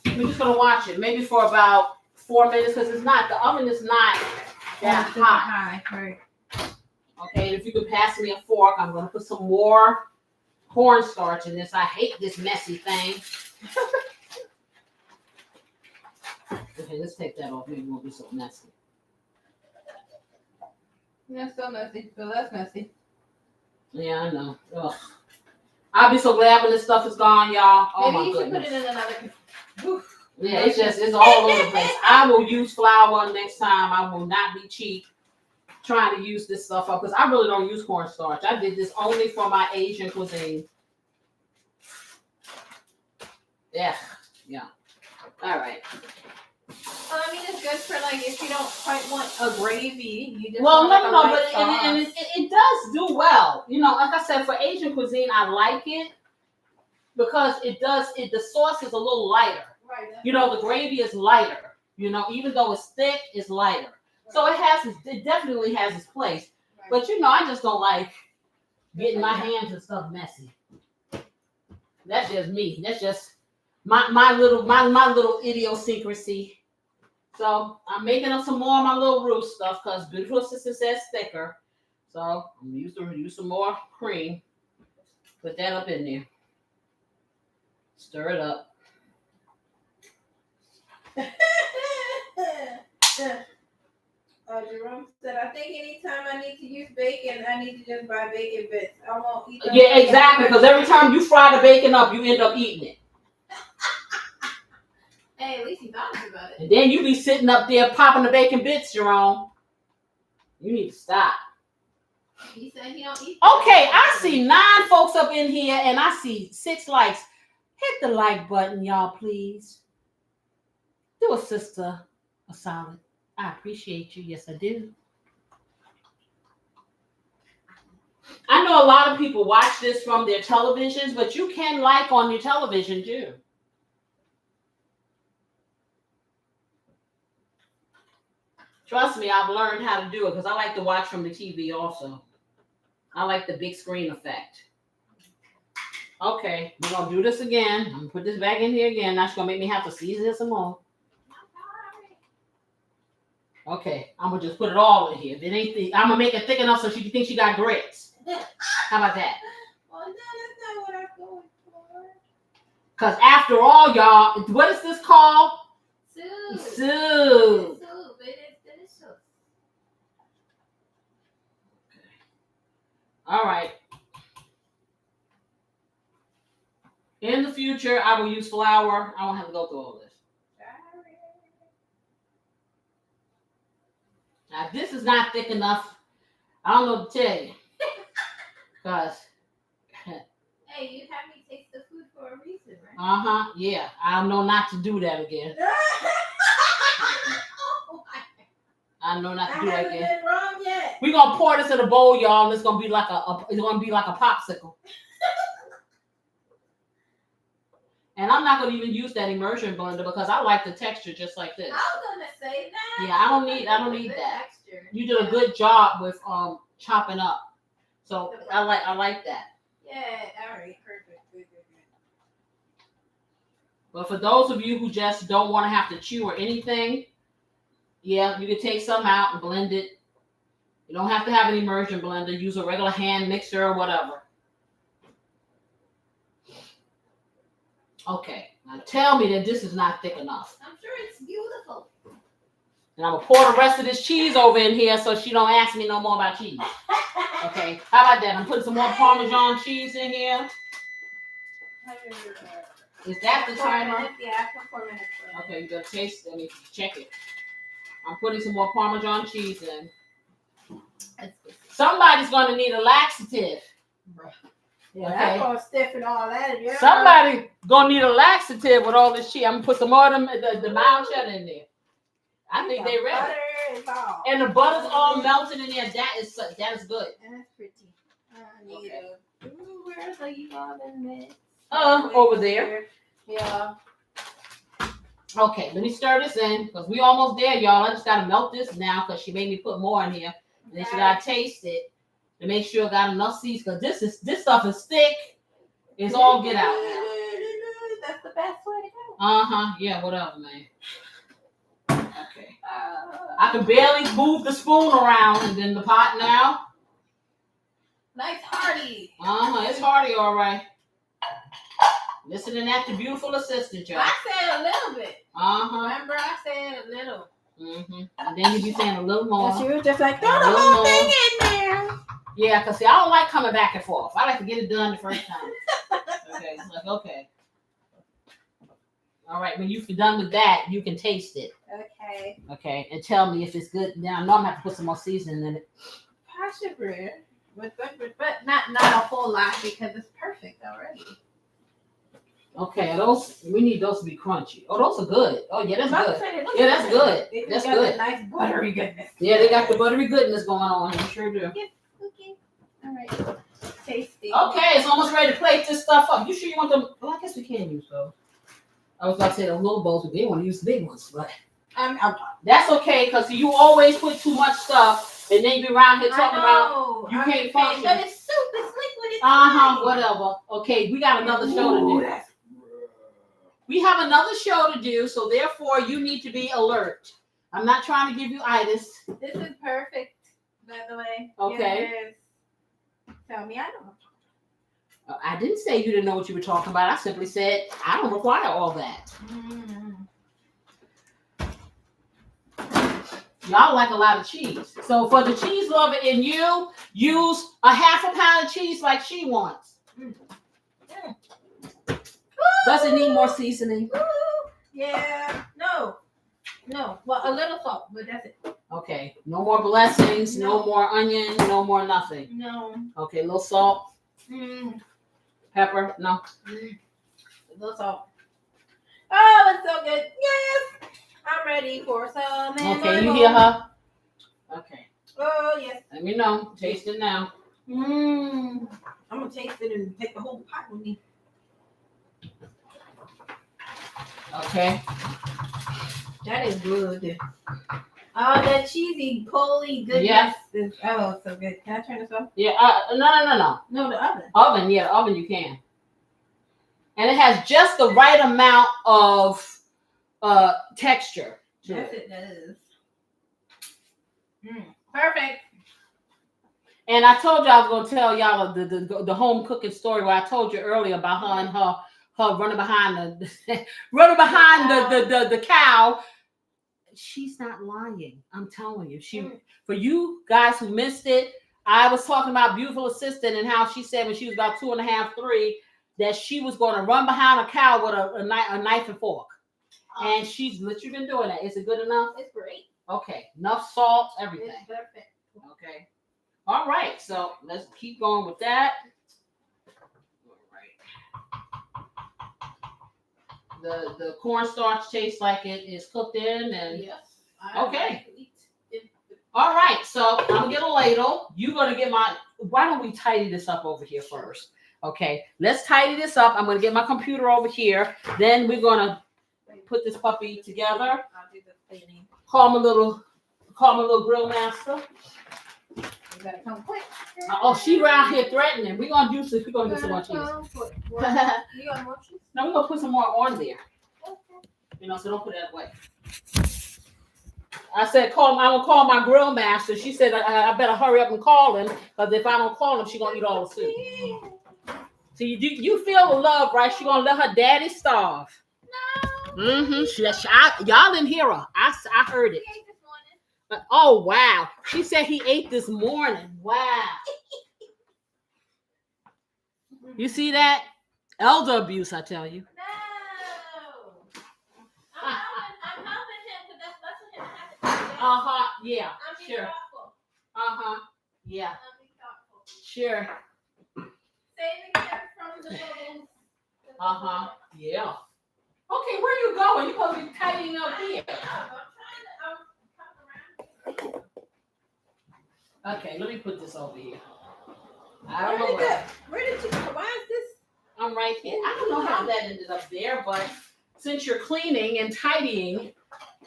We're just gonna watch it. Maybe for about 4 minutes, because the oven is not that hot. Right. Okay, if you could pass me a fork, I'm gonna put some more cornstarch in this. I hate this messy thing. Okay, let's take that off. Maybe it won't be so messy. That's so messy. So that's messy. Yeah, I know. Ugh. I'll be so glad when this stuff is gone, y'all. Oh, maybe my you goodness. should put it in another. Yeah, it's all over the place. I will use flour next time. I will not be cheap trying to use this stuff up because I really don't use cornstarch. I did this only for my Asian cuisine. Yeah. All right. I mean, it's good for like if you don't quite want a gravy. You just Well, want no, like a but light sauce. it does do well. You know, like I said, for Asian cuisine, I like it because the sauce is a little lighter. Right. You know, the gravy is lighter. You know, even though it's thick, it's lighter. Right. So it definitely has its place. Right. But you know, I just don't like getting my hands and stuff messy. That's just me. That's just my little idiosyncrasy. So I'm making up some more of my little roux stuff because beautiful sister says thicker. So I'm gonna use some more cream. Put that up in there. Stir it up. Jerome said, I think anytime I need to use bacon, I need to just buy bacon bits. I won't eat them. Yeah, exactly. Because every time you fry the bacon up, you end up eating it. Hey, at least he thought about it. And then you be sitting up there popping the bacon bits, Jerome. You need to stop. He said he don't eat. Okay, I see 9 folks up in here, and I see 6 likes. Hit the like button, y'all, please. Do a sister a solid. I appreciate you. Yes, I do. I know a lot of people watch this from their televisions, but you can like on your television too. Trust me, I've learned how to do it because I like to watch from the TV also. I like the big screen effect. Okay, we're going to do this again. I'm going to put this back in here again. That's going to make me have to season it some more. Okay, I'm going to just put it all in here. I'm going to make it thick enough so she thinks she got grits. How about that? Well, no, that's not what I'm going for. Because after all, y'all, what is this called? Soup. Soup. It is delicious. All right. In the future, I will use flour. I won't have to go through all this. Now, this is not thick enough. I don't know what to tell you. Because. Hey, you had me taste the food for a reason, right? Uh-huh. Yeah. I know not to do that again. I know not to do I that haven't again. been wrong yet. We're gonna pour this in a bowl, y'all, and it's gonna be like a popsicle. And I'm not gonna even use that immersion blender because I like the texture just like this. I was gonna say that. Yeah, I don't need that. Texture. You did a good job with chopping up. So I like that. Yeah, all right, perfect. Good. But for those of you who just don't want to have to chew or anything, yeah, you can take some out and blend it. You don't have to have an immersion blender. Use a regular hand mixer or whatever. Okay, now tell me that this is not thick enough. I'm sure it's beautiful. And I'm gonna pour the rest of this cheese over in here so she don't ask me no more about cheese. Okay, how about that? I'm putting some more Parmesan cheese in here. Is that the timer? Yeah, 4 minutes. Okay, you gotta taste it. I mean, check it. I'm putting some more Parmesan cheese in. Somebody's gonna need a laxative. Yeah, okay. that's gonna stiffen all that. Somebody gonna need a laxative with all this cheese. I'm gonna put some more of them, the mild cheddar in there. I think they're ready. Butter is all. And the butter's all melted in there. That is good. That's pretty. I need where's the oven mix? Over there. Yeah. Okay, let me stir this in because we almost there, y'all. I just gotta melt this now because she made me put more in here. And then she gotta taste it to make sure it got enough seeds because this stuff is thick. It's all get out now. That's the best way to go. Yeah, whatever, man. Okay. I can barely move the spoon around and then the pot now. Nice hearty. It's hearty, all right. Listening at the beautiful assistant, y'all. I said a little bit. Remember, I said a little. And then you be saying a little more. And she was just like, throw the whole thing in there. Yeah, because see, I don't like coming back and forth. I like to get it done the first time. Okay, it's like, okay. All right, when you're done with that, you can taste it. Okay. Okay, and tell me if it's good. Now, I know I'm going to have to put some more seasoning in it. Passion bread. But not a whole lot because it's perfect already. Okay, we need those to be crunchy. Oh, those are good. Oh, yeah, that's good. Yeah, that's good. That's good. Nice buttery goodness. Yeah, they got the buttery goodness going on. You sure do. Yes, okay. All right. Tasty. Okay, it's almost ready to plate this stuff up. You sure you want them? Well, I guess we can use those. I was about to say the little bowls, but they want to use the big ones. But that's okay because you always put too much stuff, and then you be around here talking about you can't function. But it's soup. It's liquid. It's Whatever. Okay, we got another show to do. We have another show to do, so therefore you need to be alert. I'm not trying to give you itis. This is perfect, by the way. Okay. Yes. Tell me I don't. I didn't say you didn't know what you were talking about. I simply said I don't require all that. Y'all like a lot of cheese. So for the cheese lover in you, use a half a pound of cheese like she wants. Does it need more seasoning? Yeah. No. Well, a little salt, but that's it. Okay. No more blessings. No more onion. No more nothing. No. Okay. A little salt. Pepper. No. A little salt. Oh, it's so good. Yes. I'm ready for some. Okay. You hear her? Okay. Oh, yes. Let me know. Taste it now. I'm going to taste it and take the whole pot with me. Okay. That is good. Oh, that cheesy, coley goodness. Yes. Is, so good. Can I turn this off? Yeah. No. No, the oven. Oven. Yeah, the oven you can. And it has just the right amount of texture. Yes, it does. Perfect. And I told you I was going to tell y'all the home cooking story where I told you earlier about her and her running behind the cow. She's not lying. I'm telling you. For you guys who missed it, I was talking about beautiful assistant and how she said when she was about 2.5, 3, that she was going to run behind a cow with a knife and fork. And she's literally been doing that. Is it good enough? It's great. Okay. Enough salt, everything. It's perfect. Okay. All right. So let's keep going with that. The cornstarch tastes like it is cooked in, and yes. Okay. All right, so I'm gonna get a ladle. You're gonna get my. Why don't we tidy this up over here first? Okay, let's tidy this up. I'm gonna get my computer over here. Then we're gonna put this puppy together. I'll do the cleaning. Call my little grill master. You gotta come quick. Oh, she around here threatening. We're gonna do some. We're gonna do some more cheese. You got more cheese? No, we're gonna put some more on there. You know, so don't put that away. I said, I'm gonna call my grill master. She said, I better hurry up and call him, because if I don't call him, she's gonna eat all the food. So you feel the love, right? She gonna let her daddy starve. No. Y'all didn't hear her. I heard it. He ate this morning. Oh wow. She said he ate this morning. Wow. You see that? Elder abuse, I tell you. No. I'm helping him because that's what him. Yeah. I'm being Sure. thoughtful. Yeah. I'm being thoughtful. Sure. Saving him from the bubbles. Yeah. Okay, where you going? You're supposed to be tidying up here. I'm trying to Okay, let me put this over here. I come don't know around. Where did you go? Why is this? I'm right here. I don't know how that ended up there, but since you're cleaning and tidying,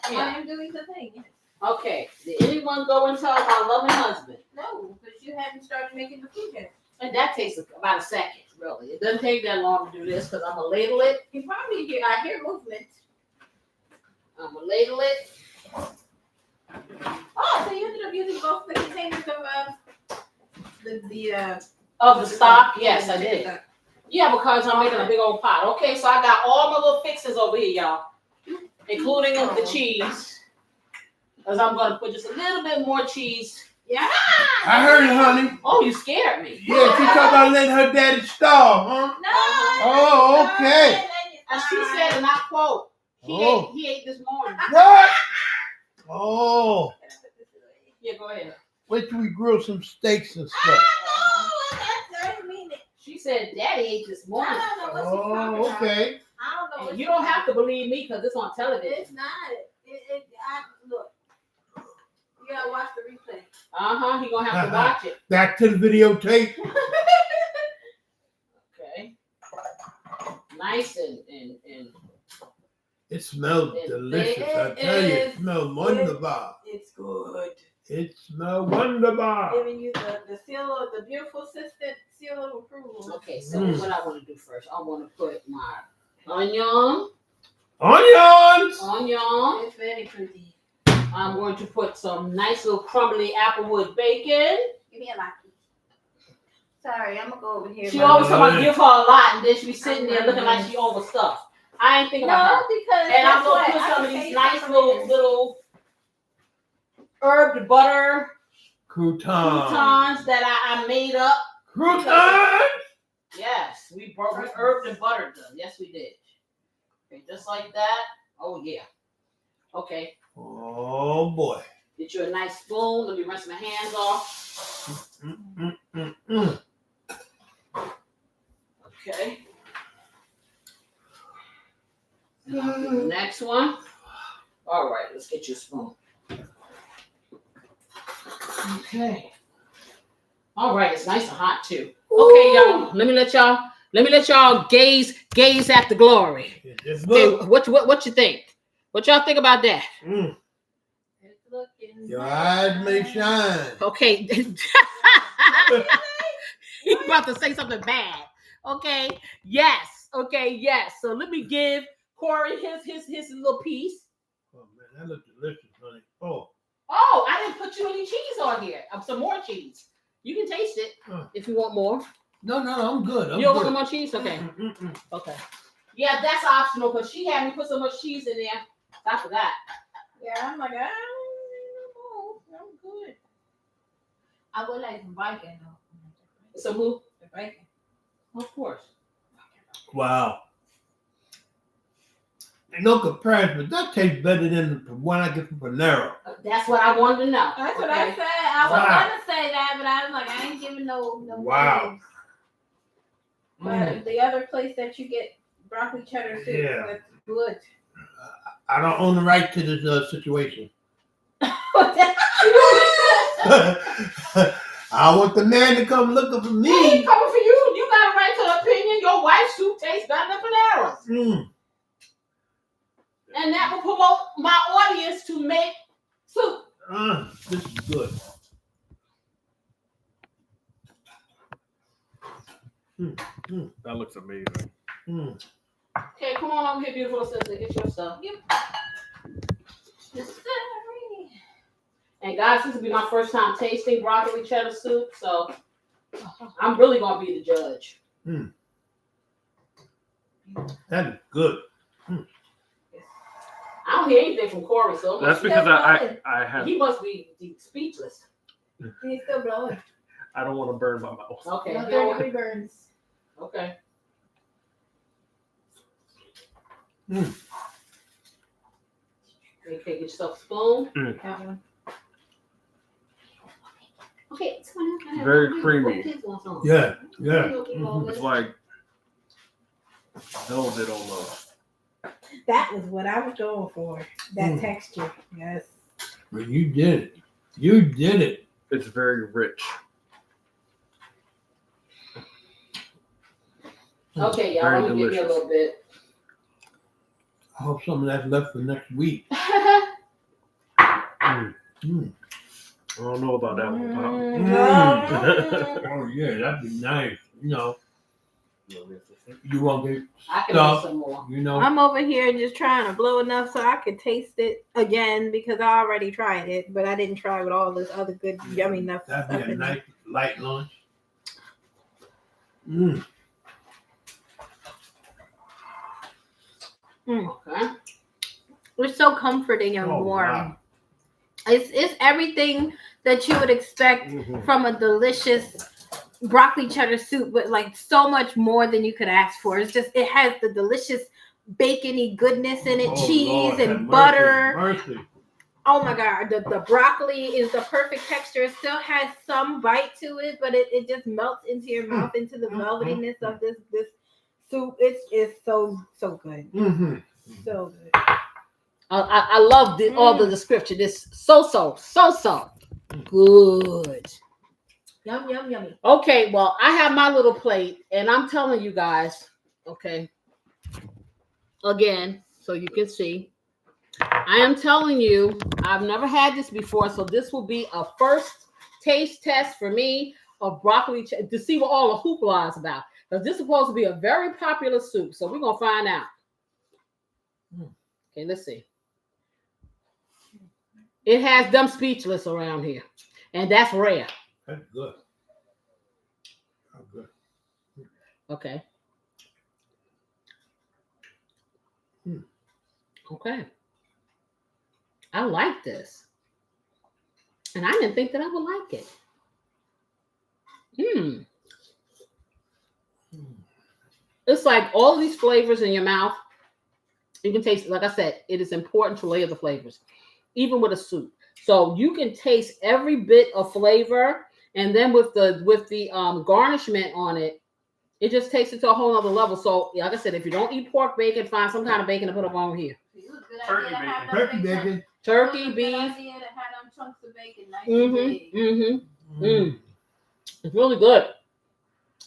I yeah. am doing the thing. Okay. Did anyone go and tell my loving husband? No, because you haven't started making the food yet. And that takes about a second, really. It doesn't take that long to do this because I'm gonna ladle it. You probably hear. I hear movement. I'm gonna ladle it. Oh, so you ended up using both the containers Of the stock? Yes, I did. Yeah, because I'm making a big old pot. Okay, so I got all my little fixes over here, y'all, including the cheese. Because I'm gonna put just a little bit more cheese. Yeah. I heard it, honey. Oh, you scared me. Yeah, she talking about letting her daddy starve, huh? No. Oh, okay. And she said, and I quote, he ate this morning. What? Oh. Yeah, go ahead. Wait till we grill some steaks and stuff. I didn't mean it. She said, Daddy ate this morning. I don't know what she's talking Oh, about. okay. I don't know. And you don't have to believe me because it's on television. It's not. Look. You gotta watch the replay. He gonna have to watch it. Back to the videotape. Okay. Nice and It smells delicious. I tell you, it smells wonderful. It's good. It smells wonderful. Giving you the seal of the beautiful assistant seal of approval. okay, so what I want to do first, I want to put my onion. Onions! It's very pretty. I'm going to put some nice little crumbly applewood bacon. Give me a lot. Sorry, I'm gonna go over here. She always talking about give her a lot, and then she be sitting there looking like she overstuffed. I ain't thinking about her. Because And I'm gonna put some of these nice little herbed butter croutons that I made up. Croutons! Yes, we herbed and buttered them. Yes, we did. Okay, just like that. Oh yeah. Okay. Oh boy. Get you a nice spoon. Let me rinse my hands off. Okay. And I'll do the next one. All right, let's get you a spoon. Okay. All right, it's nice and hot too. Okay, y'all. Let me let y'all gaze at the glory. Okay, what you think? What y'all think about that? It's looking. Your eyes may shine. Okay. He's about to say something bad. Okay. Yes. Okay. Yes. So let me give Corey his little piece. Oh man, that looks delicious, honey. Oh. Oh, I didn't put you any cheese on here. Some more cheese. You can taste it if you want more. No, I'm good. You don't want more cheese? Okay. Okay. Yeah, that's optional because she had me put so much cheese in there. I forgot. Yeah, I'm like, I don't know. I'm good. I would like some bacon though. Some who? The bacon. Of course. Wow. No comparison, but that tastes better than the one I get from Panera. That's what I wanted to know. That's what I said. I was gonna say that, but I was like, I ain't giving no Wow. But the other place that you get broccoli cheddar soup, that's good. I don't own the right to this situation. You I want the man to come looking for He me. ain't coming for you. You got a right to the opinion. Your wife's soup tastes better than Panera's. And that will promote my audience to make soup. This is good. That looks amazing. Okay, come on over here, beautiful sister. Get your stuff. And guys, this will be my first time tasting broccoli cheddar soup, so I'm really gonna be the judge. That is good. I don't hear anything from Corey, so That's because I have. he must be speechless. He's still blowing. I don't want to burn my mouth. Okay. No 30 burns. Okay. Okay, get yourself a spoon. That one. Okay, it's fine. Very creamy. Yeah. It's like velvet almost. That was what I was going for. That texture. Yes. But you did it. You did it. It's very rich. Okay, y'all, Very let me give you a little bit. I hope some of that's left for next week. I don't know about that one, Pop. Oh yeah, that'd be nice. You know, you won't get I can stuff. make some more. You know, I'm over here just trying to blow enough so I could taste it again because I already tried it, but I didn't try with all this other good, yummy enough that'd stuff be a in nice light lunch. Okay. It's so comforting and warm. Wow. It's everything that you would expect from a delicious broccoli cheddar soup, but like so much more than you could ask for. It has the delicious bacony goodness in it, cheese Lord, and have butter. Mercy. Oh my God, the broccoli is the perfect texture. It still has some bite to it, but it just melts into your mouth, into the velvetyness of this soup. It's so good. So good. I love all the description. It's so good. Yum, yummy. Okay, well, I have my little plate, and I'm telling you guys, okay, again, so you can see, I am telling you, I've never had this before, so this will be a first taste test for me of broccoli to see what all the hoopla is about. Because this is supposed to be a very popular soup, so we're going to find out. Okay, let's see. It has them speechless around here, and that's rare. That's good. That's good. Okay. Okay. I like this. And I didn't think that I would like it. It's like all these flavors in your mouth. You can taste, like I said, it is important to layer the flavors, even with a soup. So you can taste every bit of flavor, and then with the garnishment on it, it just takes it to a whole other level. So, like I said, if you don't eat pork bacon, find some kind of bacon to put up on here. Turkey bacon. Turkey bacon. Turkey, beef. Chunks of bacon, nice and big. It's really good.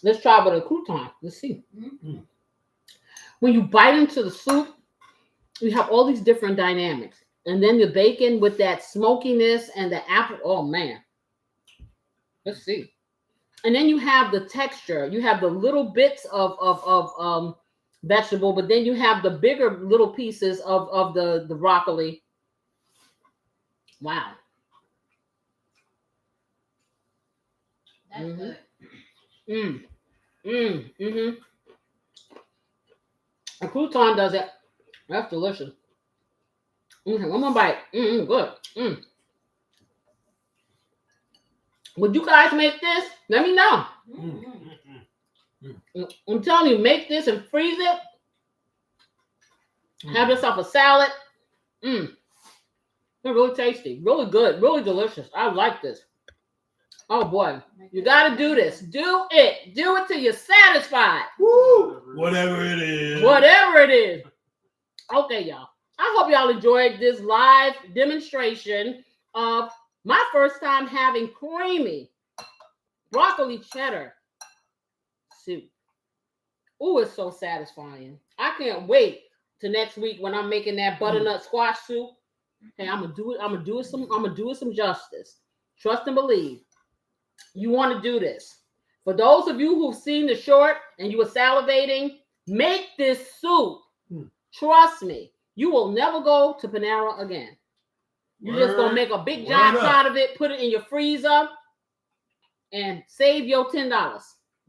Let's try with a crouton. Let's see. When you bite into the soup, you have all these different dynamics. And then the bacon with that smokiness and the apple. Oh, man. Let's see. And then you have the texture. You have the little bits of vegetable, but then you have the bigger little pieces of the broccoli. Wow. That's good. A crouton does it. That's delicious. One more bite. Good. Would you guys make this? Let me know. I'm telling you, make this and freeze it. Have yourself a salad. They're really tasty. Really good. Really delicious. I like this. Oh, boy. You got to do this. Do it. Do it till you're satisfied. Woo! Whatever it is. Whatever it is. Okay, y'all. I hope y'all enjoyed this live demonstration of My first time having creamy broccoli cheddar soup. Oh, it's so satisfying. I can't wait to next week when I'm making that butternut squash soup. Hey, I'm gonna do it some justice. Trust and believe. You want to do this. For those of you who've seen the short and you were salivating, make this soup. Trust me, you will never go to Panera again. You're just gonna make a big giant pot of it, put it in your freezer, and save your $10.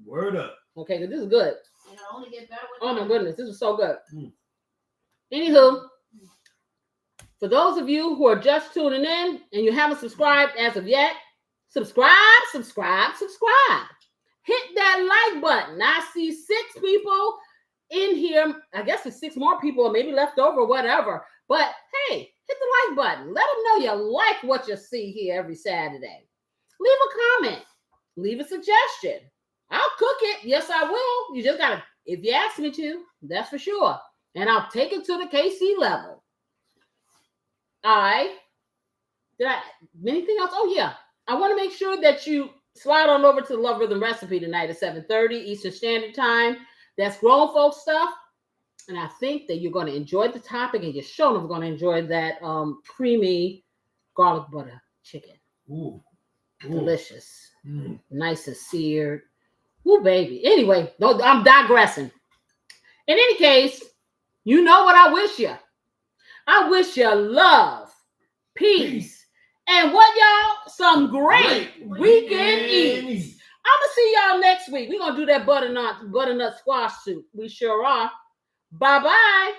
Word up. Okay, this is good. It'll only get better with Oh my time. goodness, this is so good. Anywho, for those of you who are just tuning in and you haven't subscribed as of yet, subscribe. Hit that like button. I see 6 people in here. I guess there's 6 more people or maybe left over, whatever. But hey, hit the like button. Let them know you like what you see here every Saturday. Leave a comment. Leave a suggestion. I'll cook it. Yes, I will. You just gotta, if you ask me to, that's for sure. And I'll take it to the KC level. Anything else? Oh yeah. I want to make sure that you slide on over to the Love Rhythm Recipe tonight at 7:30 Eastern Standard Time. That's grown folk stuff. And I think that you're going to enjoy the topic and you're sure we're going to enjoy that creamy garlic butter chicken. Ooh. Delicious. Nice and seared. Ooh, baby. Anyway, no, I'm digressing. In any case, you know what I wish you. I wish you love, peace, and what, y'all? Some great weekend eats. I'm going to see y'all next week. We're going to do that butternut squash soup. We sure are. Bye-bye.